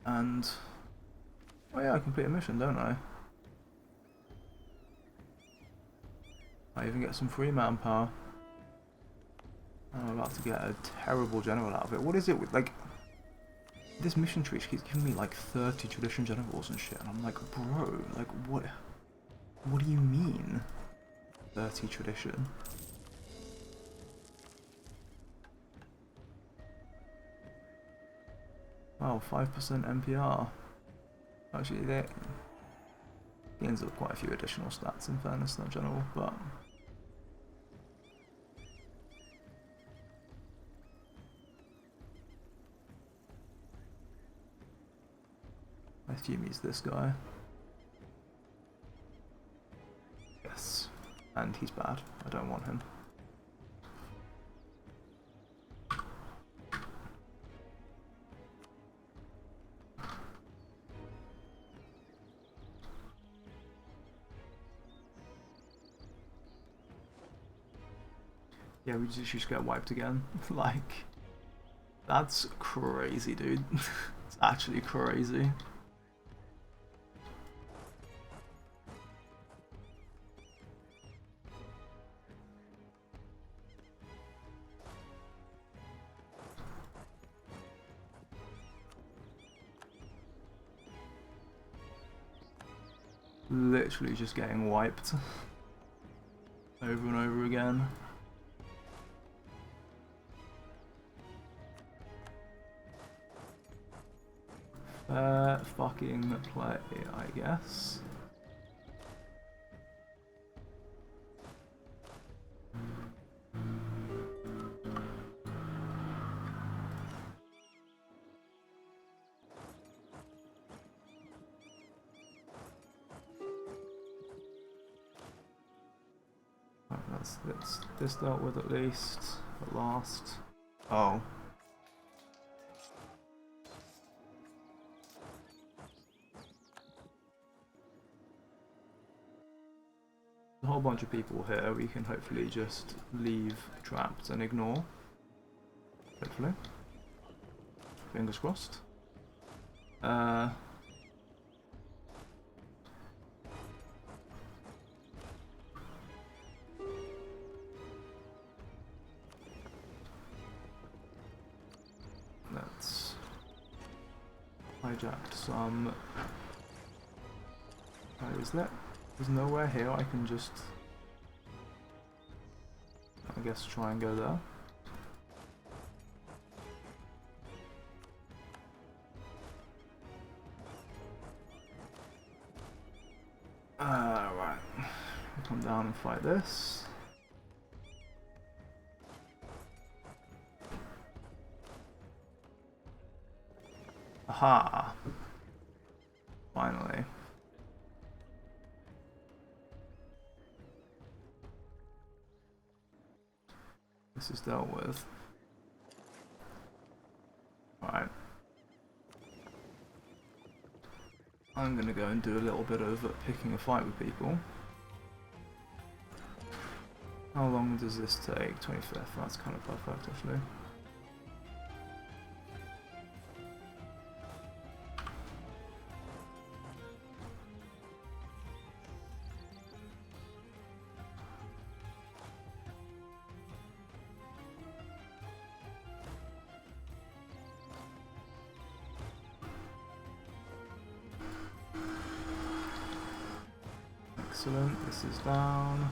S1: And, oh yeah, I complete a mission, don't I? I even get some free manpower. I'm about to get a terrible general out of it. What is it with, like, this mission tree keeps giving me like 30 tradition generals and shit, and I'm like, bro, like, what do you mean? 30 tradition? Wow, 5% NPR. Actually, they ends up quite a few additional stats in fairness, that general, but I assume he's this guy. Yes, and he's bad. I don't want him. Yeah, we just get wiped again. Like, that's crazy, dude. It's actually crazy. Literally just getting wiped over and over again. Fucking play, I guess. Right, that's this dealt with at least. At last. Oh. A whole bunch of people here we can hopefully just leave trapped and ignore. Hopefully. Fingers crossed. Let's hijacked some. Is that? There's nowhere here I can just, I guess, try and go there. Right. Come down and fight this. Aha! Finally. This is dealt with. Right. I'm gonna go and do a little bit of picking a fight with people. How long does this take? 25th, that's kind of perfect actually. Excellent, this is down.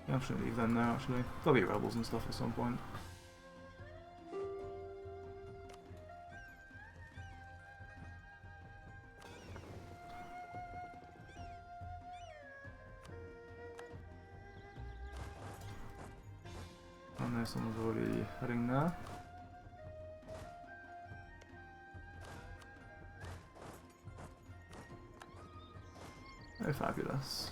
S1: Yeah, I should leave them there actually. There'll be rebels and stuff at some point. And there's someone's already heading there. Oh, fabulous.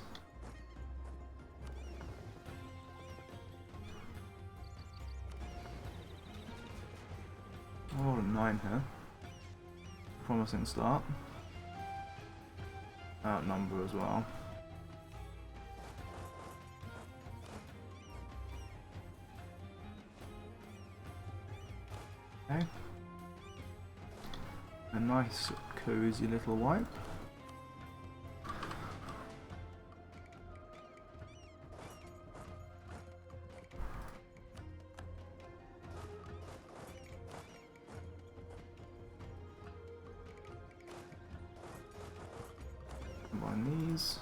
S1: Oh, 9 here. Promising start. Outnumber as well. Okay. A nice, cozy little wipe. Combine these.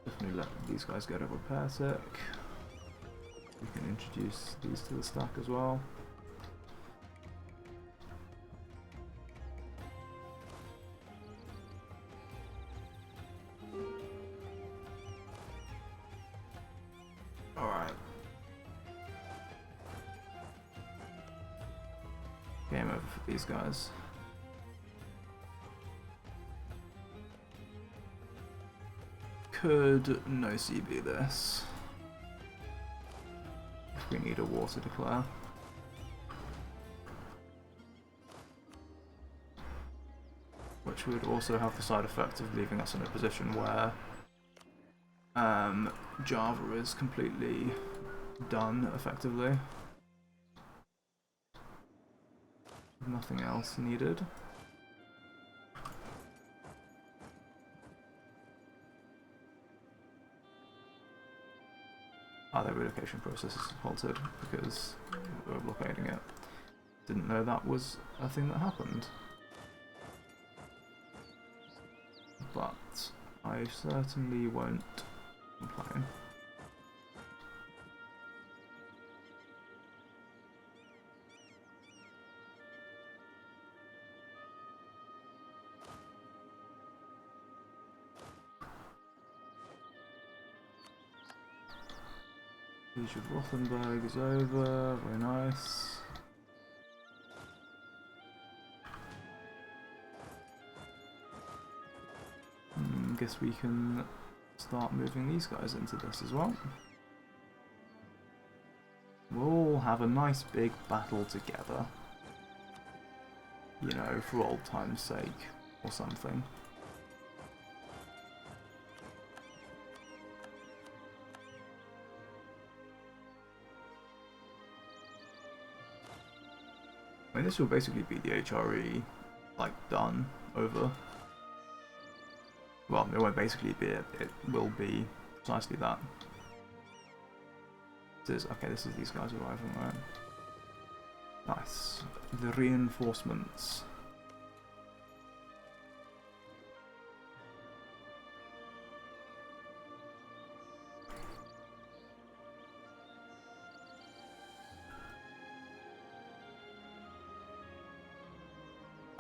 S1: Definitely let these guys get a repair tech. We can introduce these to the stack as well. Alright. Game over for these guys. Could no CB this if we need a war to declare. Which would also have the side effect of leaving us in a position where Java is completely done effectively. Nothing else needed. The relocation process is halted because we're blockading it. Didn't know that was a thing that happened. But I certainly won't complain. Siege of Rothenburg is over, very nice. Guess we can start moving these guys into this as well. We'll have a nice big battle together. You know, for old time's sake, or something. I mean, this will basically be the HRE, like, done, over. Well, it won't basically be it, it will be precisely that. Okay, this is these guys arriving, right? Nice. The reinforcements.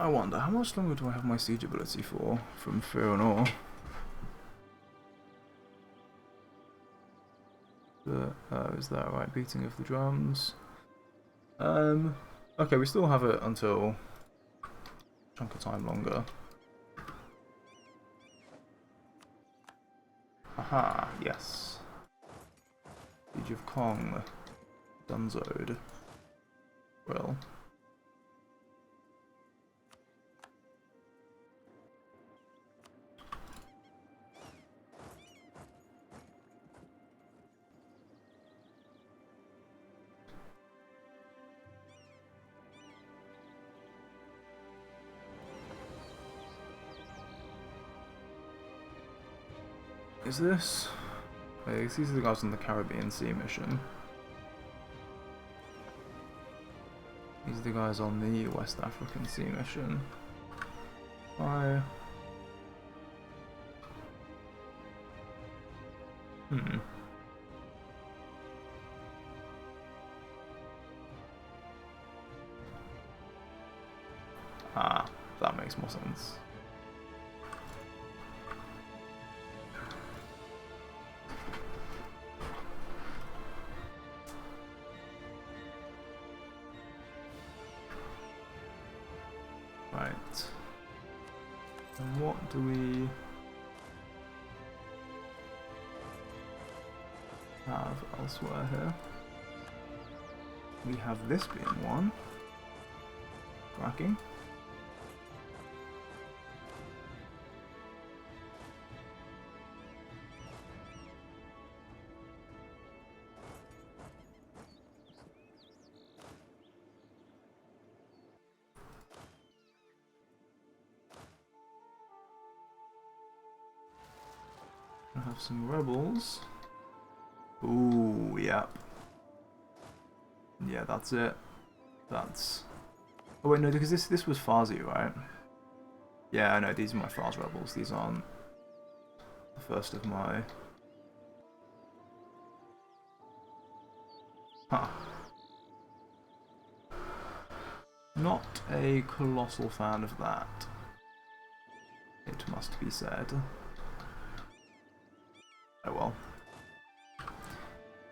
S1: I wonder, how much longer do I have my siege ability for, from Fear and Awe? Is that right? Beating of the drums. Okay, we still have it until a chunk of time longer. Aha, yes. Siege of Kong. Dunzoed. Well. Is this? These are the guys on the Caribbean Sea mission. These are the guys on the West African Sea mission. Bye. Hmm. Ah, that makes more sense. Right. And what do we have elsewhere here? We have this being one. Cracking. I have some rebels. Ooh, yep. Yeah, that's it. That's... Oh wait, no, because this was Farsi, right? Yeah, I know, these are my Fars rebels. These aren't the first of my... Huh. Not a colossal fan of that, it must be said. Oh well.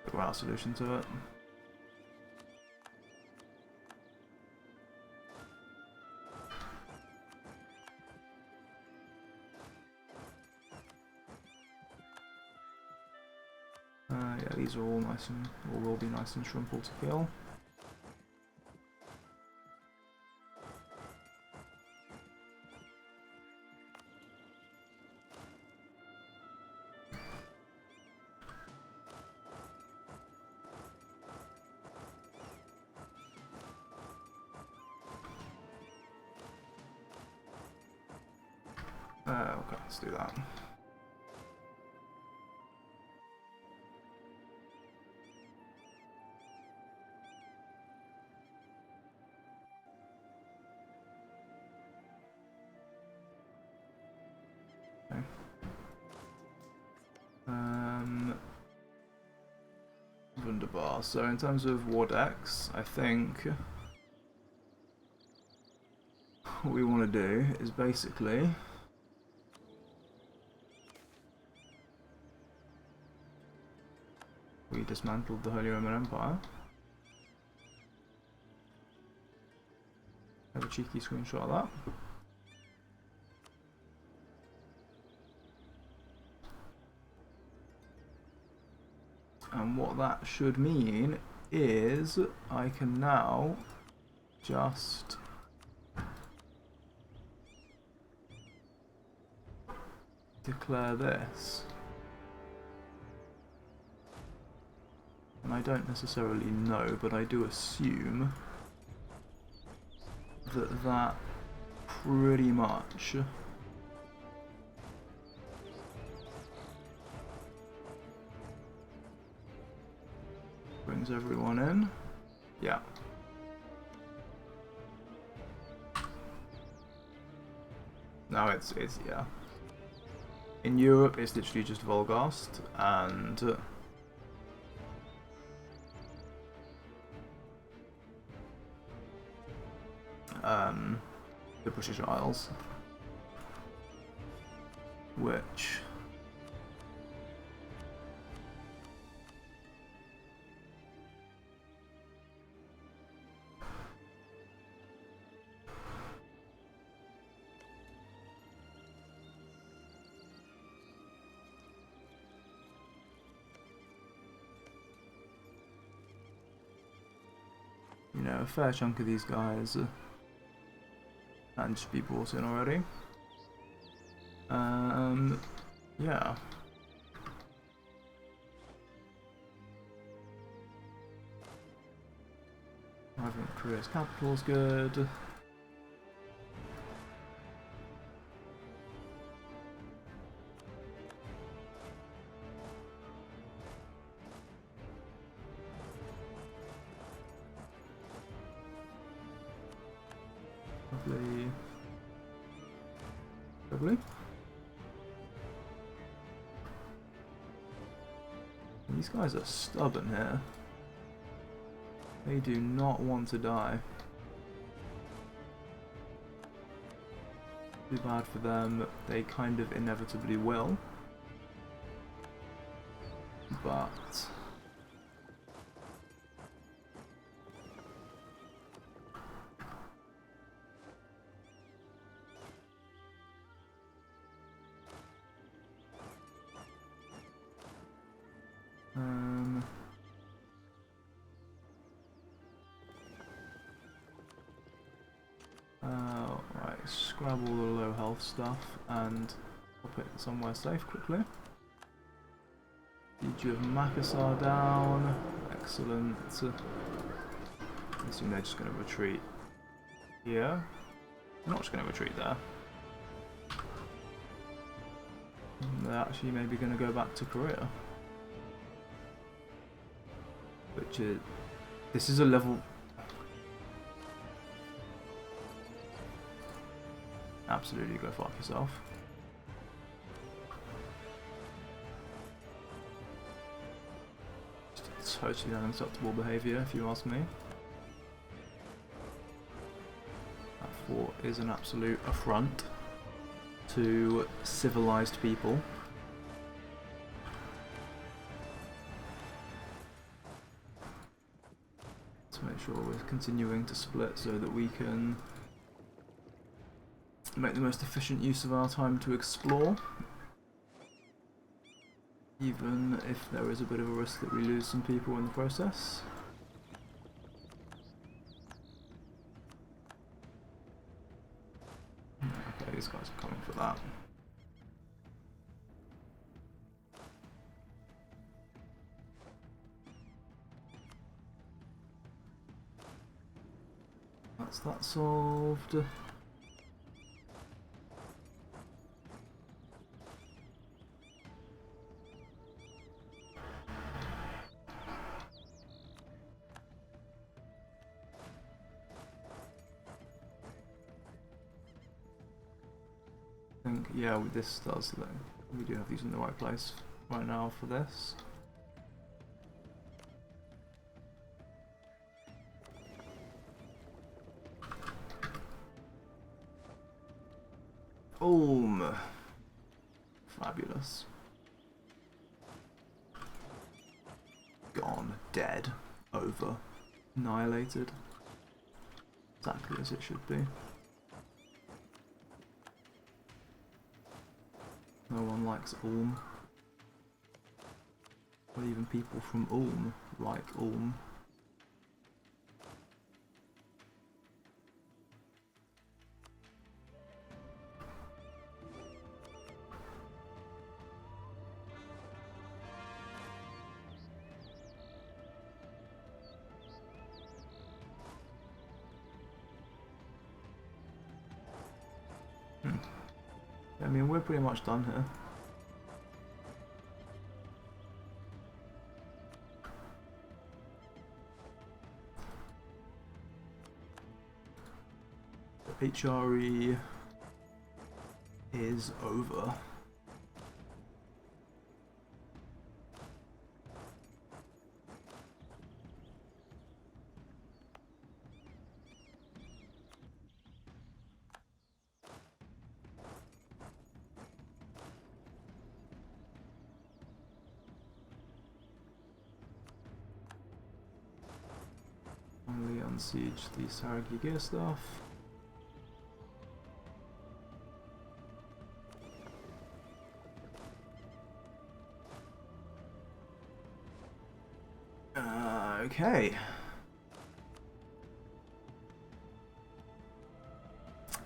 S1: Figure out a solution to it. Yeah, these are all nice and, or will be nice and shrimpable to kill. Okay, let's do that. Okay. Wunderbar. So in terms of war decks, I think what we want to do is basically we dismantled the Holy Roman Empire. Have a cheeky screenshot of that. And what that should mean is I can now just declare this. And I don't necessarily know, but I do assume that that pretty much brings everyone in. Yeah. Now it's yeah. In Europe, it's literally just Volgast and the British Isles, which you know, a fair chunk of these guys and just be brought in already. Yeah. Arriving at Korea's capital is good. Lovely. Lovely. These guys are stubborn here. They do not want to die. Too bad for them. They kind of inevitably will. But right, scrap all the low health stuff and pop it somewhere safe quickly. Siege of Makassar down. Excellent. I assume they're just going to retreat here. They're not just going to retreat there. They're actually maybe going to go back to Korea. Which is... This is a level... Absolutely go fuck yourself. Just totally unacceptable behaviour, if you ask me. That fort is an absolute affront to civilised people. Let's make sure we're continuing to split so that we can make the most efficient use of our time to explore, even if there is a bit of a risk that we lose some people in the process. Okay, these guys are coming for that. That's that solved. Yeah, this does. We do have these in the right place right now for this. Fabulous. Gone, dead, over, annihilated. Exactly as it should be. No one likes Ulm. Or even people from Ulm like Ulm. I mean, we're pretty much done here. The HRE is over. Finally unsiege the Saragi gear stuff. Okay.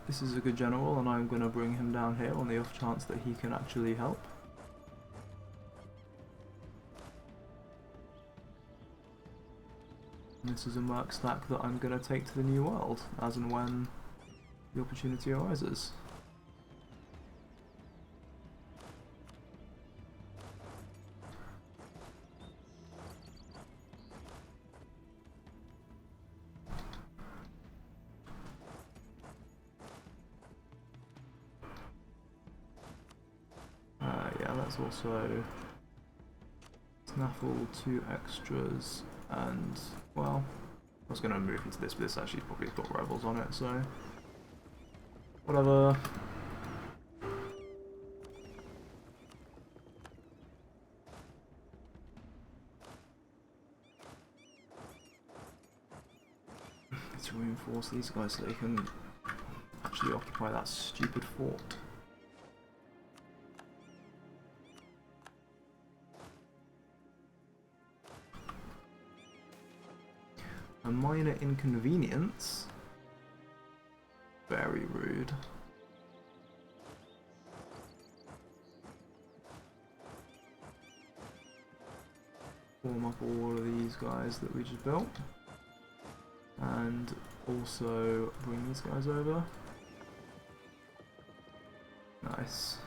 S1: This is a good general, and I'm going to bring him down here on the off chance that he can actually help. And this is a merc stack that I'm going to take to the New World, as and when the opportunity arises. Yeah, that's also... It's snaffle, 2 extras, and, well, I was going to move into this, but this actually probably got rebels on it, so whatever. To reinforce these guys so they can actually occupy that stupid fort. A minor inconvenience. Very rude. Form up all of these guys that we just built. And also bring these guys over. Nice.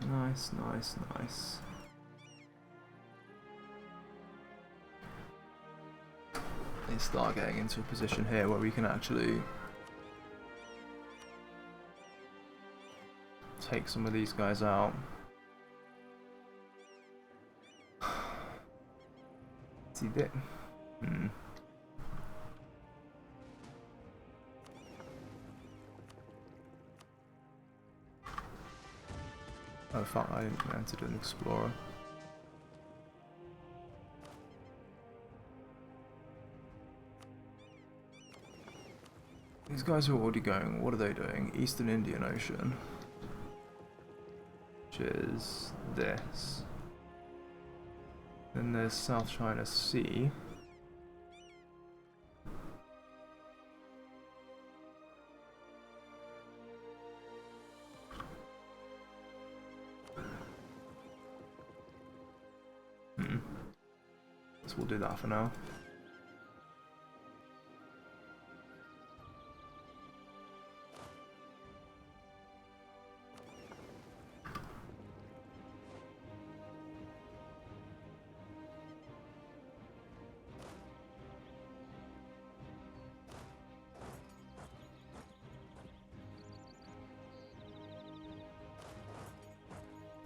S1: Nice, nice, nice. Let's start getting into a position here where we can actually take some of these guys out. See that? Oh fuck, I entered an explorer. These guys are already going, what are they doing? Eastern Indian Ocean. Which is this. Then there's South China Sea. So we'll do that for now.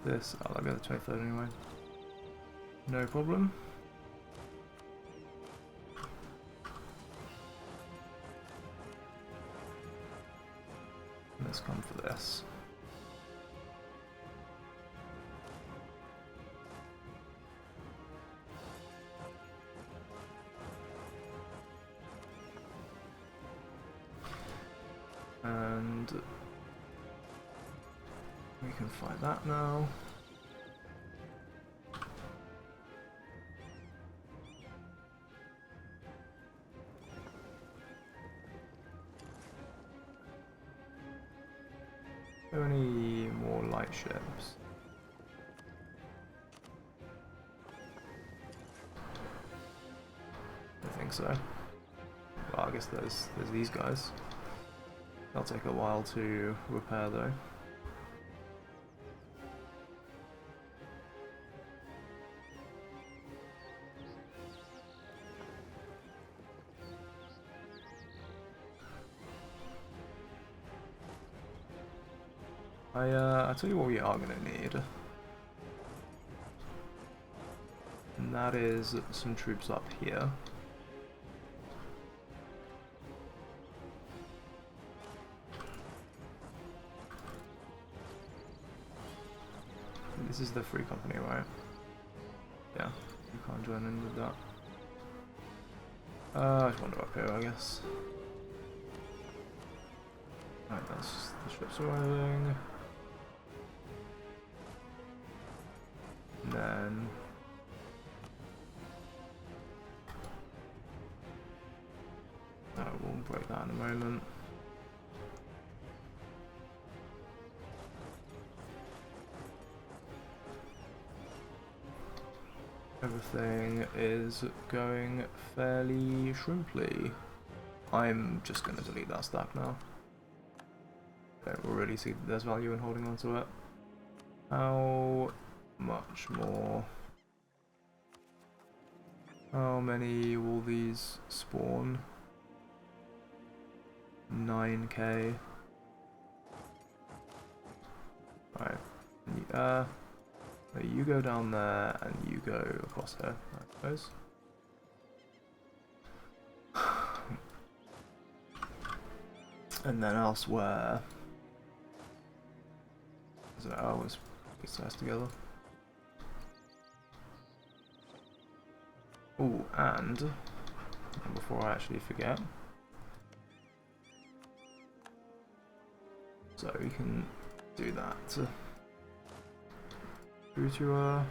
S1: This, I'll go the 23rd anyway. No problem. Let's come for this. And we can fight that now. Are there any more light ships? I think so. Well, I guess there's these guys. They'll take a while to repair though. I tell you what we are going to need. And that is some troops up here. This is the free company, right? Yeah, you can't join in with that. I just wander up here, I guess. Right, that's the ships arriving. And then we'll break that in a moment. Everything is going fairly shrimply. I'm just going to delete that stack now. Don't really see that there's value in holding on to it. How much more? How many will these spawn? 9k. Right. You go down there and you go across here, I suppose. And then elsewhere. I don't know, I always put these guys together. Oh, and before I actually forget, so we can do that. Through to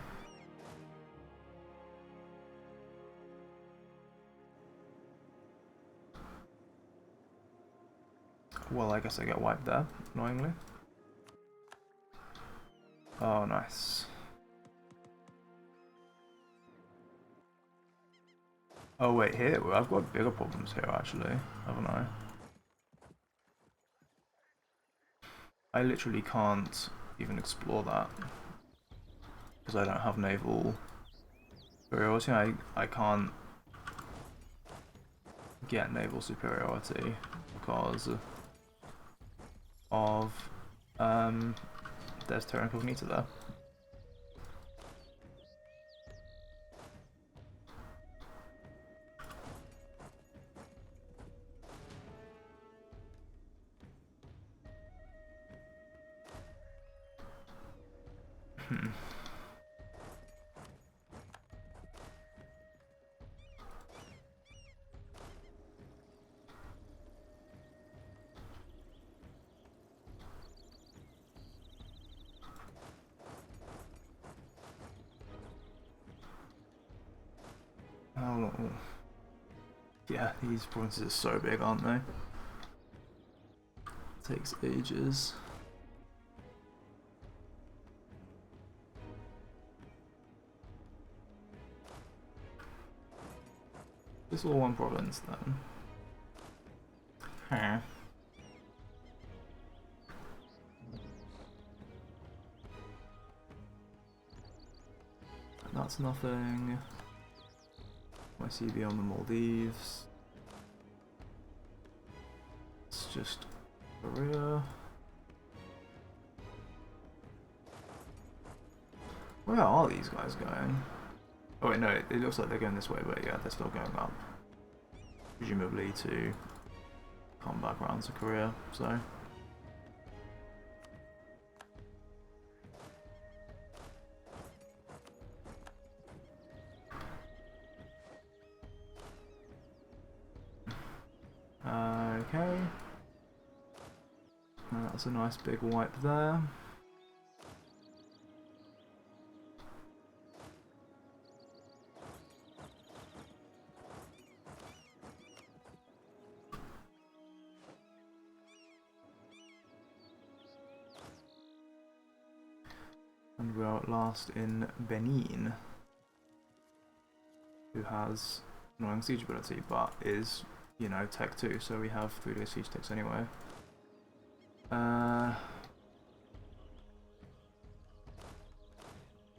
S1: well, I guess I get wiped there, annoyingly. Oh, nice. Oh wait, here I've got bigger problems here actually, haven't I? I literally can't even explore that because I don't have naval superiority. I can't get naval superiority because of there's terra incognita there. Oh, yeah, these provinces are so big, aren't they? It takes ages. This is all one province then. Huh. That's nothing. My CB on the Maldives. It's just Korea. Where are these guys going? Oh wait, no, it looks like they're going this way, but yeah, they're still going up. Presumably to come back around to Korea, so. Okay. That's a nice big wipe there. And we are at last in Benin, who has annoying siege ability, but is, you know, Tech 2, so we have 3-day siege ticks anyway.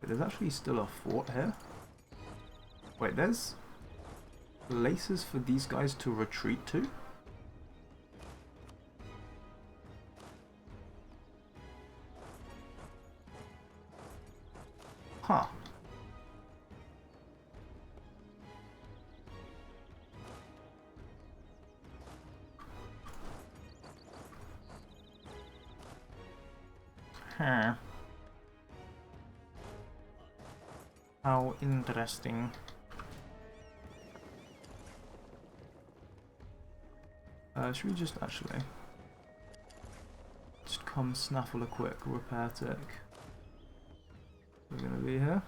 S1: There's actually still a fort here. Wait, there's places for these guys to retreat to? Huh. Huh. How interesting. Should we just actually just come snaffle a quick repair tick? We're gonna be here.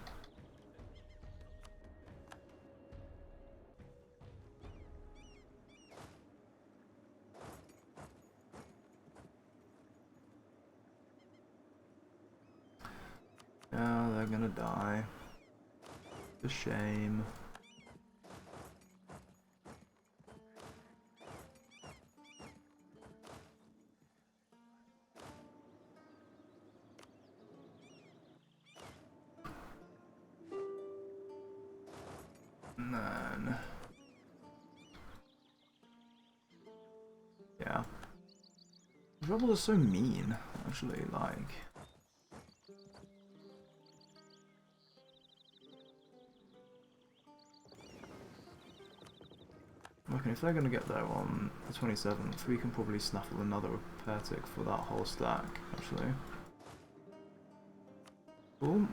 S1: Yeah, they're gonna die. It's a shame. And then, yeah, the rebels are so mean. Actually, like, Okay, if they're going to get there on the 27th, we can probably snaffle another repair tick for that whole stack, actually. Cool.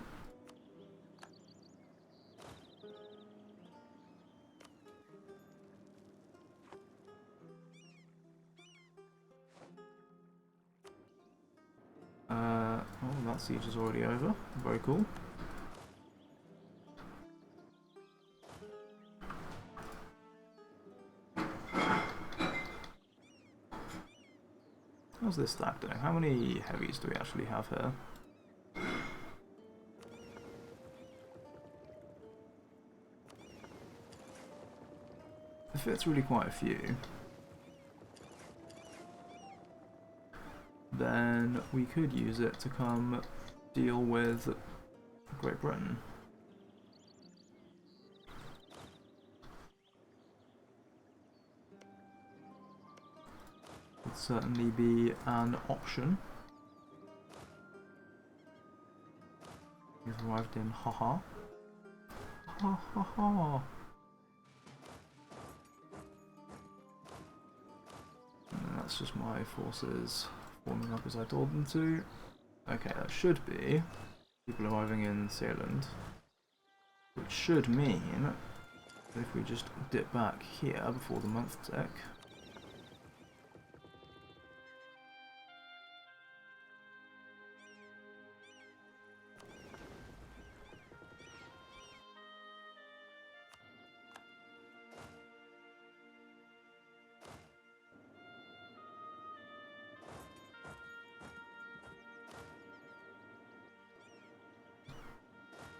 S1: Oh, that siege is already over. Very cool. How's this stack doing? How many heavies do we actually have here? If it's really quite a few, then we could use it to come deal with Great Britain. Would certainly be an option. We've arrived in haha. Ha ha ha. And that's just my forces forming up as I told them to. Okay, that should be people arriving in Sealand. Which should mean that if we just dip back here before the month tick.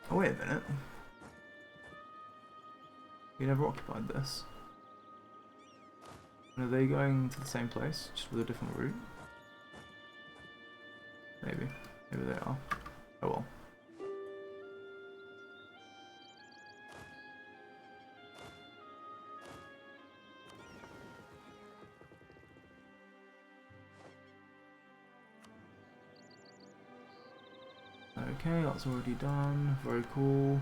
S1: Oh, wait a minute. We never occupied this. And are they going to the same place, just with a different route? Maybe. Maybe they are. Oh well. Okay, that's already done. Very cool.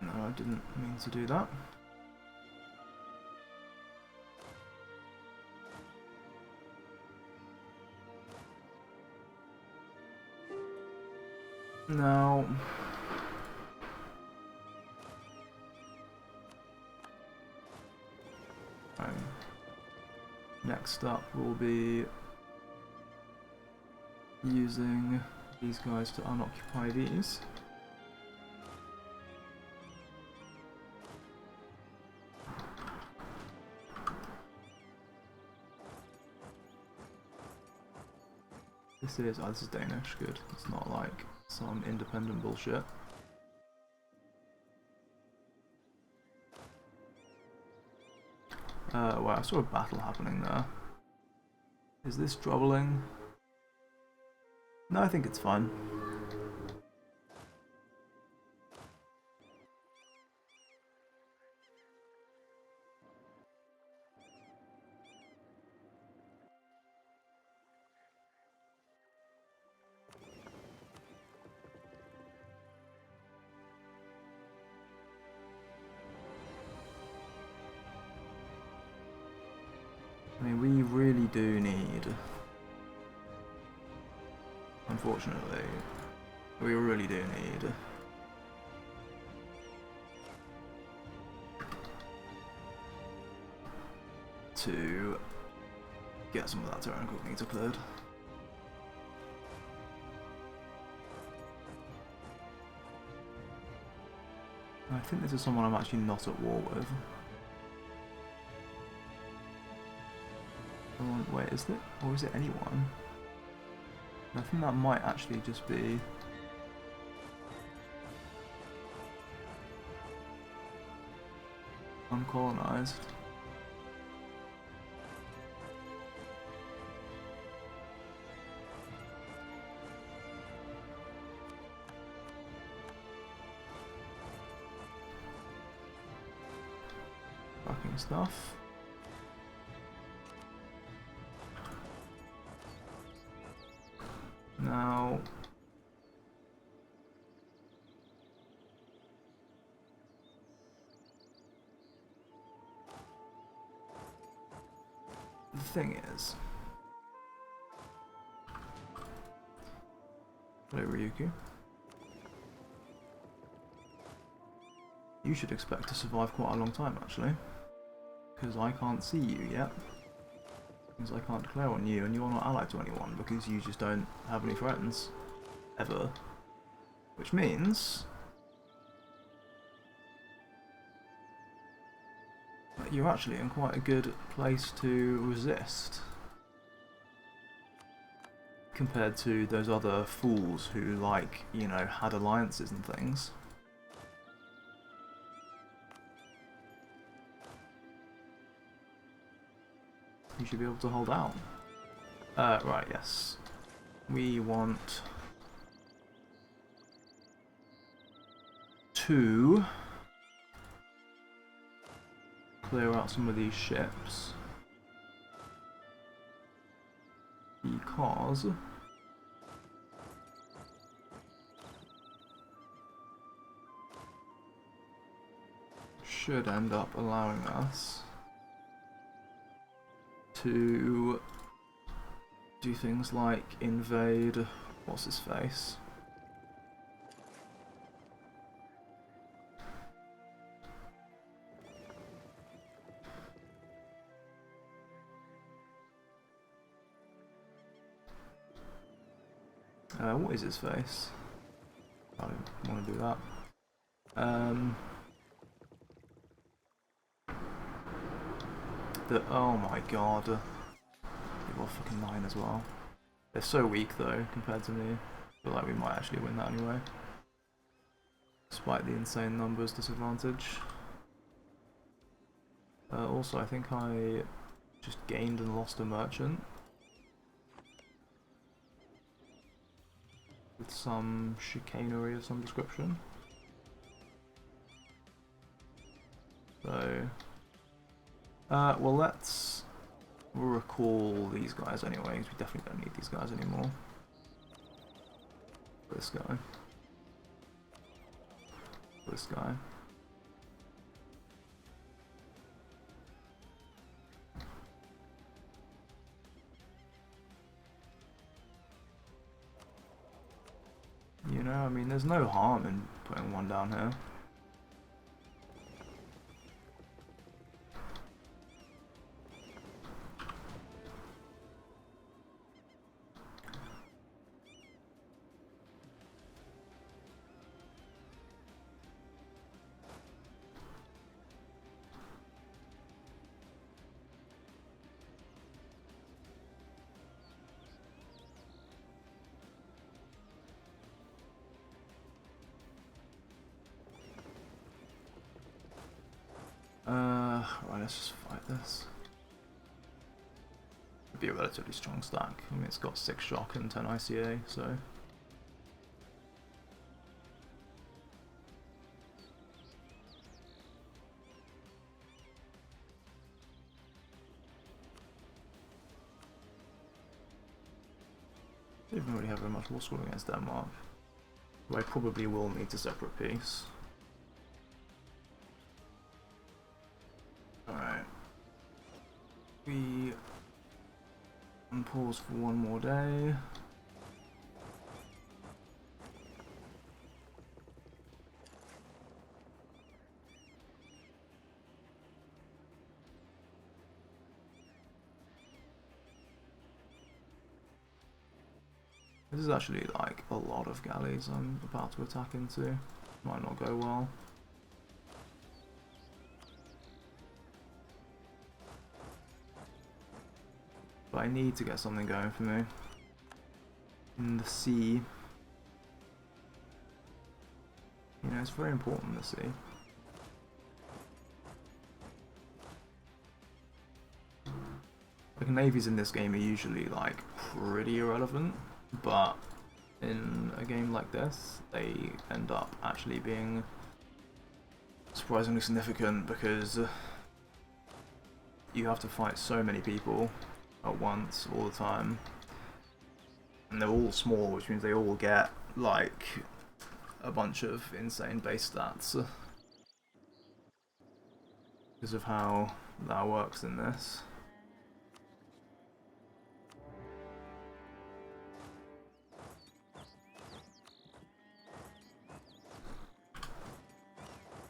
S1: No, I didn't mean to do that. Now, next up we'll be using these guys to unoccupy these. This is Danish, good. It's not like some independent bullshit. Wow, I saw a battle happening there. Is this troubling? No, I think it's fine. I mean, we really do need, unfortunately, we really do need to get some of that terrain incognito cleared. I think this is someone I'm actually not at war with. Wait, is it? Or is it anyone? I think that might actually just be... uncolonized. Fucking stuff. Now, the thing is, hello Ryuku. You should expect to survive quite a long time actually, because I can't see you yet. Because I can't declare on you, and you're not allied to anyone because you just don't have any friends ever. Which means that you're actually in quite a good place to resist compared to those other fools who, like, you know, had alliances and things. You should be able to hold out. Right, yes. We want to clear out some of these ships because should end up allowing us to do things like invade what's his face. What is his face? I don't want to do that. Oh my god. They got fucking 9 as well. They're so weak though, compared to me. I feel like we might actually win that anyway. Despite the insane numbers disadvantage. Also, I think I just gained and lost a merchant. With some chicanery of some description. So, well, let's recall these guys anyway, because we definitely don't need these guys anymore. This guy. This guy. You know, I mean, there's no harm in putting one down here. Right, let's just fight this. It'd be a relatively strong stack. I mean, it's got 6 shock and 10 ICA, so. They don't really have very much war score against Denmark. So I probably will need a separate piece. Alright. We unpause for one more day. This is actually like a lot of galleys I'm about to attack into. Might not go well. But I need to get something going for me. In the sea. You know, it's very important, the sea. Like, navies in this game are usually, like, pretty irrelevant. But in a game like this, they end up actually being surprisingly significant because you have to fight so many people at once, all the time. and they're all small, which means they all get like a bunch of insane base stats because of how that works in this.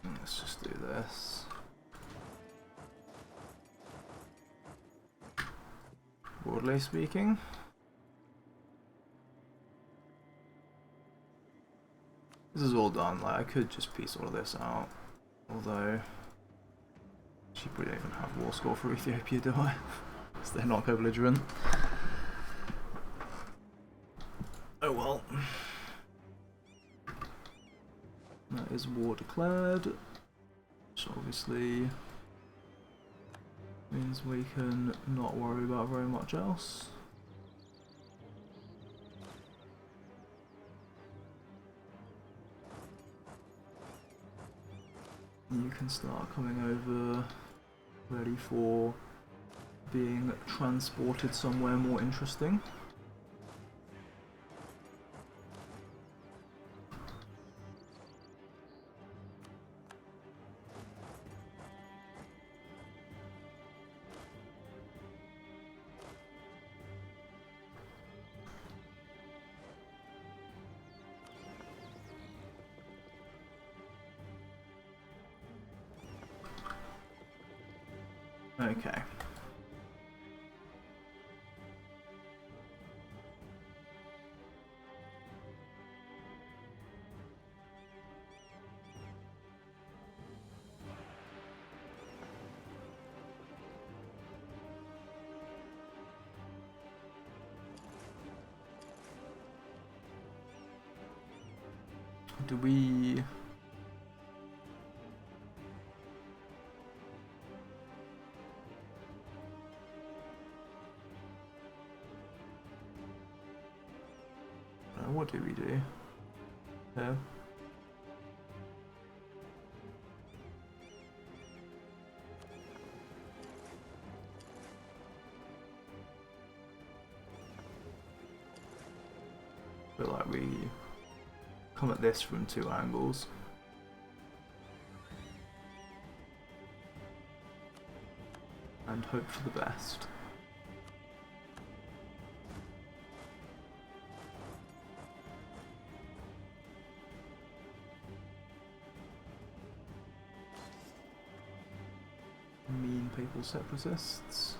S1: Let's just do this. Broadly speaking, this is all done. Like, I could just piece all of this out, although she probably don't even have war score for Ethiopia, do I? Because they're not co-belligerent. Oh well. That is war declared, which obviously means we can not worry about very much else. You can start coming over, ready for being transported somewhere more interesting. Okay. Do we... what do we do? Yeah. Feel like we come at this from two angles. And hope for the best. Mean papal separatists.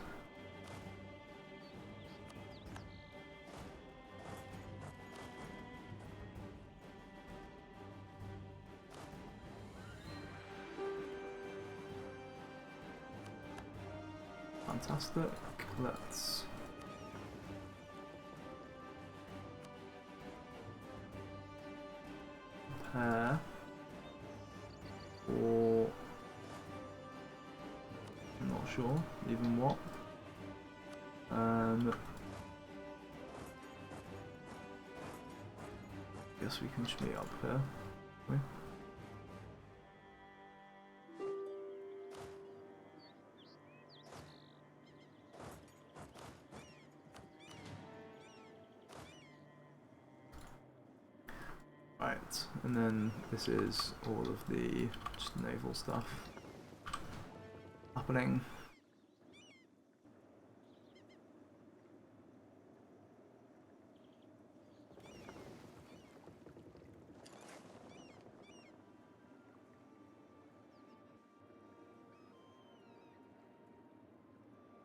S1: Fantastic. Let's prepare for... I'm not sure even what. Guess we can just meet up here. Okay. Right, and then this is all of the just naval stuff happening.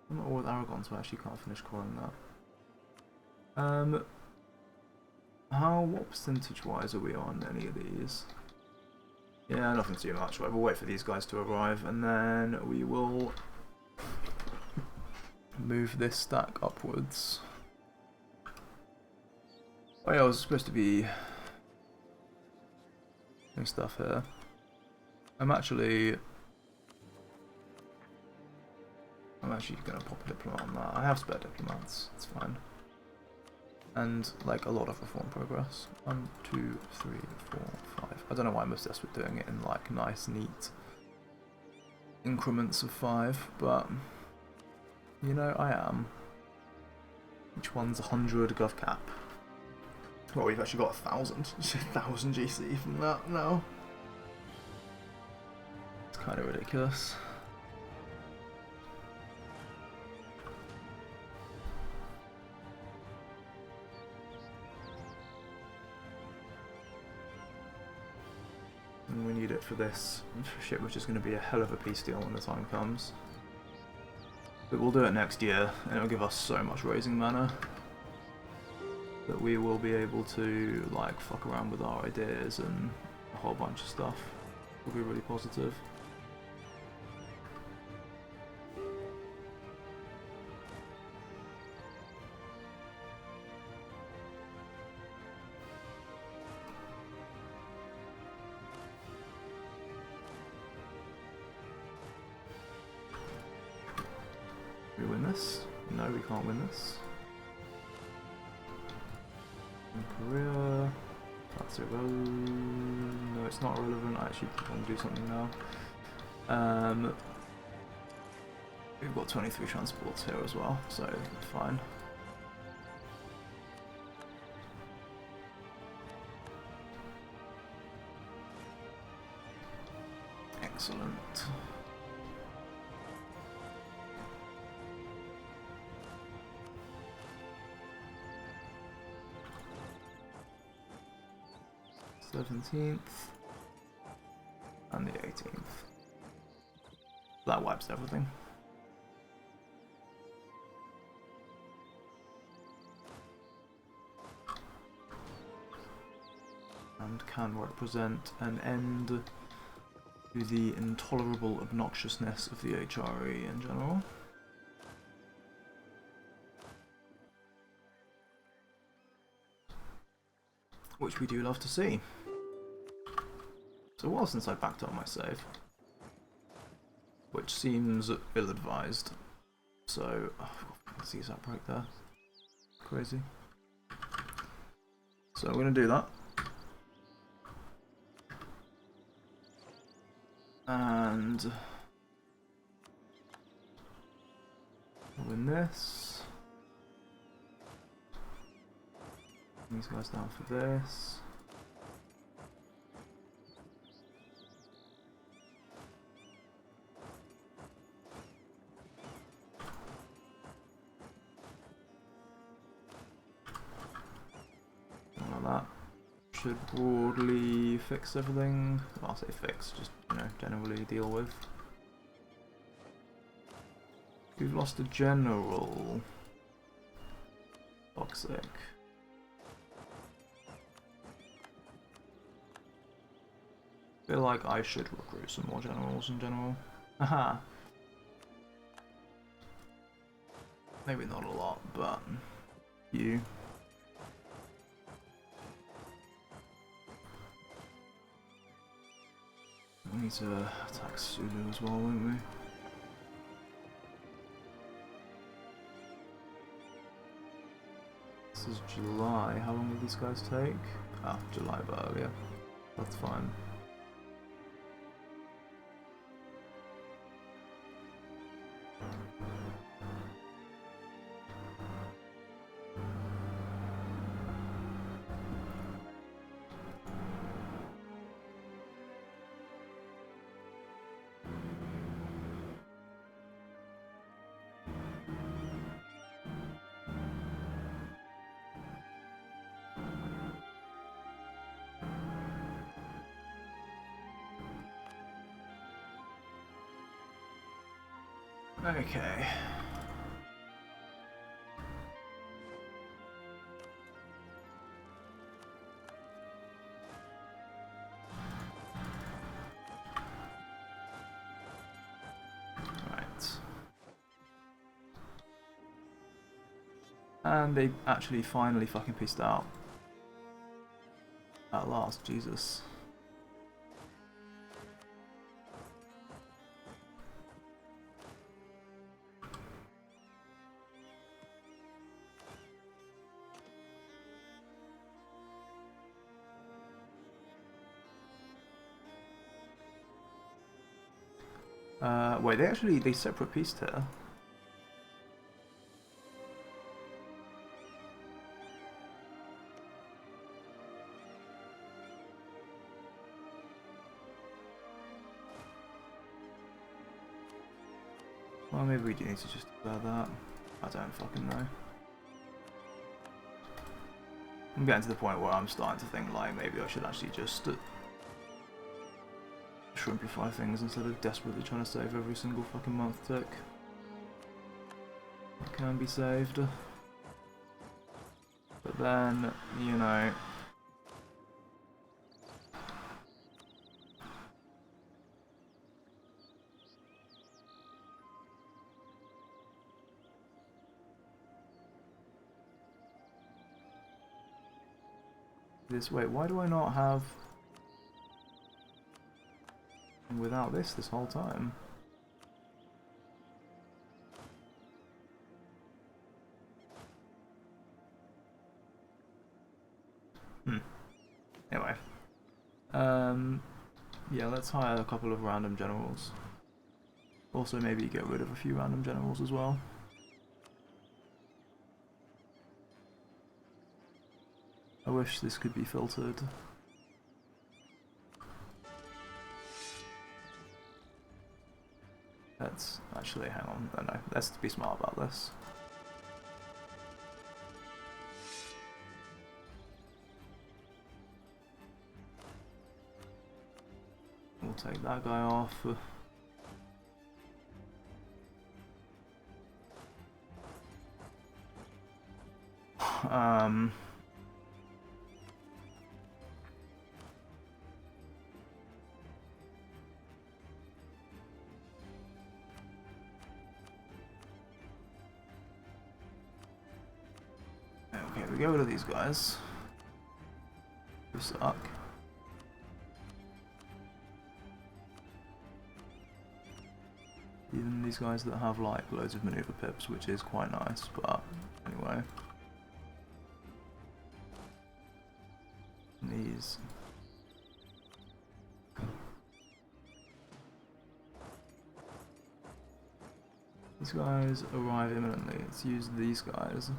S1: I'm not all with Aragon, so I actually can't finish calling that. What percentage-wise are we on any of these? Yeah, nothing too much. Right, we'll wait for these guys to arrive, and then we will move this stack upwards. Oh yeah, I was supposed to be doing stuff here. I'm actually gonna pop a diplomat on that. I have spare diplomats, it's fine. And like a lot of reform progress. 1, 2, 3, 4, 5. I don't know why I'm obsessed with doing it in like nice, neat increments of 5, but you know, I am. Each one's 100 gov cap. Well, we've actually got 1,000 GC from that now. It's kind of ridiculous. And we need it for this ship, which is going to be a hell of a peace deal when the time comes. But we'll do it next year, and it'll give us so much raising mana that we will be able to like fuck around with our ideas and a whole bunch of stuff. It'll be really positive. We win this? No, we can't win this. In Korea, that's irrelevant. No, it's not relevant. I actually want to do something now. We've got 23 transports here as well, so fine. Excellent. th and the 18th. That wipes everything. And can represent an end to the intolerable obnoxiousness of the HRE in general. Which we do love to see. It's a while since I backed up my save, which seems ill-advised. So, oh, I see that break there. Crazy. So we're going to do that. And win this. These guys down for this. Something like that. Should broadly fix everything. Well, I'll say fix, just, you know, generally deal with. We've lost a general. Toxic. Feel like I should recruit some more generals in general. Haha. Maybe not a lot, but you. We need to attack Sulu as well, won't we? This is July. How long will these guys take? Ah, July, but earlier. That's fine. Okay. Right. And they actually finally fucking pieced out. At last, Jesus. Wait, they separate pieced here. Well, maybe we do need to just declare that. I don't fucking know. I'm getting to the point where I'm starting to think like maybe I should actually just shrimpify things instead of desperately trying to save every single fucking month tick that can be saved. But then, you know, this, wait, why do I not have without this whole time? Anyway. Yeah, let's hire a couple of random generals. Also maybe get rid of a few random generals as well. I wish this could be filtered. Let's actually, hang on, no, let's be smart about this. We'll take that guy off. Okay, we get rid of these guys. Who suck. Even these guys that have like loads of maneuver pips, which is quite nice, but anyway. These. These guys arrive imminently. Let's use these guys.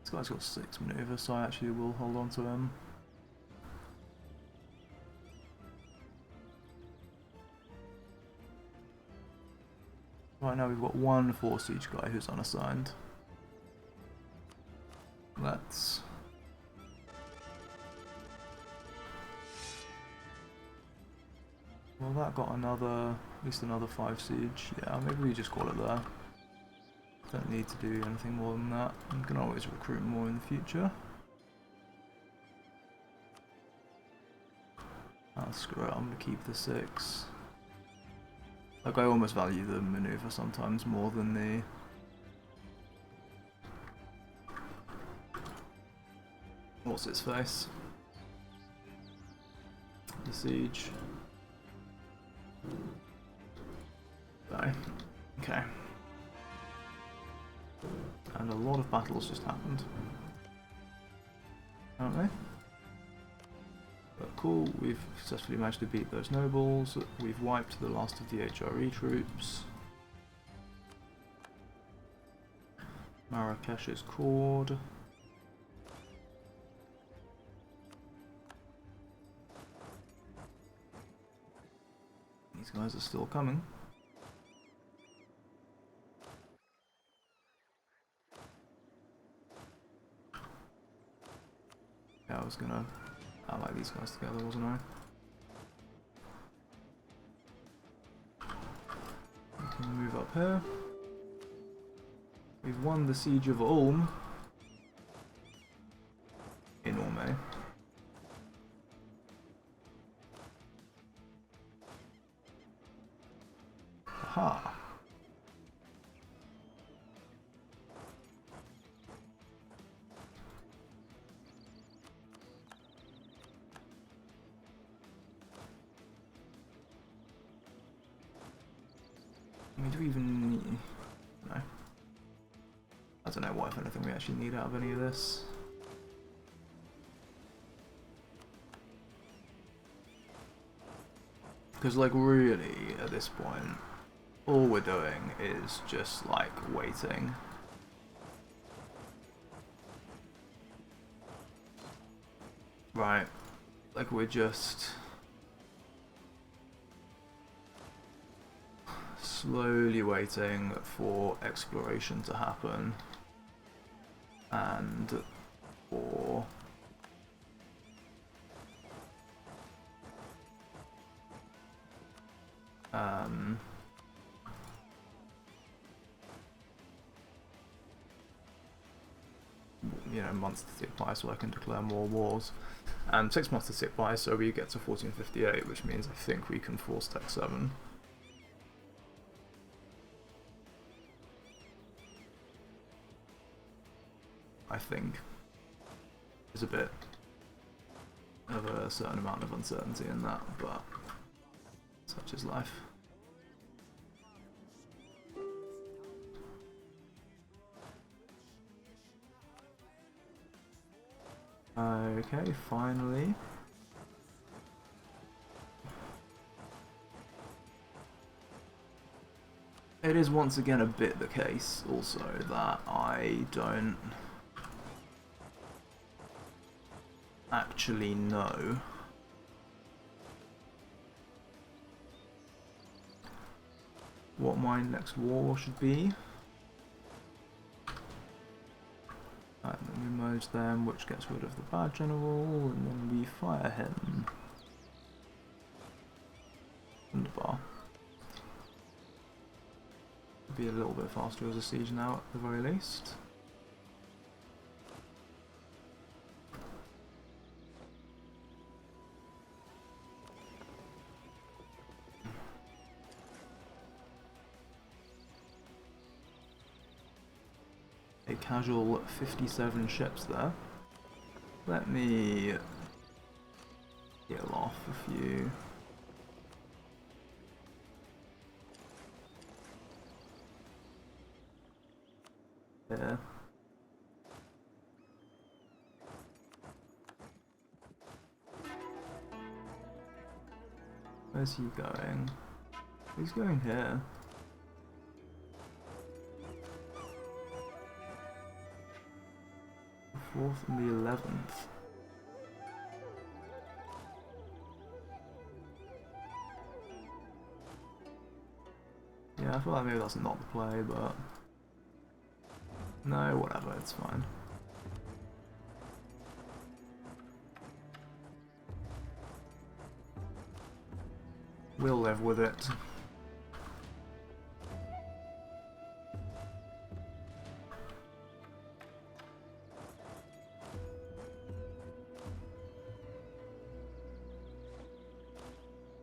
S1: This guy's got 6 maneuvers, so I actually will hold on to him. Right now we've got one 4 siege guy who's unassigned. Let's... Well, that got another, at least another 5 siege. Yeah, maybe we just call it there. Don't need to do anything more than that. I'm gonna always recruit more in the future. Ah, screw it, I'm gonna keep the 6. Like, I almost value the maneuver sometimes more than the... What's its face? The siege. No. Okay. And a lot of battles just happened. Apparently. But cool, we've successfully managed to beat those nobles. We've wiped the last of the HRE troops. Marrakesh is cord. These guys are still coming. Yeah, I was gonna ally these guys together, wasn't I? We can move up here. We've won the Siege of Ulm in Orme. Aha! I mean, do we even need... No. I don't know what, if anything, we actually need out of any of this. Because, like, really, at this point, all we're doing is just, like, waiting. Right. Like, we're just... slowly waiting for exploration to happen. And for... you know, months to tick by so I can declare more wars. And 6 months to tick by so we get to 1458, which means I think we can force Tech 7. I think. There's a bit of a certain amount of uncertainty in that, but such is life. Okay, finally. It is once again a bit the case, also, that I don't actually know what my next war should be. And then we merge them, which gets rid of the bad general, and then we fire him. Wunderbar. Be a little bit faster as a siege now, at the very least. A casual 57 ships there. Let me heal off a few. There. Where's he going? He's going here. The 4th and the 11th. Yeah, I feel like maybe that's not the play, but... no, whatever, it's fine. We'll live with it.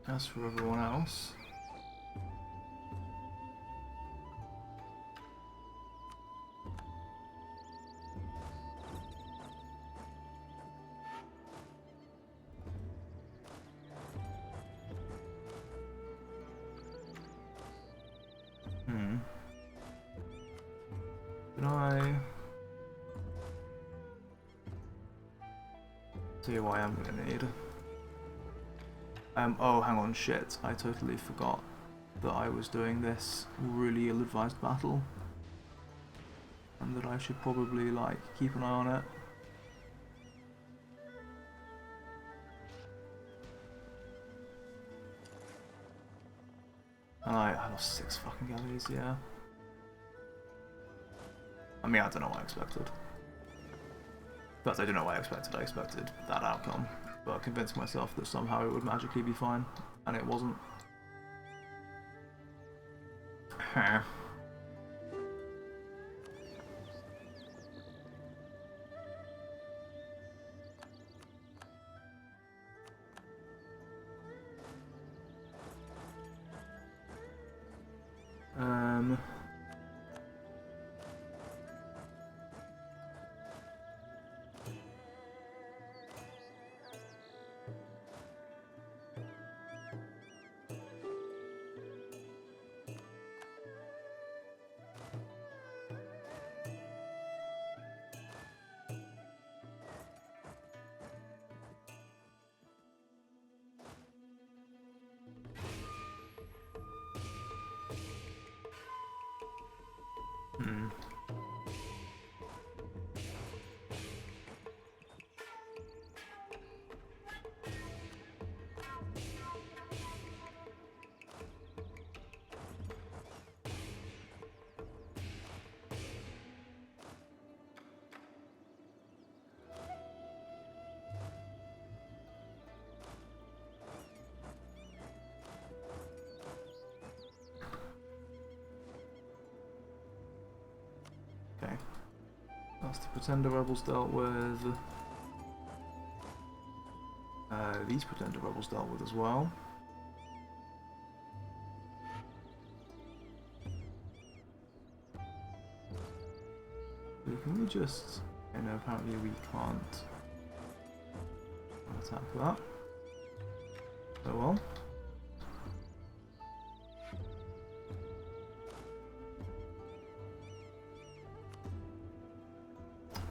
S1: As for everyone else... Did I... see what I am gonna need? Oh, hang on, shit. I totally forgot that I was doing this really ill-advised battle. And that I should probably, like, keep an eye on it. And I lost 6 fucking galleys, yeah. I mean, I don't know what I expected. But I don't know what I expected. I expected that outcome. But I convinced myself that somehow it would magically be fine. And it wasn't. Huh. Hmm. Okay. That's the Pretender Rebels dealt with. These Pretender Rebels dealt with as well. Can we just... Okay, no, apparently we can't attack that. Oh well.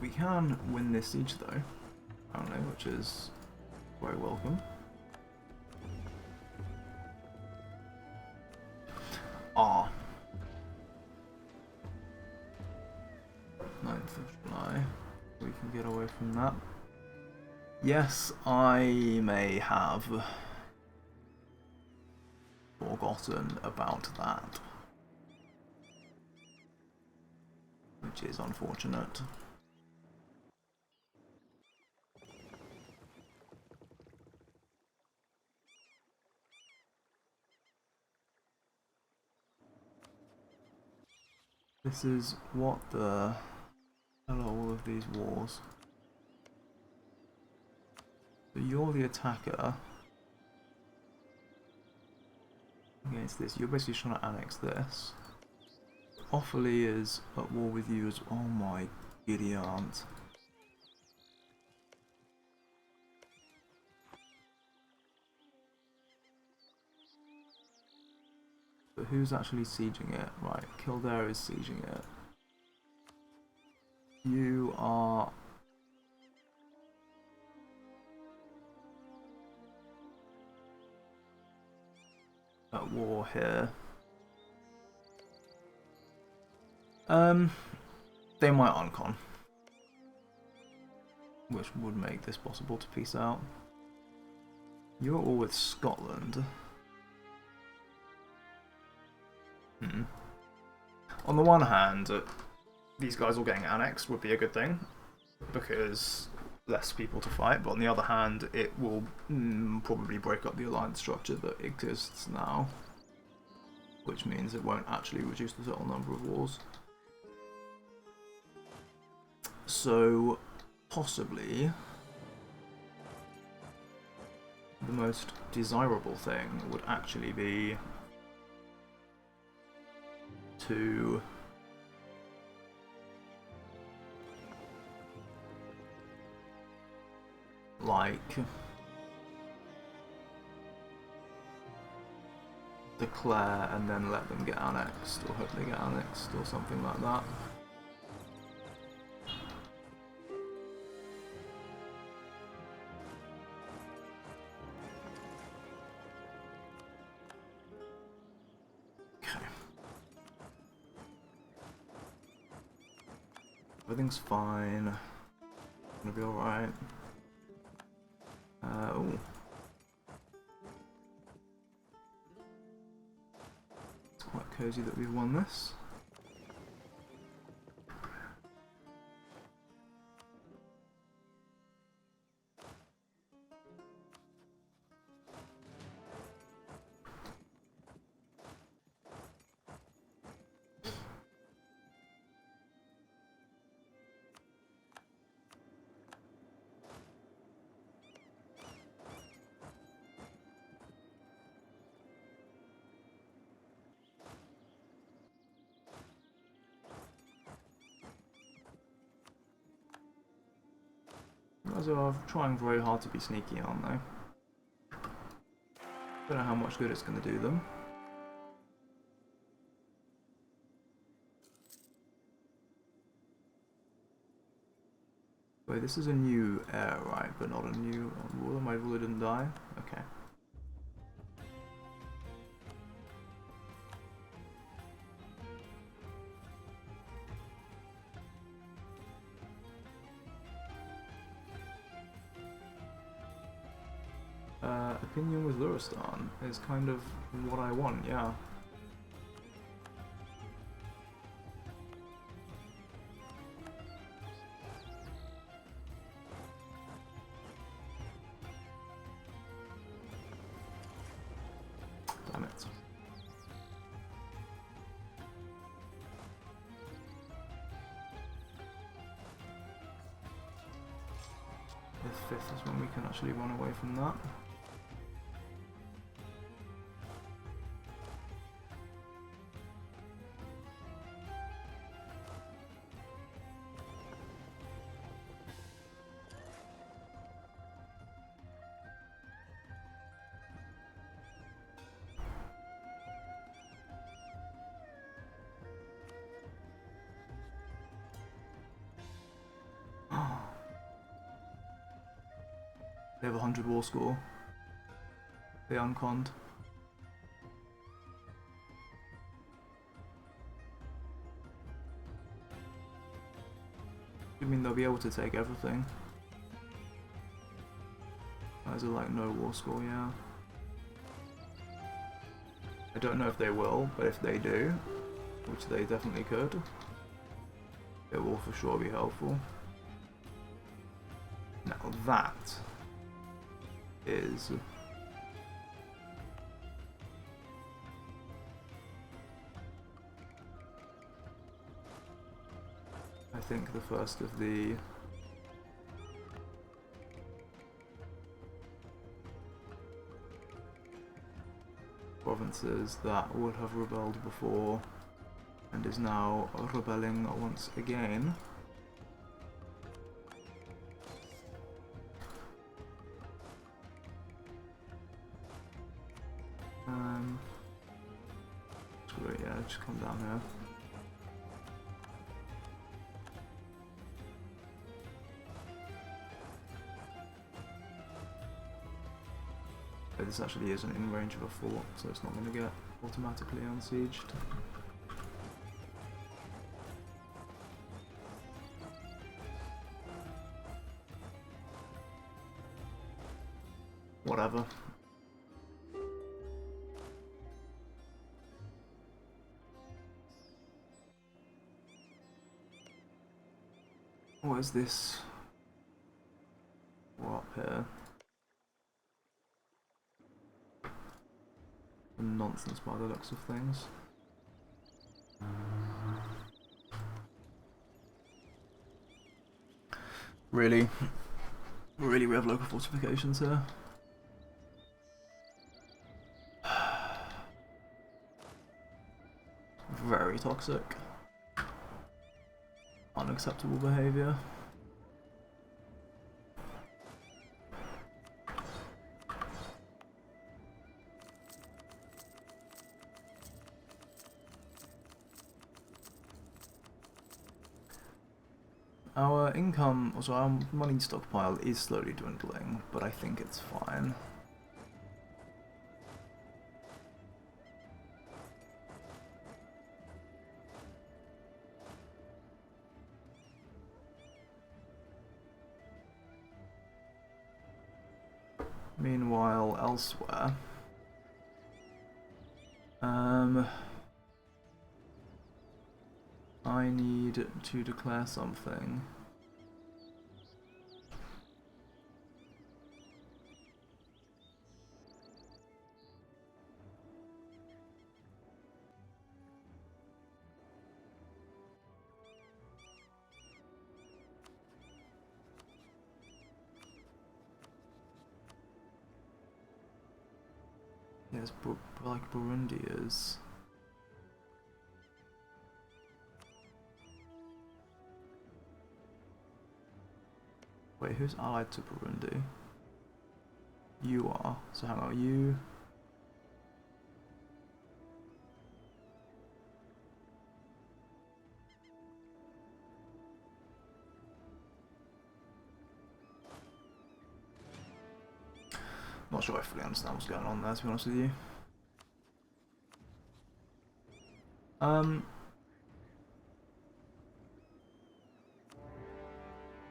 S1: We can win this siege though, apparently, which is very welcome. Ah. 9th of July. We can get away from that. Yes, I may have forgotten about that, which is unfortunate. This is what the hell are all of these wars? So you're the attacker against this. You're basically trying to annex this. Offaly is at war with you as... Oh my giddy aunt. But who's actually sieging it? Right, Kildare is sieging it. You are... at war here. They might uncon, which would make this possible to peace out. You're all with Scotland. On the one hand, these guys all getting annexed would be a good thing, because less people to fight, but on the other hand, it will probably break up the alliance structure that exists now, which means it won't actually reduce the total number of wars. So, possibly, the most desirable thing would actually be to like declare and then let them get annexed, or hope they get annexed, or something like that. Everything's fine. Gonna be alright. Oh. It's quite cozy that we've won this. Guys are trying very hard to be sneaky, aren't they? Don't know how much good it's going to do them. Wait, this is a new heir, right? But not a new ruler. My ruler didn't die? Okay. Opinion with Luristan is kind of what I want, yeah. Damn it. The 5th is when we can actually run away from that. They have 100 war score. They unconned. You mean they'll be able to take everything? Those are like no war score, yeah. I don't know if they will, but if they do, which they definitely could, it will for sure be helpful. Now that is I think the first of the provinces that would have rebelled before and is now rebelling once again. Screw it, yeah, just come down here. But this actually isn't in range of a fort, so it's not going to get automatically unsieged. Whatever. What is this? What up here? Nonsense by the looks of things. Really? Really, we have local fortifications here? Very toxic. Unacceptable behaviour. Our income, also our money stockpile is slowly dwindling, but I think it's fine. Meanwhile, elsewhere, I need to declare something. Yes, like Burundi is. Wait, who's allied to Burundi? You are. So hang on, you... Not sure I fully understand what's going on there, to be honest with you.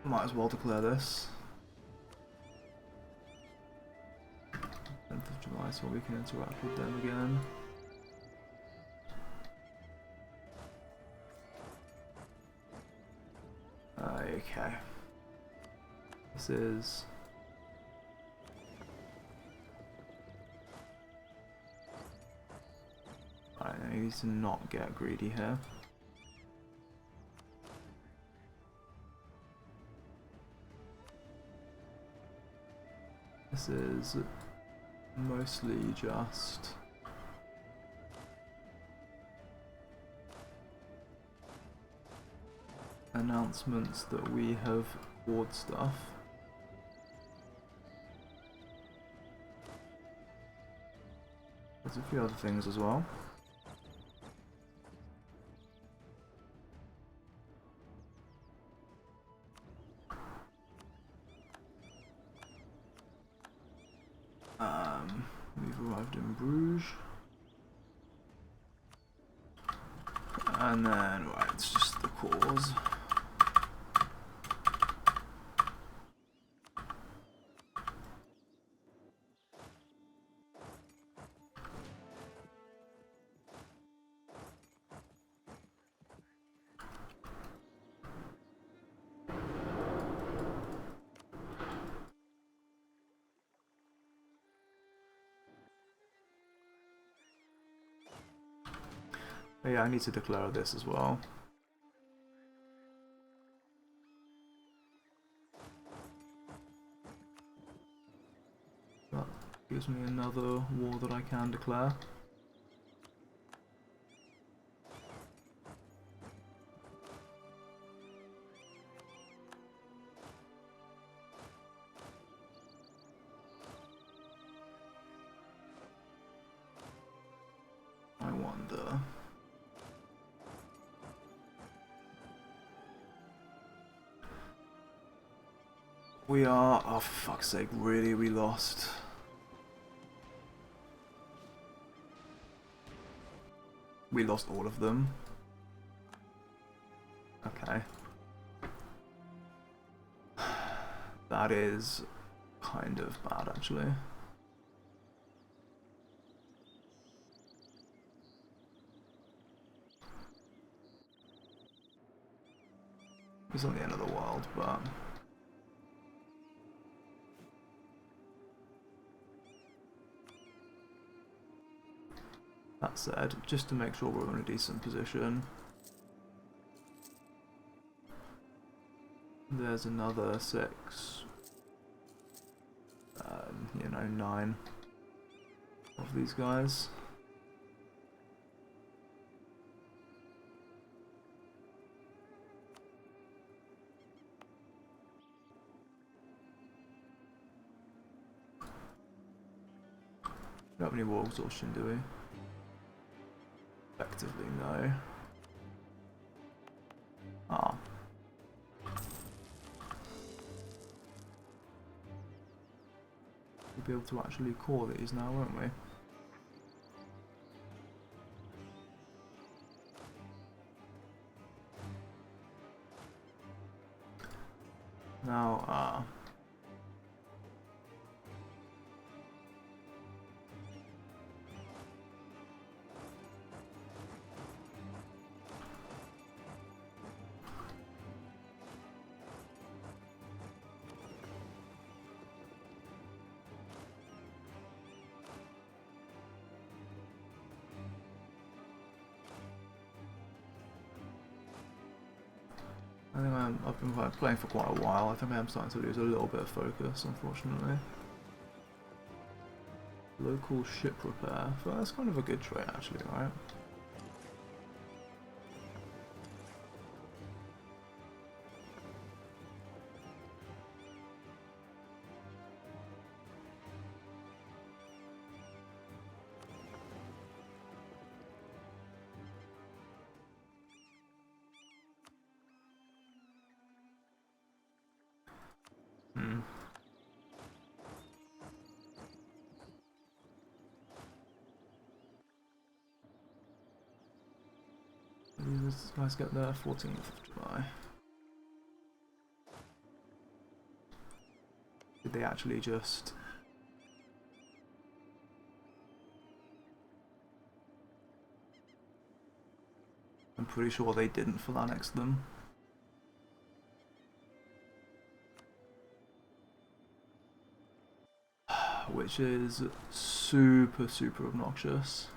S1: Might as well declare this. nice when we can interact with them again. Okay. This is... Alright, I need to not get greedy here. This is mostly just announcements that we have bought stuff. There's a few other things as well. We've arrived in Bruges. And then, right, it's just the cause. But yeah, I need to declare this as well. That gives me another war that I can declare. I wonder... We are... Oh, for fuck's sake, really? We lost. We lost all of them. Okay. That is kind of bad, actually. It's not the end of the world, but... That said, just to make sure we're in a decent position, there's another 6, you know, 9 of these guys. We don't have any war exhaustion, do we? Effectively, no. Ah. We'll be able to actually core these now, won't we? Now, I think I've been playing for quite a while. I think I am starting to lose a little bit of focus, unfortunately. Local ship repair. So that's kind of a good trait, actually, right? These guys get there 14th of July. Did they actually just... I'm pretty sure they didn't phalanx them. Which is super, super obnoxious.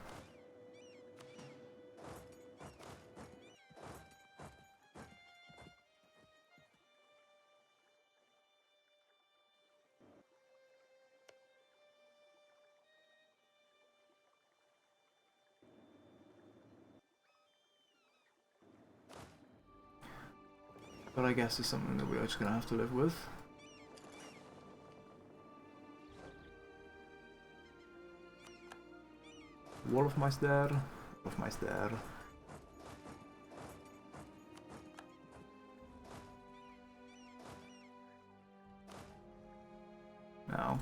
S1: But I guess it's something that we're just going to have to live with. Wolfmeister. Wolfmeister. Now.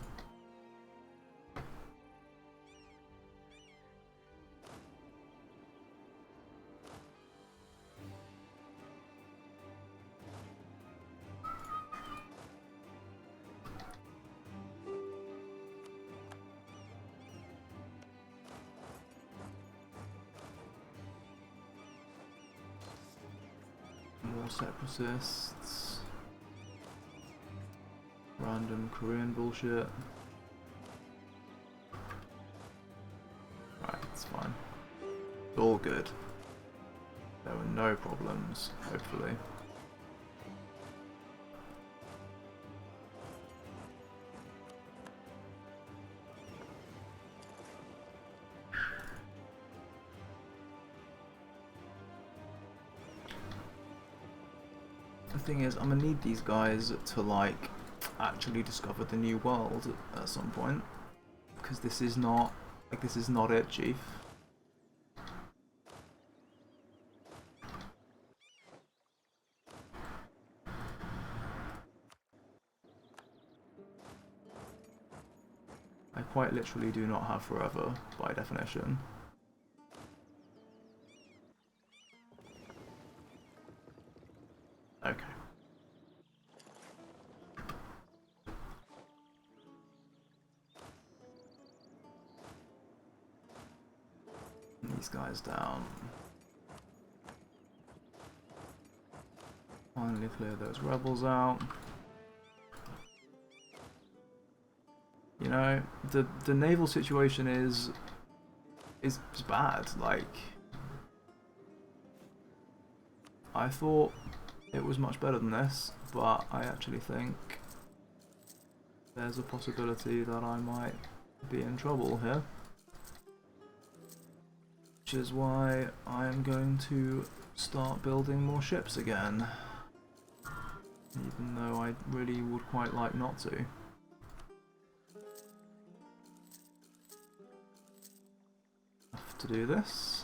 S1: More separatists. Random Korean bullshit. Right, it's fine. It's all good. There were no problems, hopefully. The thing is, I'm gonna need these guys to like actually discover the new world at some point, because this is not it, Chief. I quite literally do not have forever, by definition. Okay. These guys down. Finally clear those rebels out. You know, the naval situation is bad. Like, I thought it was much better than this, but I actually think there's a possibility that I might be in trouble here. Which is why I'm going to start building more ships again. Even though I really would quite like not to. Have to do this.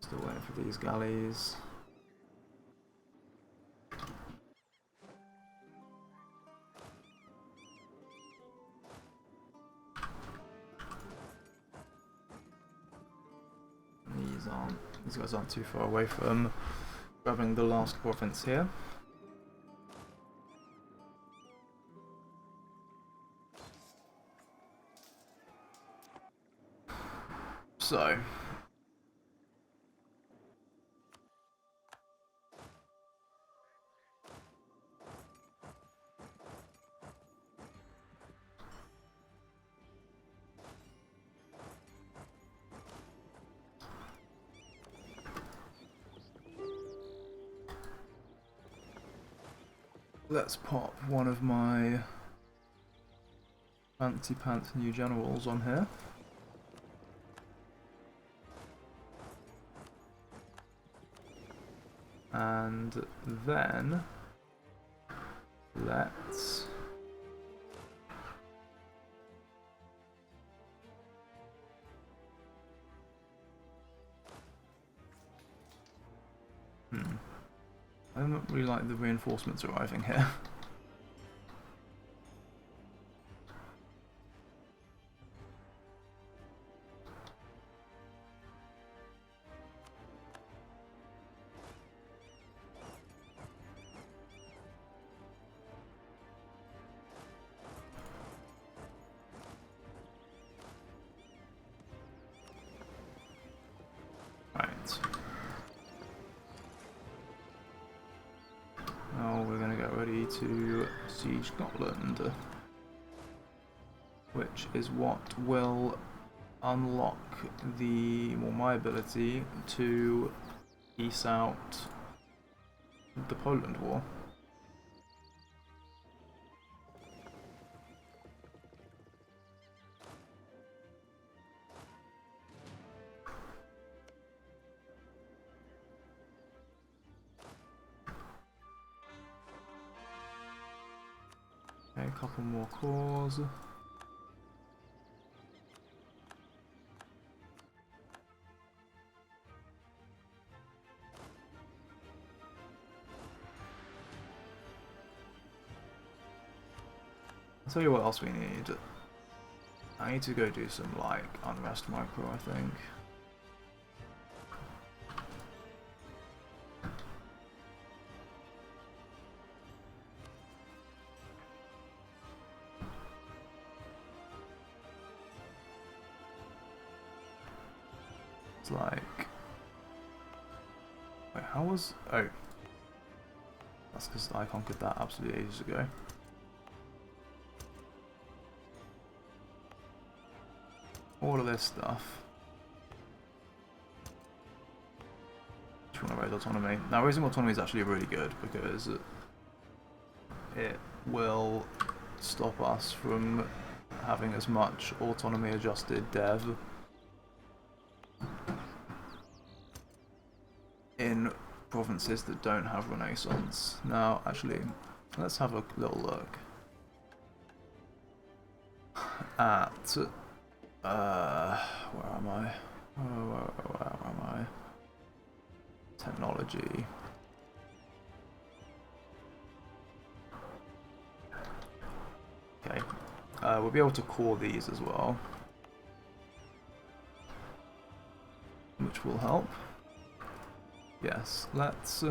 S1: Still waiting for these galleys. These guys aren't too far away from grabbing the last province here. So let's pop one of my fancy pants new generals on here. And then let's I don't really like the reinforcements arriving here. to siege Scotland, which is what will unlock my ability to peace out the Poland War. Okay, a couple more cores. I'll tell you what else we need. I need to go do some, like, unrest micro, I think. It's like... Wait, how was... Oh. That's because I conquered that absolutely ages ago. All of this stuff. Just want to raise autonomy. Now raising autonomy is actually really good because it will stop us from having as much autonomy adjusted dev in provinces that don't have Renaissance. Now actually, let's have a little look at where am I? Where am I? Technology. Okay, we'll be able to core these as well, which will help. Yes, let's...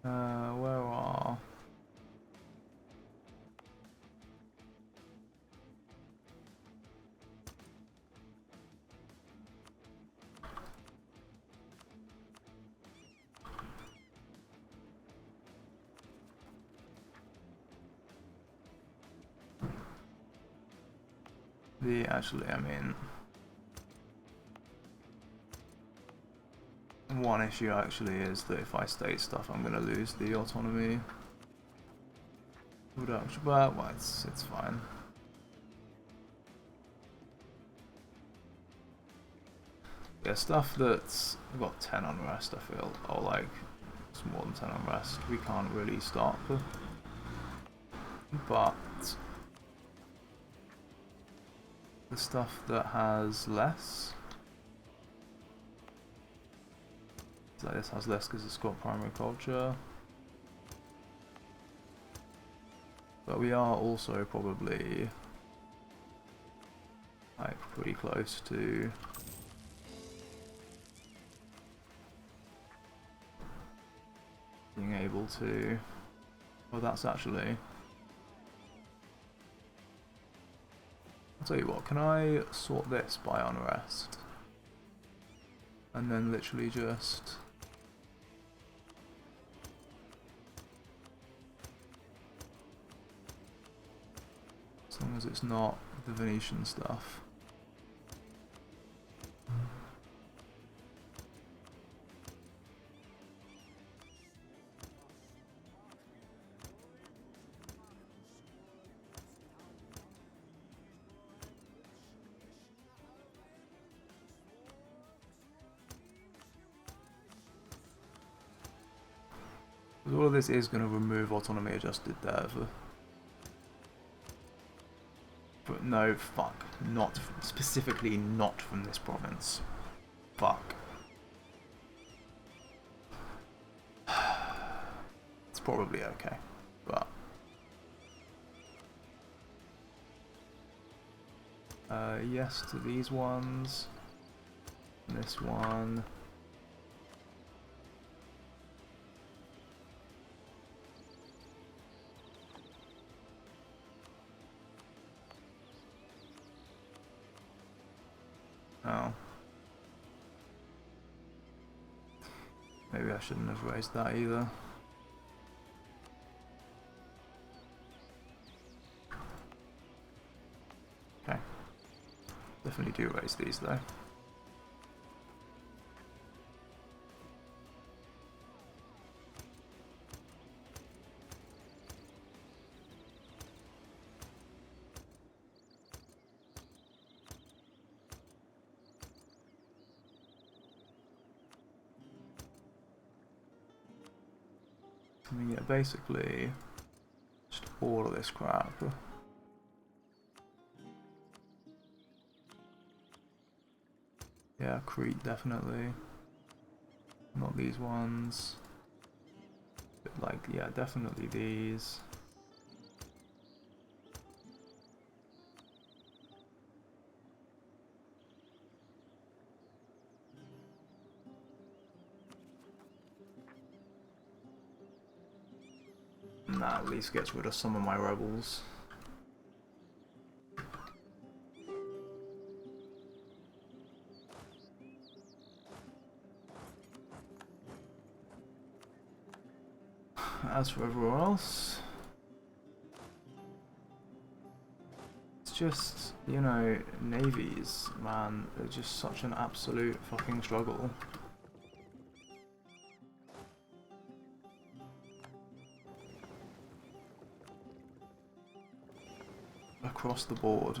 S1: where are... Actually, I mean... One issue actually is that if I state stuff, I'm going to lose the autonomy reduction, but well, it's fine. Yeah, stuff that's got 10 unrest, I feel, or like it's more than 10 unrest, we can't really stop. But the stuff that has less, so this has less because it's got primary culture. But we are also probably like pretty close to being able to... Well, that's actually... I'll tell you what, can I sort this by unrest? And then literally just... As long as it's not the Venetian stuff. All of this is going to remove autonomy adjusted dev. But no, fuck. Not, specifically not from this province. Fuck. It's probably okay, but... Yes to these ones. This one. Oh. Maybe I shouldn't have raised that either. Okay. Definitely do raise these though. I mean, yeah, basically, just all of this crap. Yeah, Crete definitely. Not these ones. But like, yeah, definitely these. And that at least gets rid of some of my rebels. As for everyone else, it's just, you know, navies, man, they're just such an absolute fucking struggle. Across the board.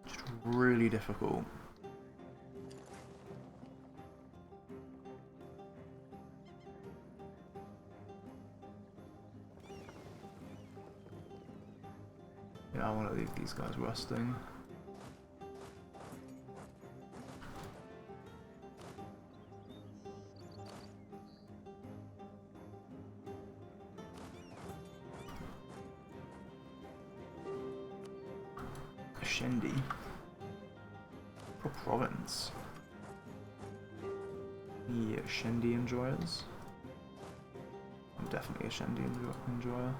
S1: Just really difficult. Yeah, I want to leave these guys resting. Shendy. For province. The Shendy enjoyers. I'm definitely a Shendy enjoyer.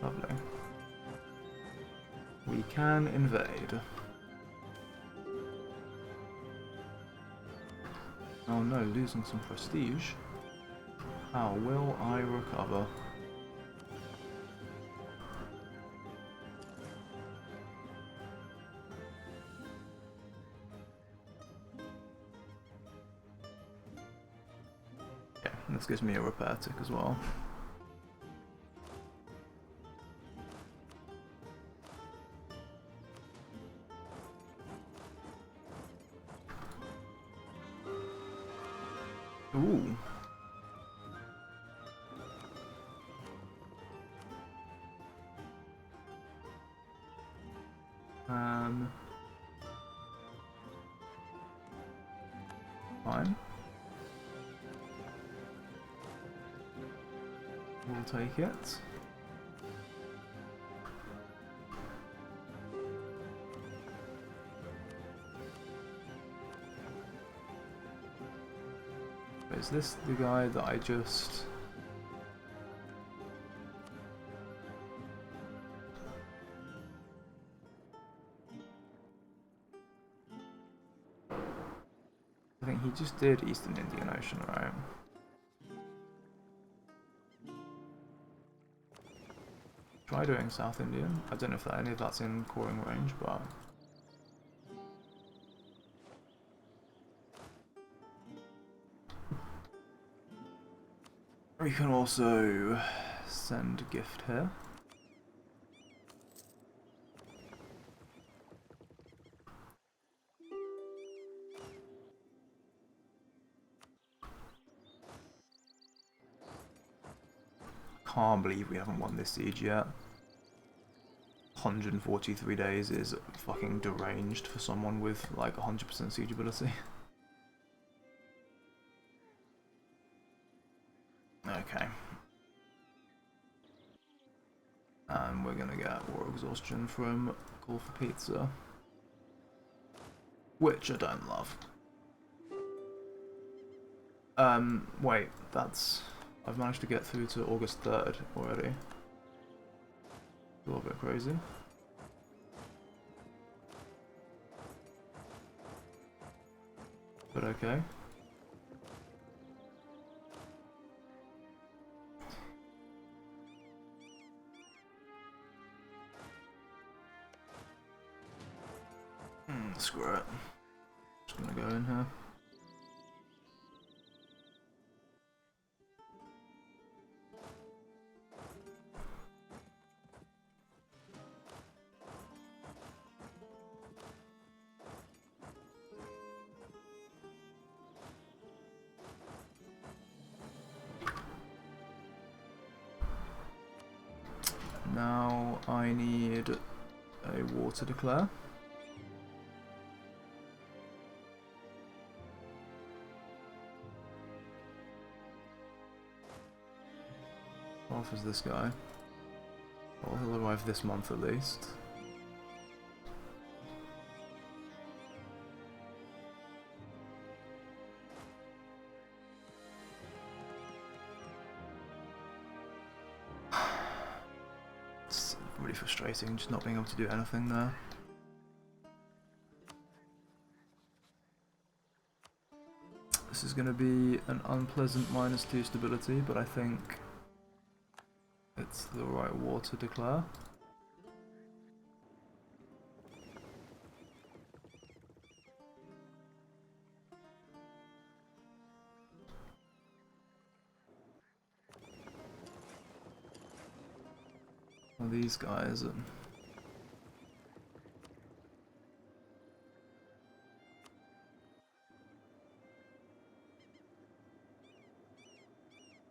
S1: Lovely. We can invade. Oh no, losing some prestige. How will I recover? Yeah, and this gives me a repair tick as well. Ooh. Fine. We'll take it. Is this the guy that I just... I think he just did Eastern Indian Ocean, right? Try doing South Indian. I don't know if any of that's in coring range, but... We can also send a gift here. Can't believe we haven't won this siege yet. 143 days is fucking deranged for someone with like 100% siege ability. Okay. And we're gonna get War Exhaustion from Call for Pizza, which I don't love. Wait, I've managed to get through to August 3rd already. A little bit crazy. But okay. Screw it. Just gonna go in here. Now I need a war to declare. How off is this guy? Well, he'll arrive this month at least. It's really frustrating just not being able to do anything there. This is going to be an unpleasant -2 stability, but I think it's the right war to declare. Well, these guys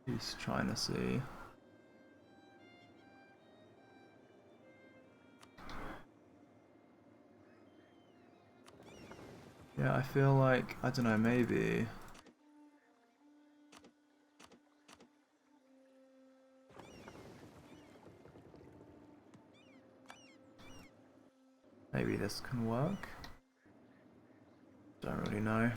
S1: he's trying to see. Yeah, I feel like, I don't know, maybe this can work. Don't really know.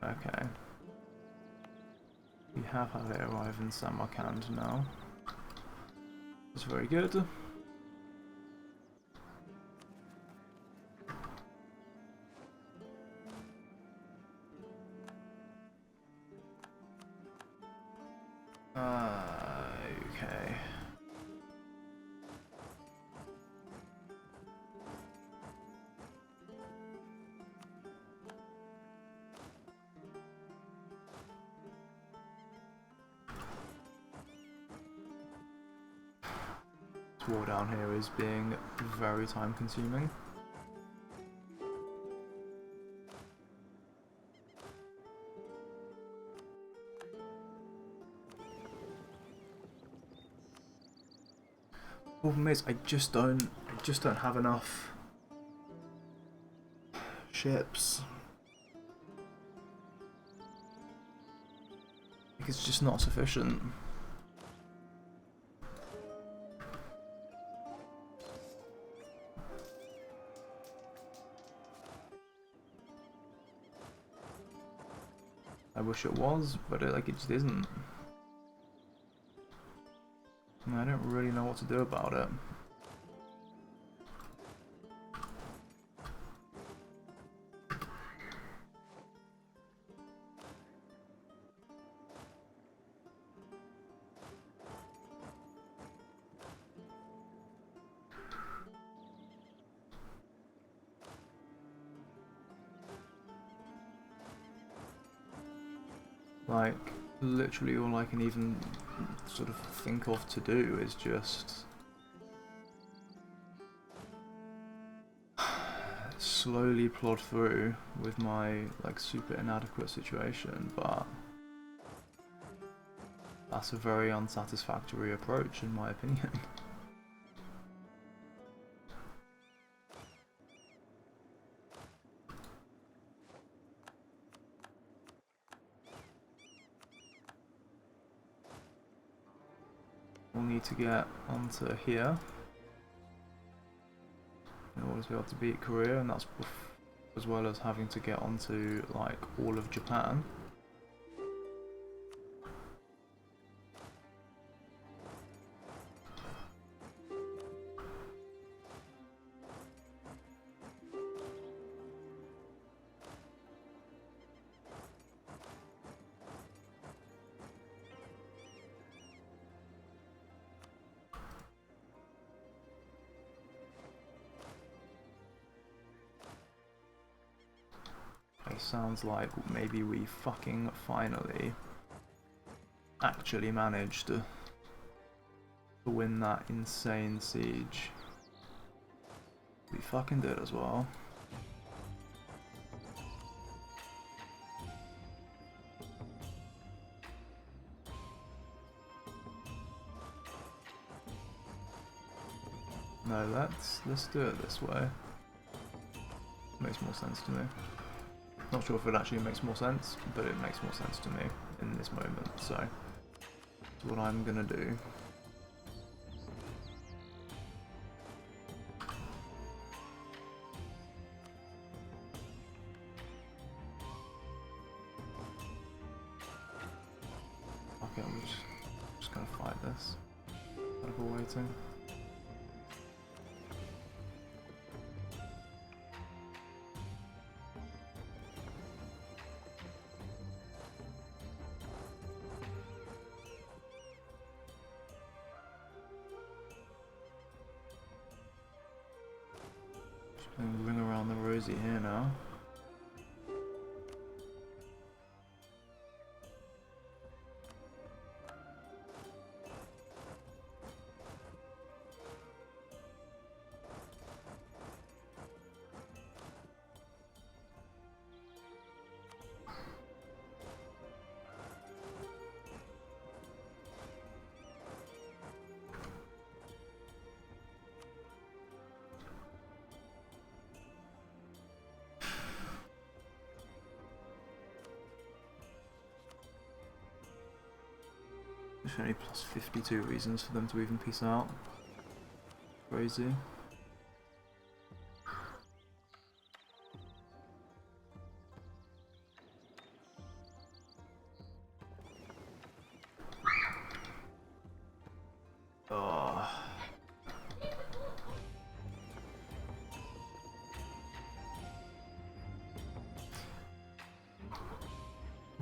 S1: Okay. We have had it arrive in Samarkand now. It's very good. Okay. This war down here is being very time consuming. Problem is, I just don't have enough ships. Like, it's just not sufficient. I wish it was, but it just isn't. And I don't really know what to do about it. Like, literally all I can even sort of think of to do is just slowly plod through with my like super inadequate situation, but that's a very unsatisfactory approach in my opinion. We'll need to get onto here in order to be able to beat Korea, and that's as well as having to get onto like all of Japan. Sounds like maybe we fucking finally actually managed to win that insane siege. We fucking did as well. No, let's do it this way. Makes more sense to me. Not sure if it actually makes more sense, but it makes more sense to me in this moment, so that's what I'm gonna do. Okay, I'm just gonna fight this. Whatever waiting. Ring around the rosy here now. There's only plus 52 reasons for them to even peace out. Crazy.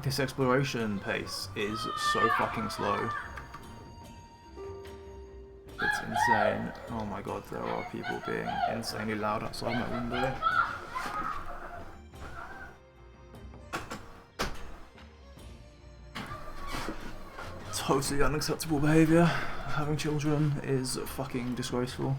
S1: This exploration pace is so fucking slow. It's insane. Oh my god, there are people being insanely loud outside my window. Totally unacceptable behaviour. Having children is fucking disgraceful.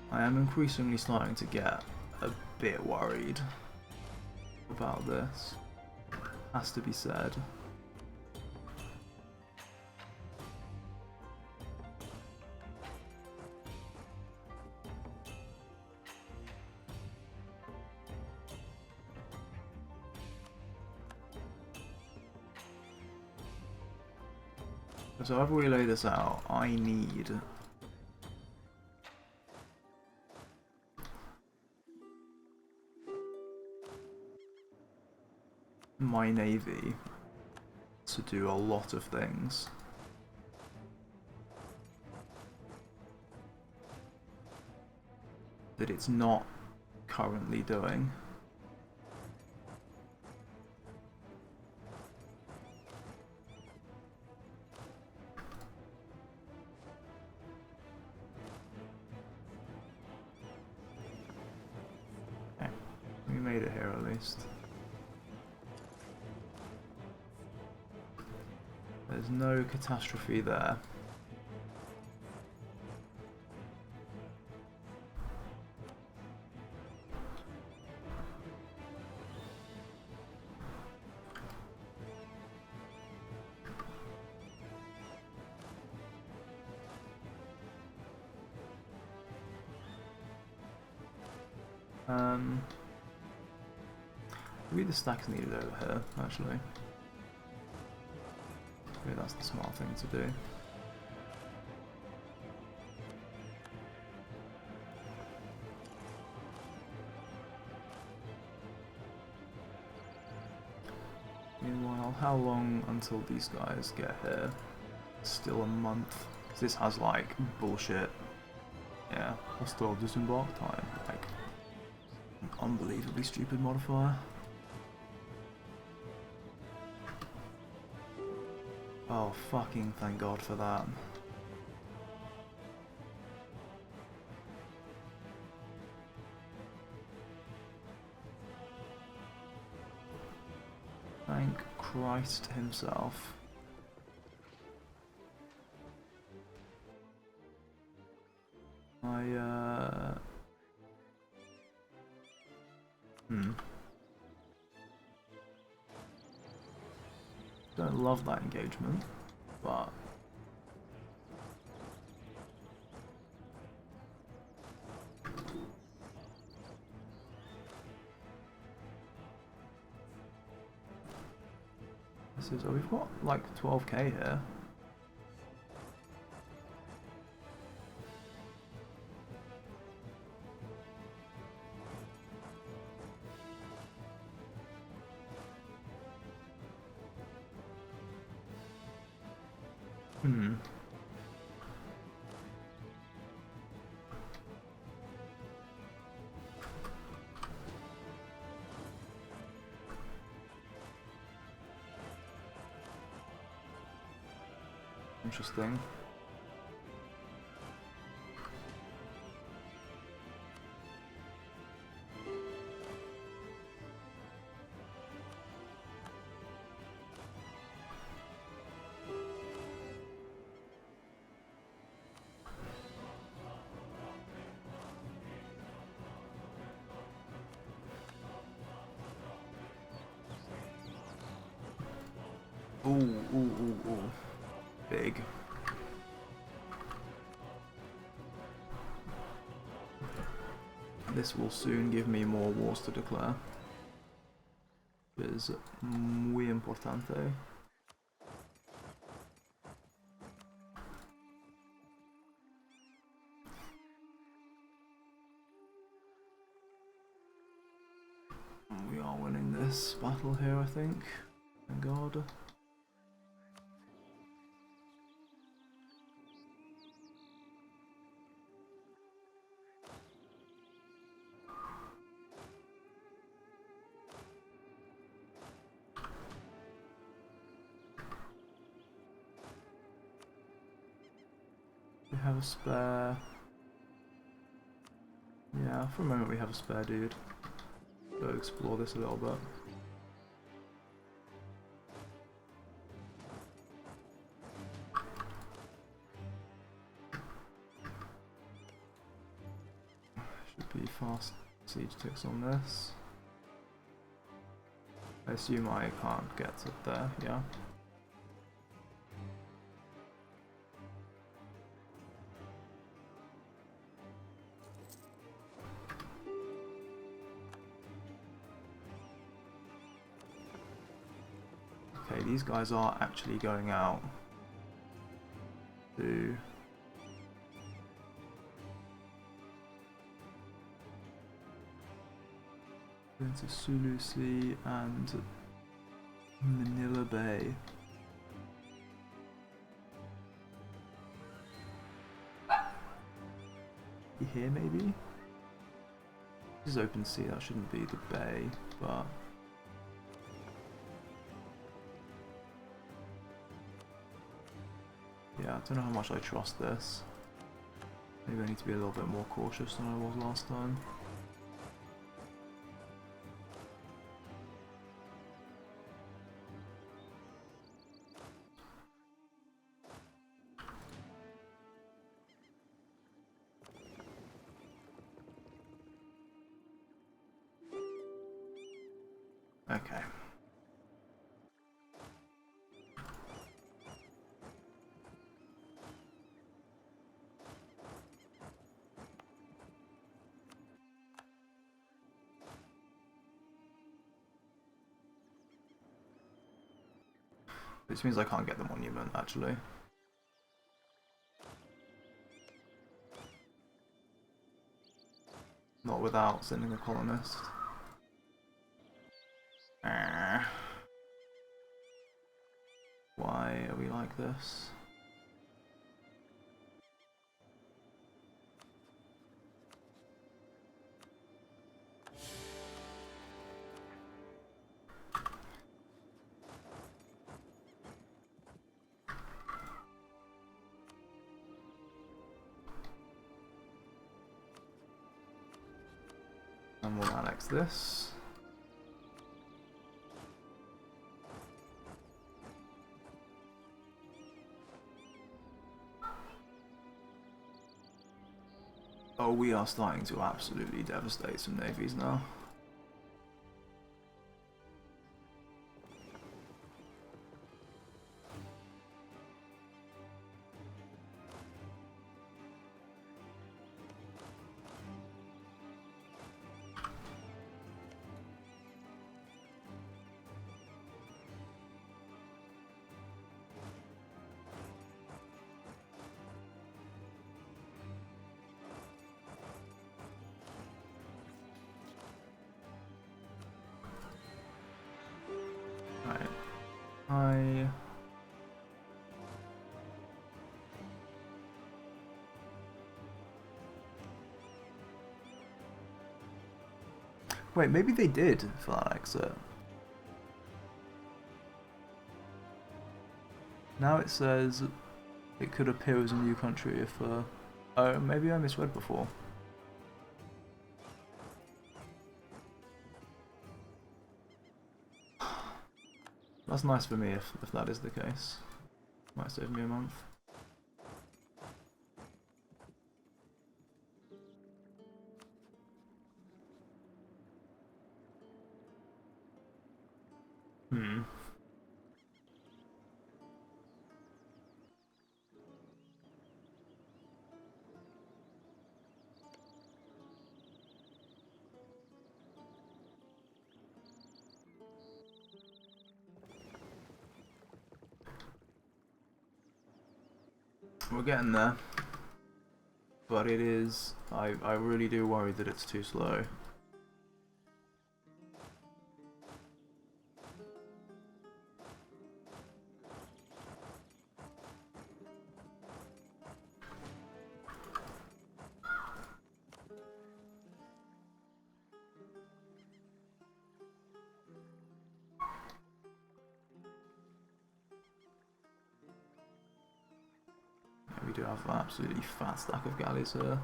S1: I am increasingly starting to get a bit worried about this, has to be said. So however we lay this out, I need my navy to do a lot of things. That it's not currently doing. least. There's no catastrophe there. Maybe the stack's needed over here, actually. Maybe that's the smart thing to do. Meanwhile, how long until these guys get here? Still a month. This has like bullshit. Yeah, hostile disembark time. Like, an unbelievably stupid modifier. Oh, fucking thank God for that. Thank Christ himself. Don't love that engagement, but this is, oh, we've got like 12k here. Interesting. Ooh. Big. This will soon give me more wars to declare. It is muy importante. We are winning this battle here, I think. Thank God. We have a spare. Yeah, for a moment we have a spare dude. Go explore this a little bit. Should be fast siege ticks on this. I assume I can't get to there, yeah. Okay, these guys are actually going out to into Sulu Sea and Manila Bay. Here maybe? This is open sea, that shouldn't be the bay, but yeah, I don't know how much I trust this. Maybe I need to be a little bit more cautious than I was last time. Okay. Which means I can't get the monument, actually. Not without sending a colonist. Why are we like this? And we'll annex this. Oh, we are starting to absolutely devastate some navies now. Right. Wait, maybe they did for that exit. Now it says it could appear as a new country if, oh, maybe I misread before. That's nice for me if that is the case. Might save me a month. We're getting there. But it is... I really do worry that it's too slow. We do have an absolutely fat stack of galleys here.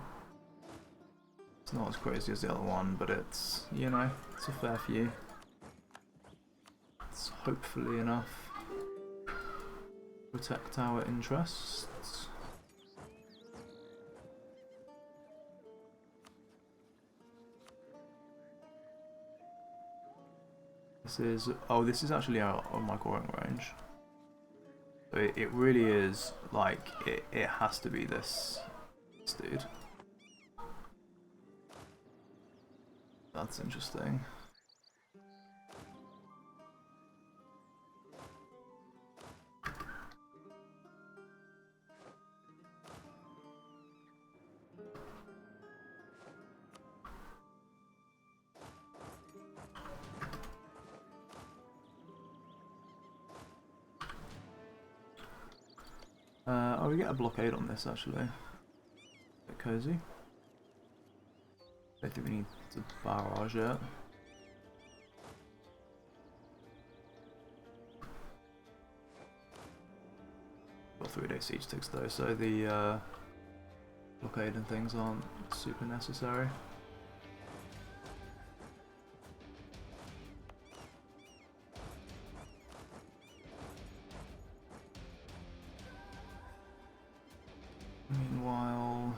S1: It's not as crazy as the other one, but it's, you know, it's a fair few. It's hopefully enough to protect our interests. This is, oh, this is actually out of my coring range. It really is, like, it has to be this dude. That's interesting. Oh, we get a blockade on this actually. Bit cozy. Don't think we need to barrage yet. Got 3-day siege ticks though, so the blockade and things aren't super necessary. Meanwhile,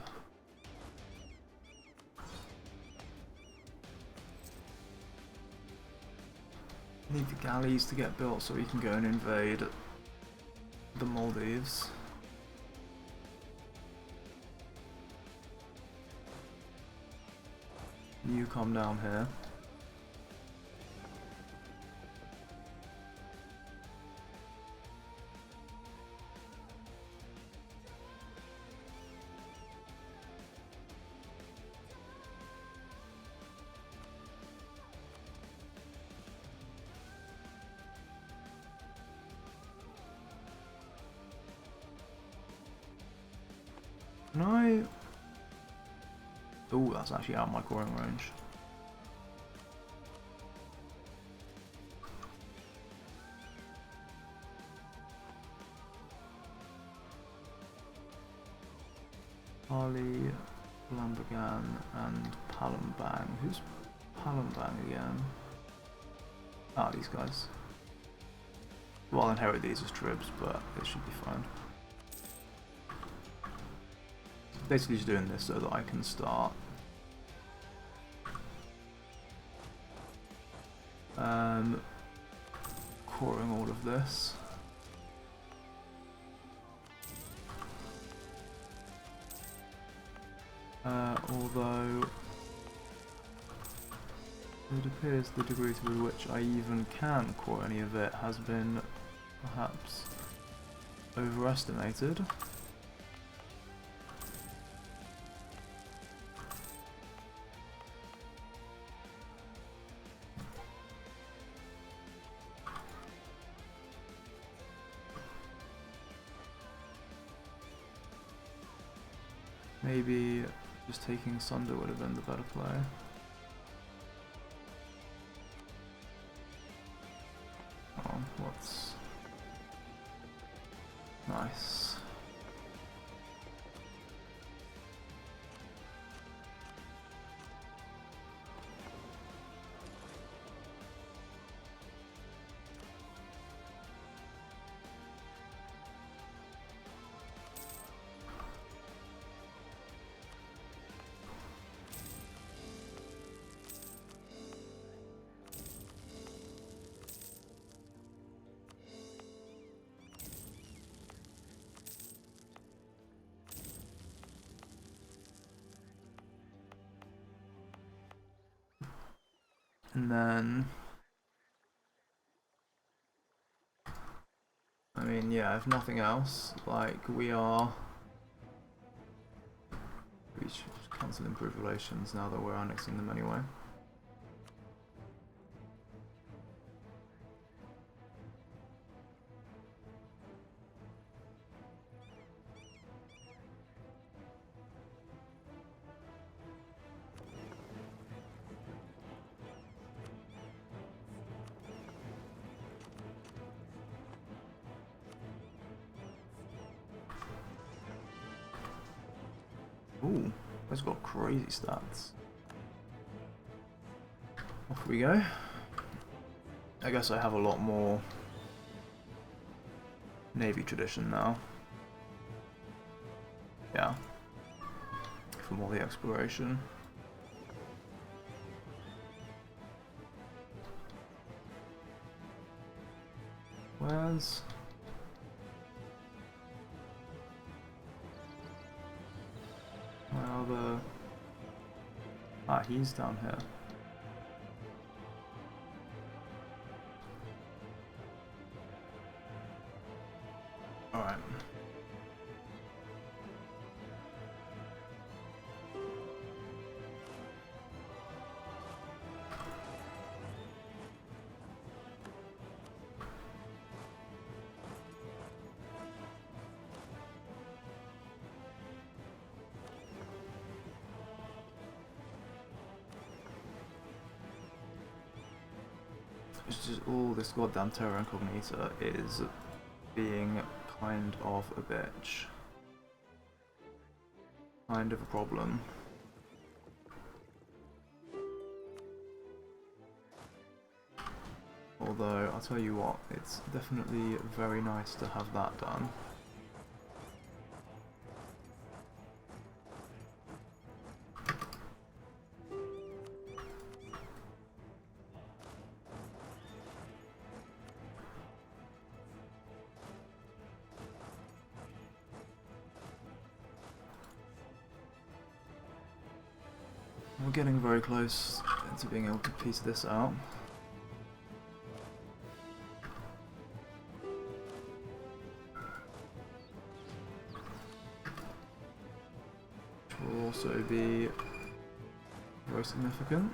S1: Need the galleys to get built so we can go and invade the Maldives. You come down here. Can I... Oh, that's actually out of my coring range. Harley, Lamborghini, and Palembang. Who's Palembang again? Ah, these guys. Well, I'll inherit these as tribs, but it should be fine. Basically just doing this so that I can start coring all of this. Although it appears the degree through which I even can core any of it has been perhaps overestimated. Maybe just taking Sunder would have been the better play. Oh, what's... Nice. And then, I mean, yeah, if nothing else, like, we should cancel improved relations now that we're annexing them anyway. Ooh, that's got crazy stats. Off we go. I guess I have a lot more Navy tradition now. Yeah. From all the exploration. Where's... Ah, he's down here. Alright. It's just all this goddamn terra incognita is being kind of a bitch. Kind of a problem. Although, I'll tell you what, it's definitely very nice to have that done. We're getting very close to being able to piece this out. Which will also be very significant.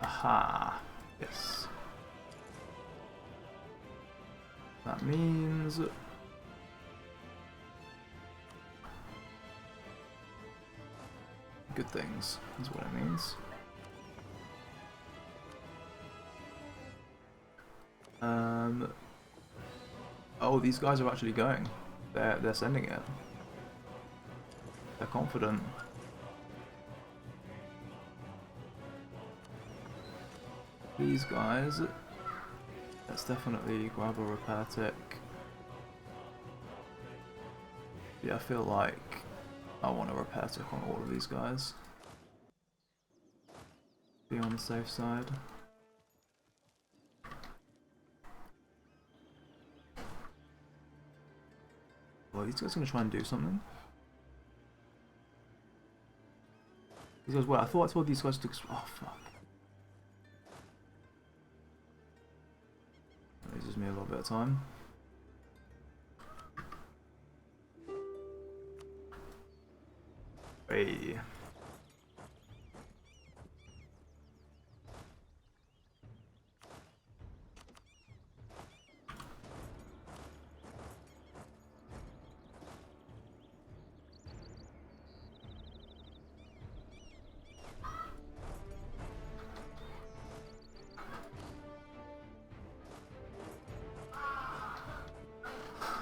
S1: Aha! Yes. That means good things is what it means. Oh, these guys are actually going. They're sending it. They're confident. These guys. Let's definitely grab a repair tick. Yeah, I feel like I want a repair tick on all of these guys. Be on the safe side. Well, these guys are going to try and do something. These guys, well, I thought I told these guys to... Oh, fuck. That loses me a little bit of time. Hey.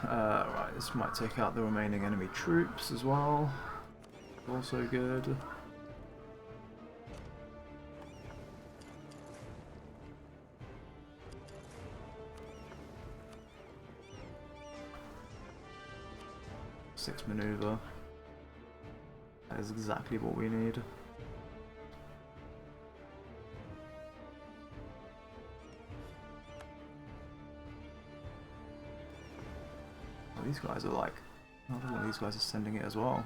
S1: Right, this might take out the remaining enemy troops as well. Also good. Six maneuver. That is exactly what we need. Oh, these guys are like... Another one of these guys is sending it as well.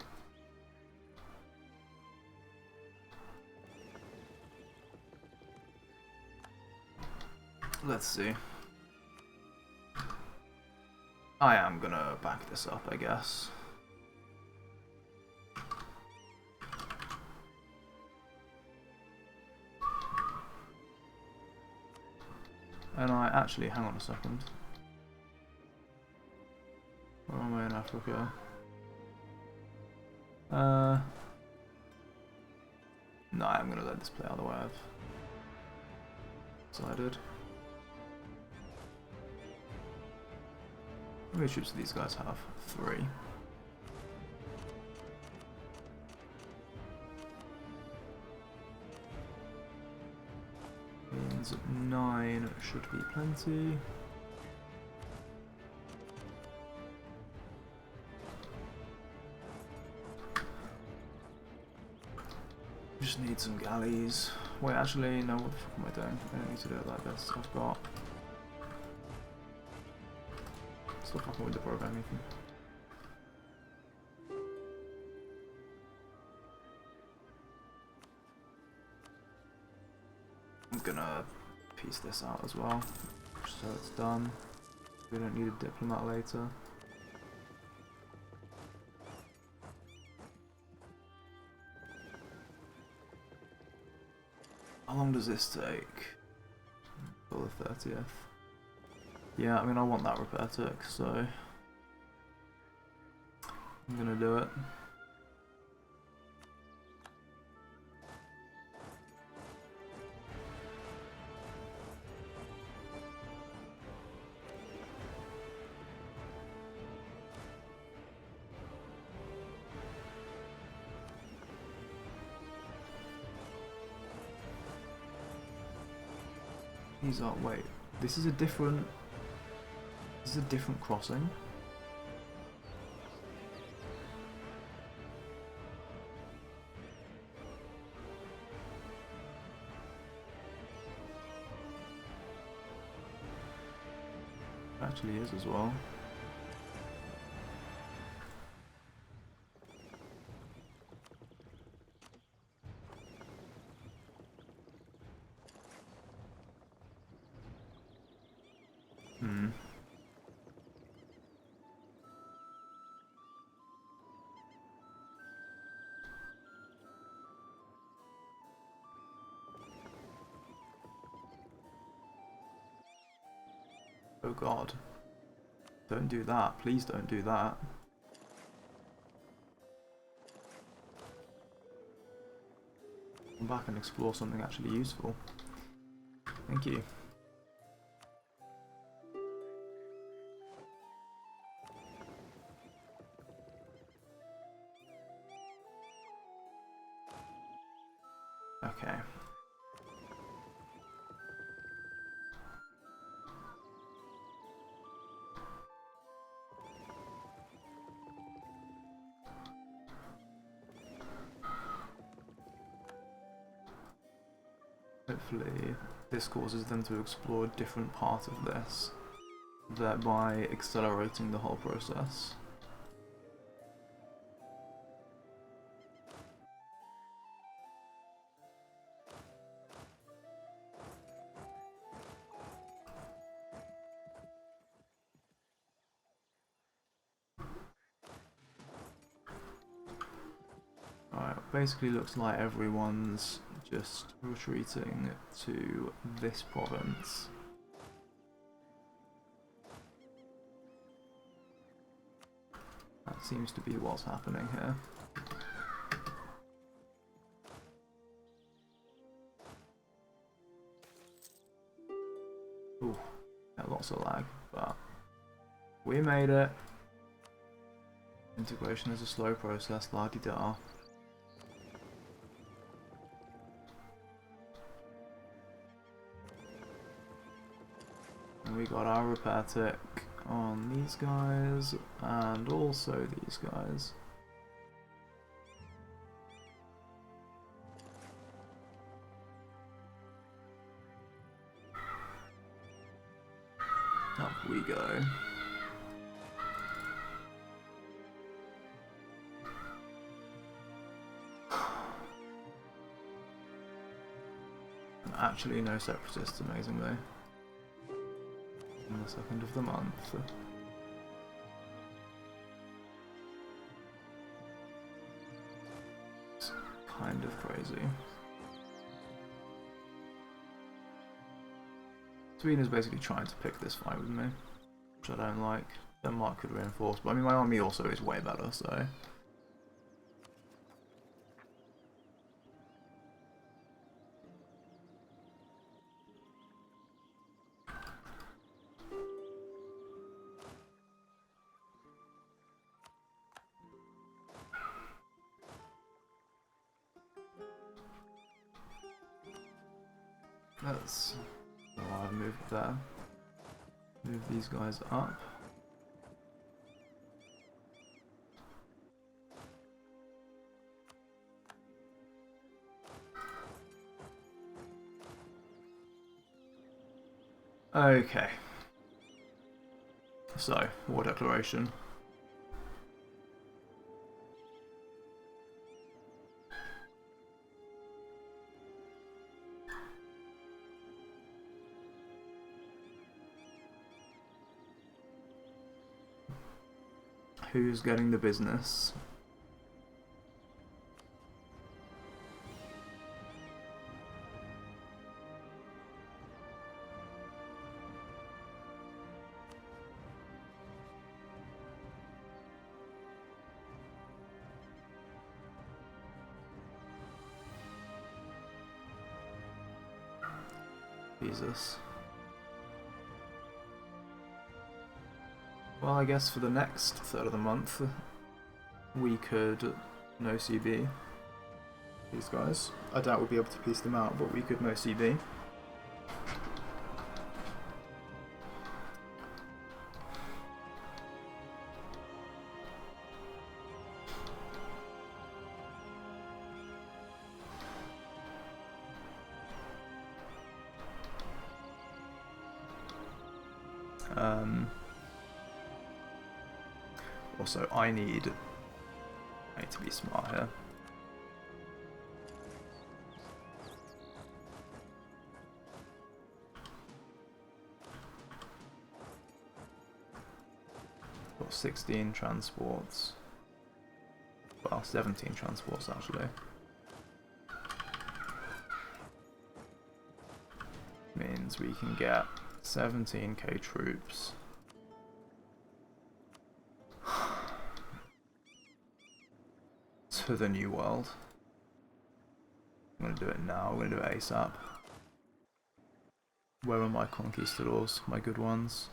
S1: Let's see. I am gonna back this up, I guess. And I actually, hang on a second. Where am I in Africa? No, I'm gonna let this play out the way I've decided. How many troops do these guys have? 3. Means 9 should be plenty. Just need some galleys. Wait, actually, no, what the fuck am I doing? I don't need to do it like this. I've got... Still fucking with the programming thing. I'm gonna piece this out as well, so it's done. We don't need a diplomat later. How long does this take? Till the 30th. Yeah, I mean I want that repair tick, so I'm gonna do it. These are, wait, this is a different crossing. Actually is as well. Oh god. Don't do that. Please don't do that. Come back and explore something actually useful. Thank you. Okay. Hopefully this causes them to explore a different part of this, thereby accelerating the whole process. Alright, basically looks like everyone's just retreating to this province. That seems to be what's happening here. Ooh, yeah, lots of lag, but we made it. Integration is a slow process, la-di-da. And we got our repair tick on these guys, and also these guys. Up we go. Actually no separatists, amazingly. On the 2nd of the month. It's kind of crazy. Sweden is basically trying to pick this fight with me, which I don't like. Denmark could reinforce, but I mean my army also is way better, so... Let's... oh, I've moved there. Move these guys up. Okay. So, war declaration. Who's getting the business? Jesus. Well, I guess for the next third of the month, we could no CB these guys. I doubt we'll be able to piece them out, but we could no CB. Also, I need to be smart here. Got 16 transports. Well, 17 transports actually. Means we can get 17k troops. To the New World. I'm gonna do it now, I'm gonna do it ASAP. Where are my conquistadors, my good ones?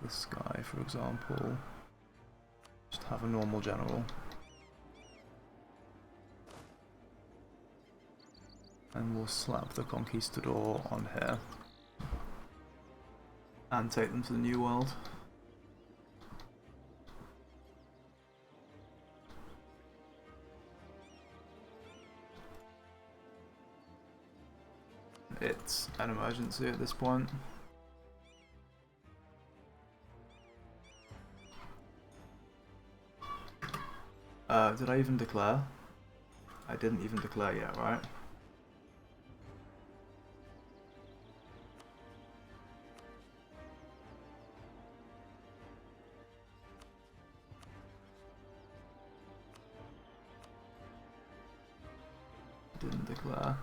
S1: This guy, for example, just have a normal general. And we'll slap the conquistador on here. And take them to the New World. It's an emergency at this point. Did I even declare? I didn't even declare yet, right? Didn't declare.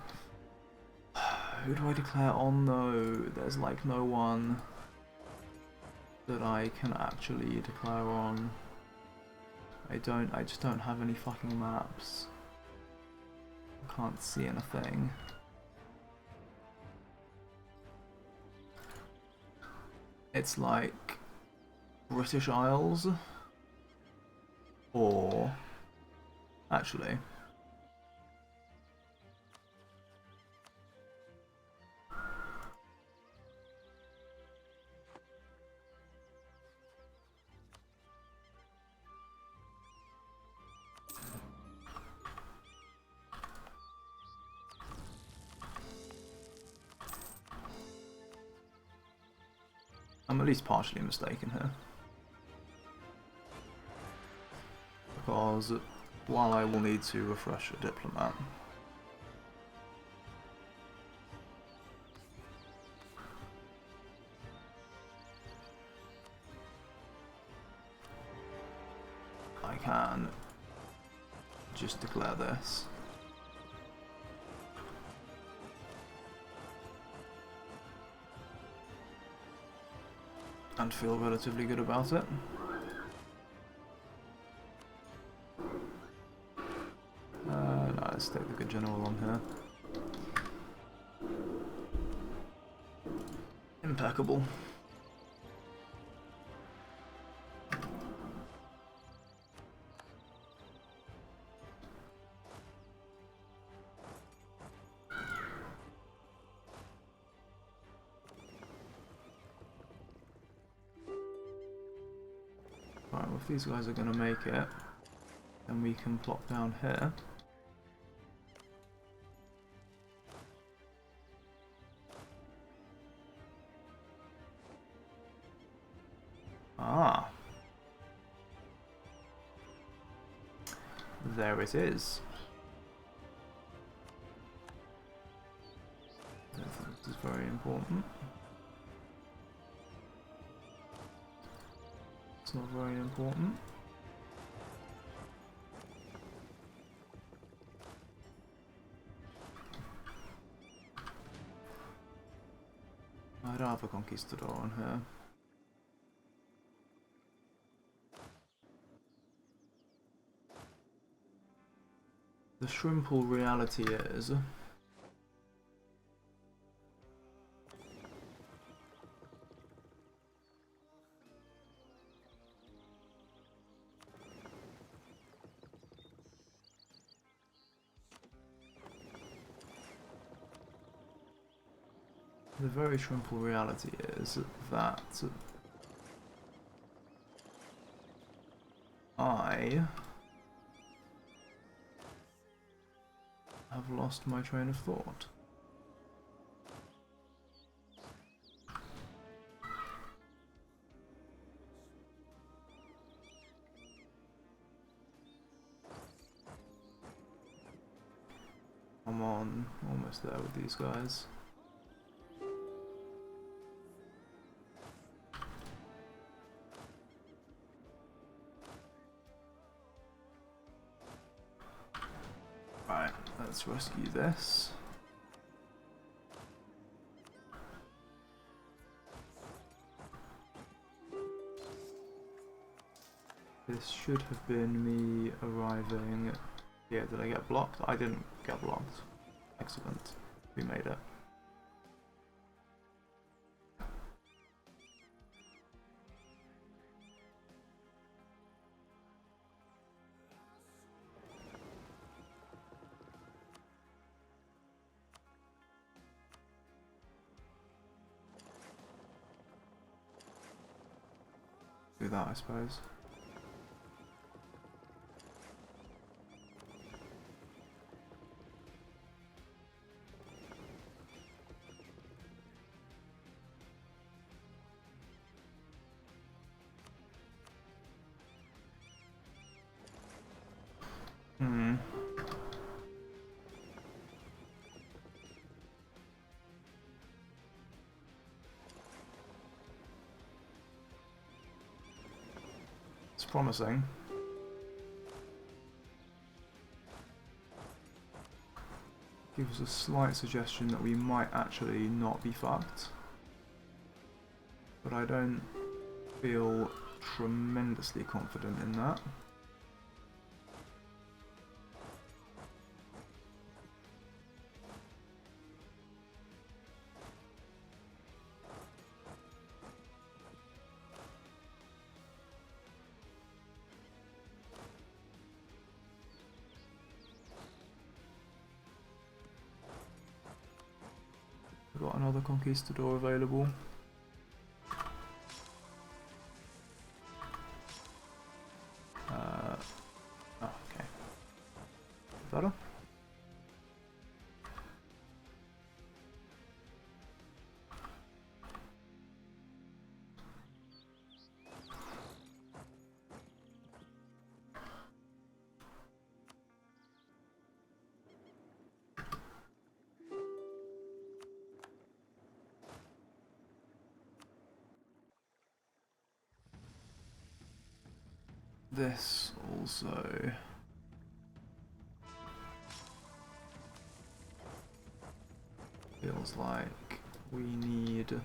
S1: Who do I declare on though? There's like no one that I can actually declare on. I just don't have any fucking maps. I can't see anything. It's like British Isles or actually I'm at least partially mistaken here. Because while I will need to refresh a diplomat, I can just declare this. And feel relatively good about it. No, let's take the good general on here. Impeccable. Right, well if these guys are going to make it, then we can plop down here. Ah. There it is. This is very important. It's not very important. I don't have a conquistador on here. The shrimple reality is the very shrimple reality is that I have lost my train of thought. Come on, almost there with these guys. Right, let's rescue this. This should have been me arriving here. Did I get blocked? I didn't get blocked. Excellent. We made it. Do that, I suppose. It's promising. Gives a slight suggestion that we might actually not be fucked. But I don't feel tremendously confident in that. We've got another conquistador available. Oh, okay. Better? This also feels like we need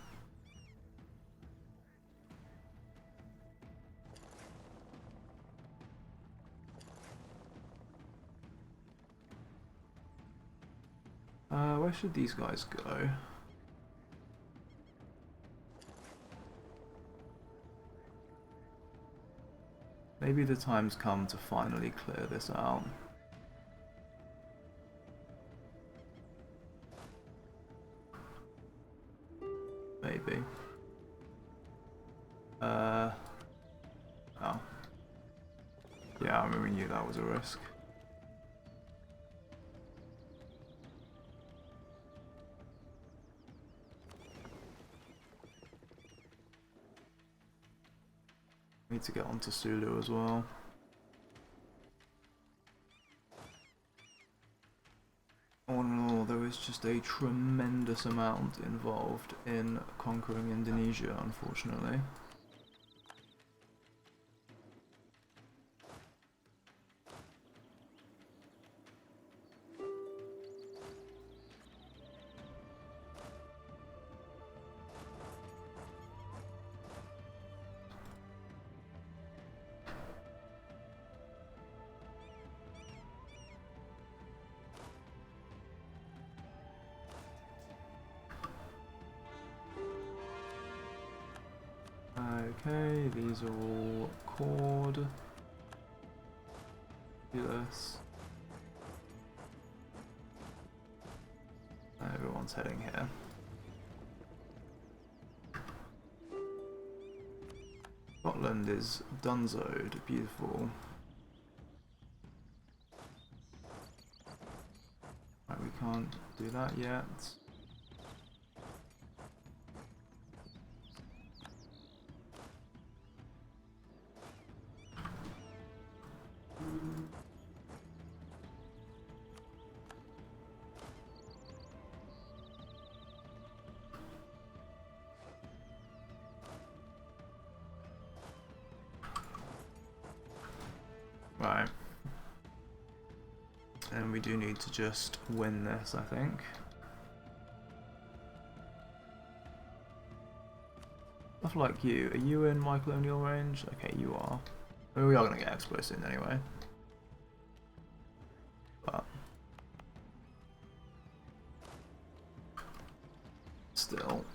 S1: where should these guys go? Maybe the time's come to finally clear this out. Maybe. Oh. Yeah, I mean, we knew that was a risk. Need to get onto Sulu as well. All in all, there is just a tremendous amount involved in conquering Indonesia, unfortunately. Okay, these are all cord. Do this. Everyone's heading here. Scotland is dunzoed, beautiful. can't do that yet. Right. And we do need to just win this, I think. Stuff like you. Are you in my colonial range? Okay, you are. I mean, we are going to get expo soon anyway. But still.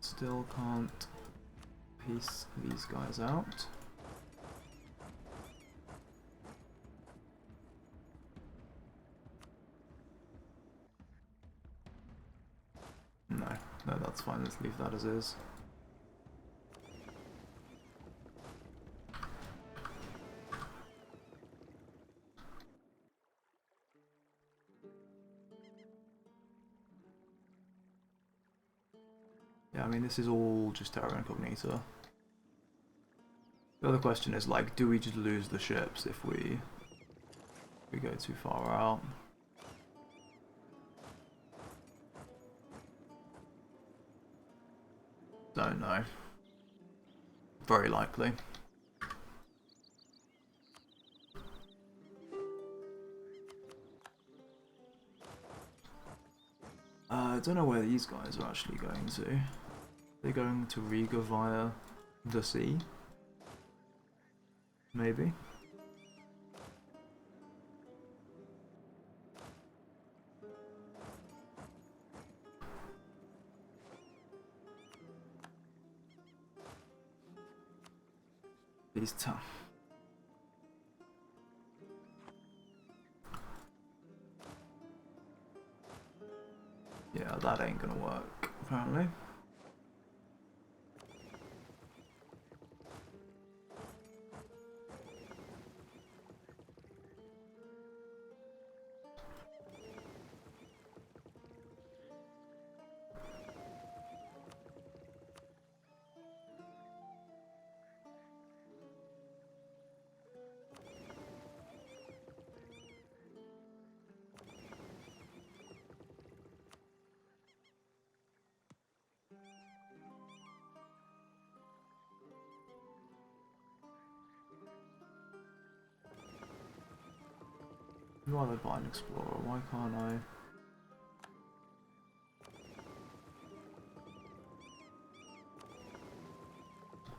S1: Still can't piece these guys out. No, that's fine. Let's leave that as is. Yeah, I mean, this is all just terra incognita. The other question is, like, do we just lose the ships if we go too far out? Don't know. Very likely. I don't know where these guys are actually going to. They're going to Riga via the sea? Maybe? These tough. Yeah, that ain't gonna work, apparently. You are the Vine Explorer, why can't I?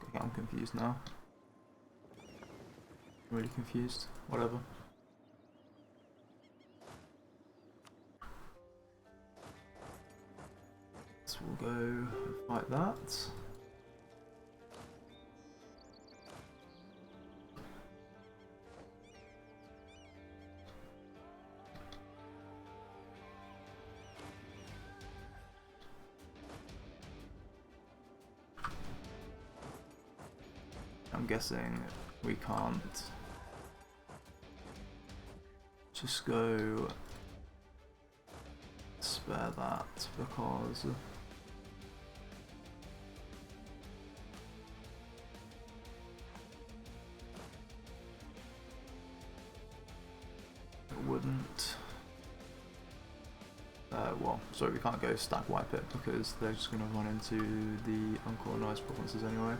S1: Okay, I'm confused now. I'm really confused. Whatever. So we'll go fight that. I'm guessing we can't just go spare that because it wouldn't. Well, sorry, we can't go stack wipe it because they're just going to run into the uncolonized provinces anyway.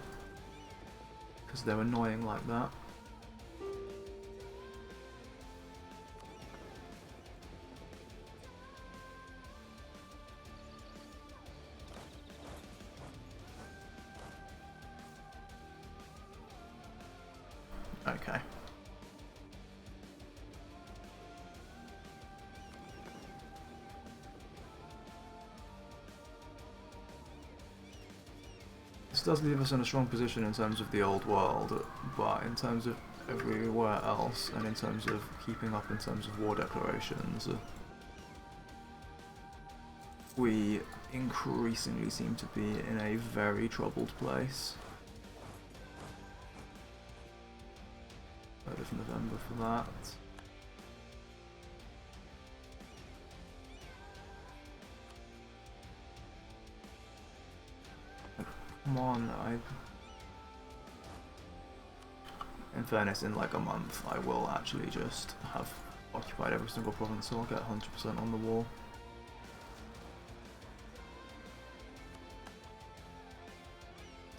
S1: Because they're annoying like that. Okay. This does leave us in a strong position in terms of the old world, but in terms of everywhere else, and in terms of keeping up in terms of war declarations, we increasingly seem to be in a very troubled place. 3rd of November for that. Come on, in fairness, in like a month, I will actually just have occupied every single province, so I'll get 100% on the wall.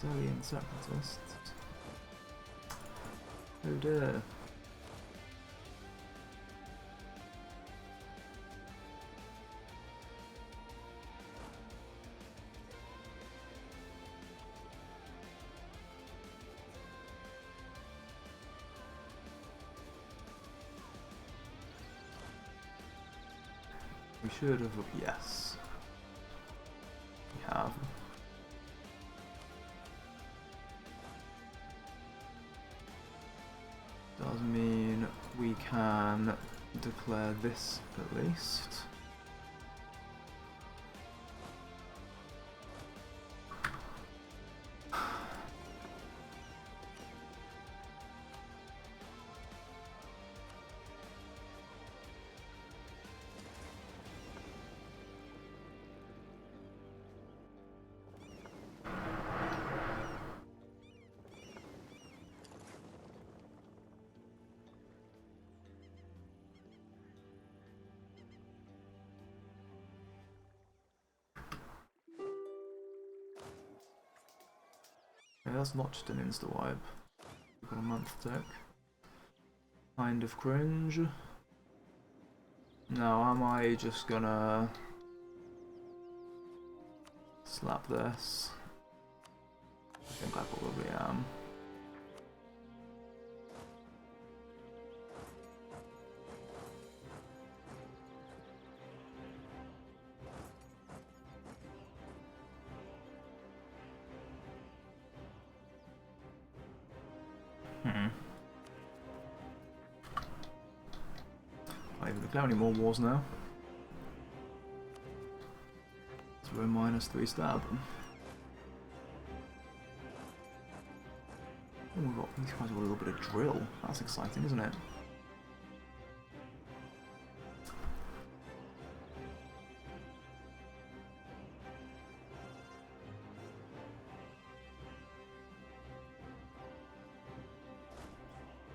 S1: Alien separatists. Oh dear. We should have, yes. We have. Does mean we can declare this at least. Yeah, that's not just an insta-wipe. We've got a month tick. Kind of cringe. Now, am I just gonna slap this? I think I probably am. Can't even declare any more wars now. So we're -3 stab. Oh, we've got, these guys have a little bit of drill. That's exciting, isn't it?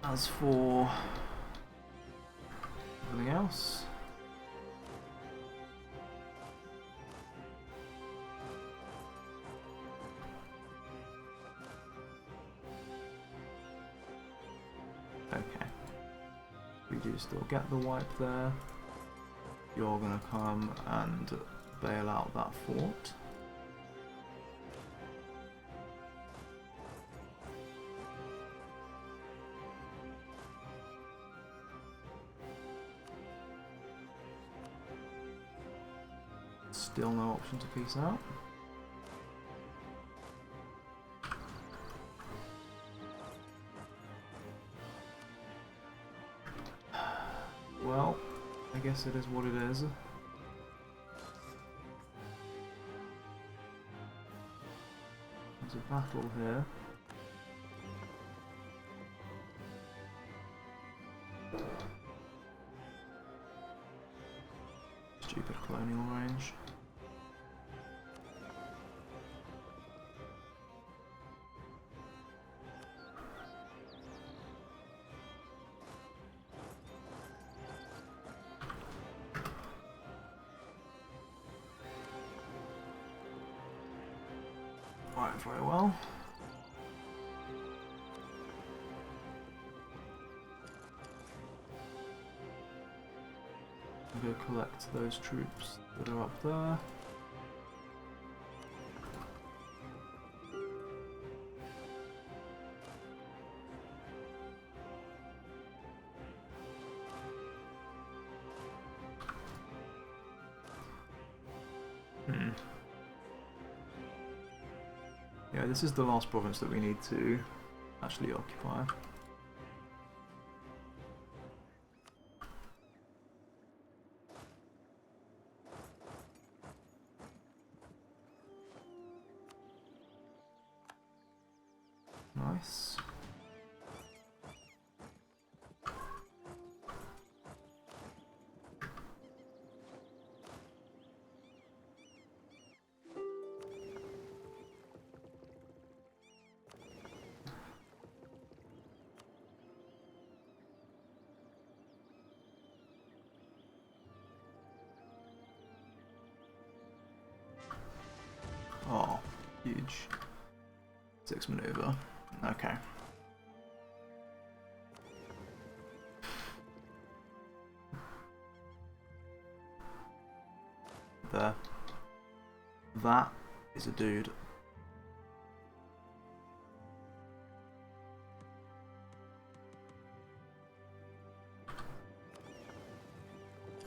S1: As for everything else, okay, we do still get the wipe there. You're gonna come and bail out that fort. Still no option to peace out. Well, I guess it is what it is. There's a battle here. Stupid colonial range. Right, very well. I'll go collect those troops that are up there. Yeah, this is the last province that we need to actually occupy. Nice. Oh, huge. 6 maneuver. Okay. There. That is a dude.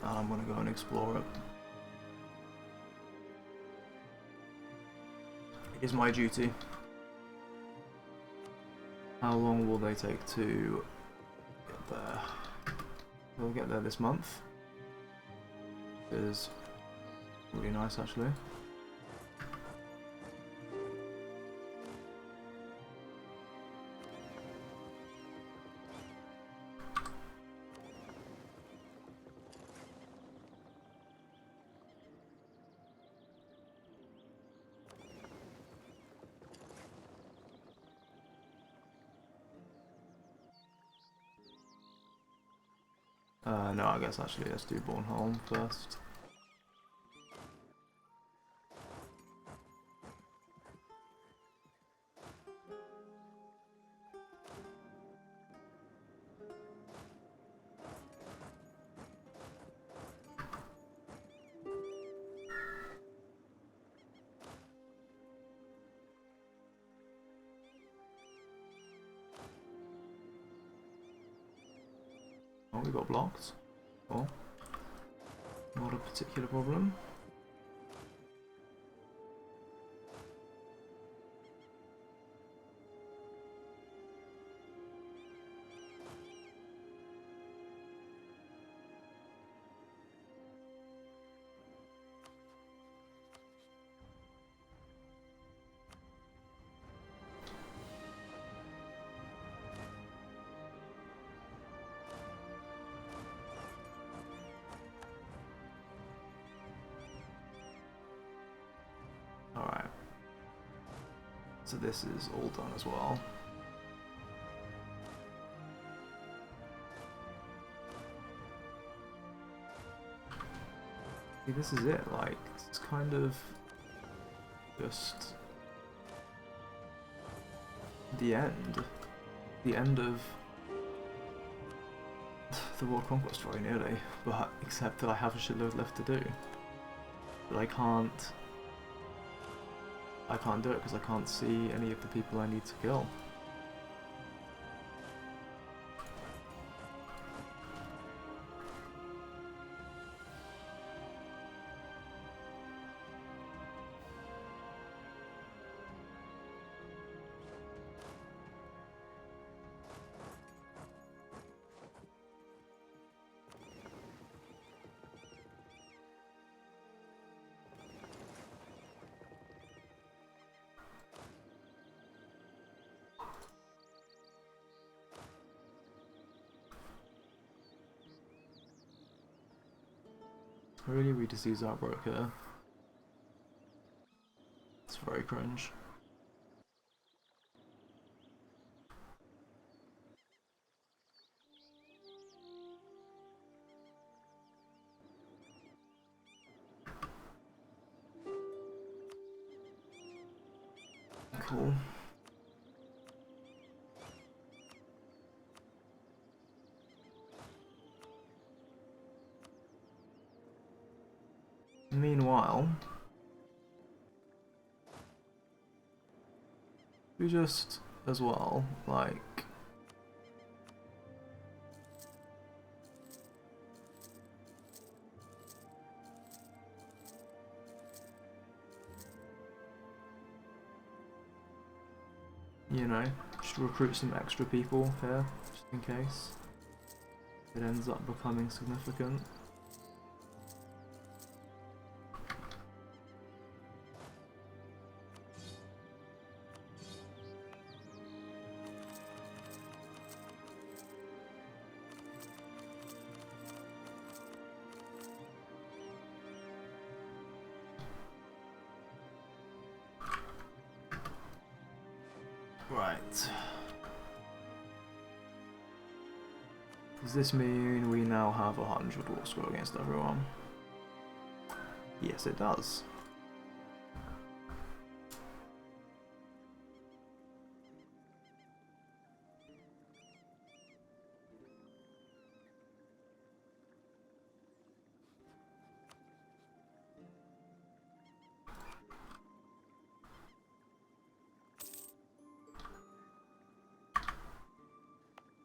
S1: And I'm gonna go and explore it. It is my duty. How long will they take to get there? We'll get there this month. It is really nice actually. No, I guess actually let's do Bornholm first. Oh, we got blocked. Oh, not a particular problem. Alright. So this is all done as well. See, this is it, like, it's kind of just the end. The end of the World Conquest very nearly, but except that I have a shitload left to do. But I can't do it because I can't see any of the people I need to kill. Really, disease outbreak here. It's very cringe. Cool. Meanwhile, we just, as well, like, you know, just recruit some extra people here, just in case it ends up becoming significant. Right. Does this mean we now have 100 war score against everyone? Yes, it does.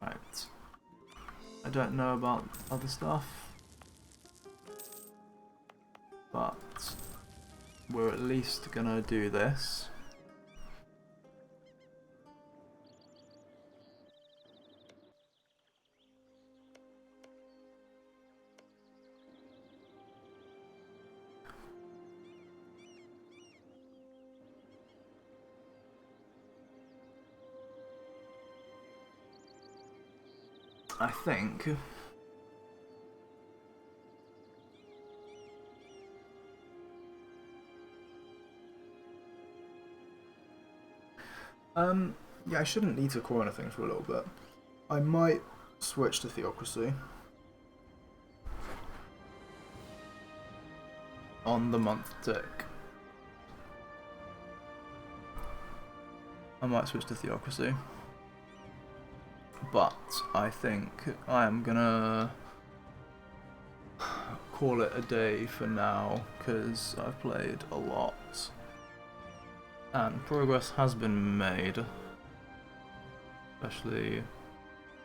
S1: Right. I don't know about other stuff, but we're at least gonna do this. I think yeah, I shouldn't need to core anything for a little bit. I might switch to theocracy on the month tick. I might switch to theocracy. But I think I am gonna call it a day for now, because I've played a lot and progress has been made. Especially,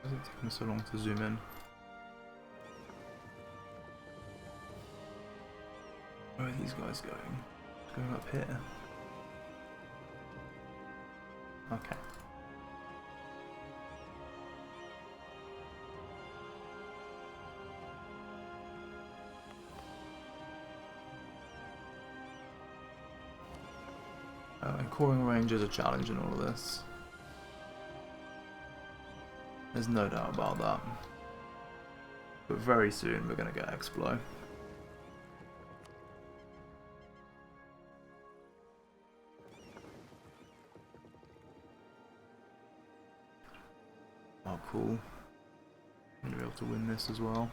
S1: why is it taking me so long to zoom in? Where are these guys going? Going up here. Okay. And coring range is a challenge in all of this. There's no doubt about that. But very soon we're going to get Explo. Oh, cool. I'm going to be able to win this as well.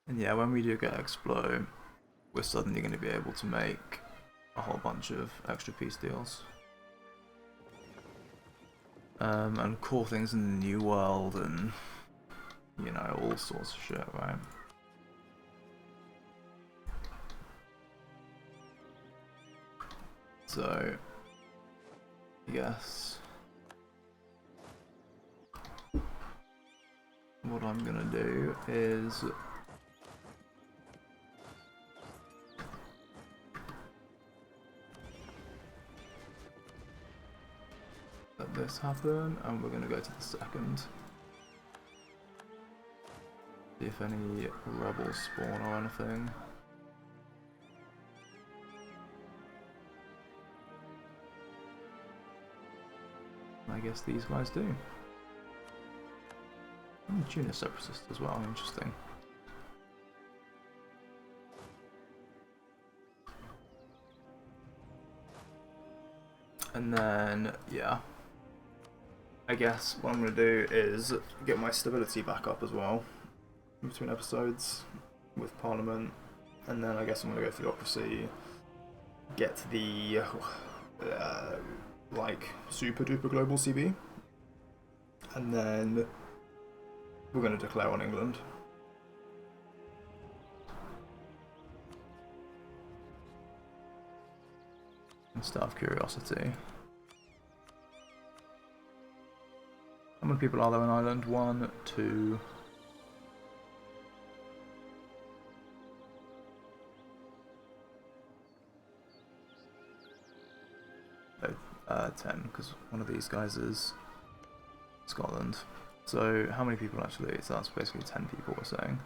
S1: And yeah, when we do get Explo, we're suddenly going to be able to make a whole bunch of extra peace deals. And core things in the New World and, you know, all sorts of shit, right? So, yes. What I'm gonna do is let this happen, and we're gonna go to the second. See if any rebels spawn or anything. I guess these guys do. And Tuna Separatist as well, interesting. And then, yeah. I guess what I'm going to do is get my stability back up as well in between episodes with Parliament, and then I guess I'm going to go Theocracy, get the like super duper global CB, and then we're going to declare on England. Instead of curiosity. How many people are there in Ireland? 1, 2... 10, because one of these guys is Scotland. So how many people actually? So that's basically 10 people we're saying.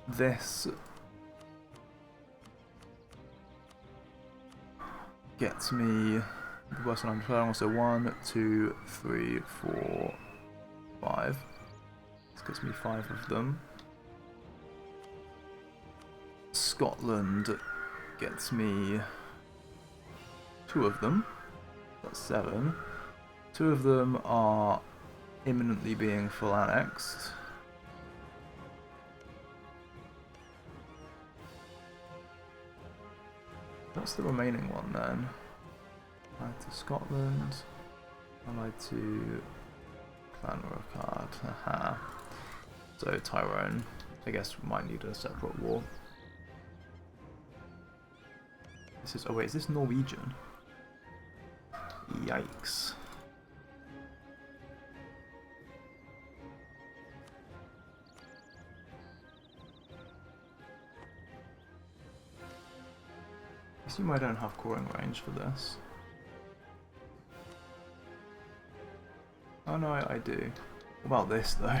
S1: This gets me the person I'm playing. Also 1, 2, 3, 4, 5. This gets me 5 of them. Scotland gets me 2 of them. That's 7. 2 of them are imminently being full annexed. What's the remaining one then? Allied to Scotland. Allied to Clan Rocard. Haha. So Tyrone, I guess, might need a separate war. This is. Oh wait, is this Norwegian? Yikes. I assume I don't have coring range for this. Oh no, I do. What about this though?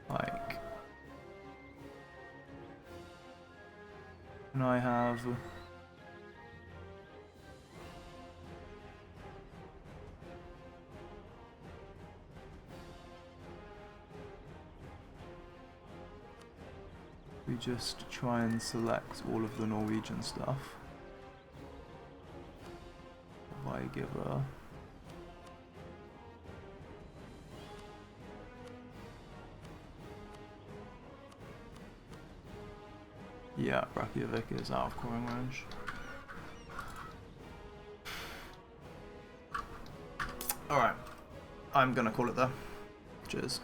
S1: Like... Can I have... We just try and select all of the Norwegian stuff. If I give a... Yeah, Reykjavik is out of coring range. Alright, I'm gonna call it there. Cheers.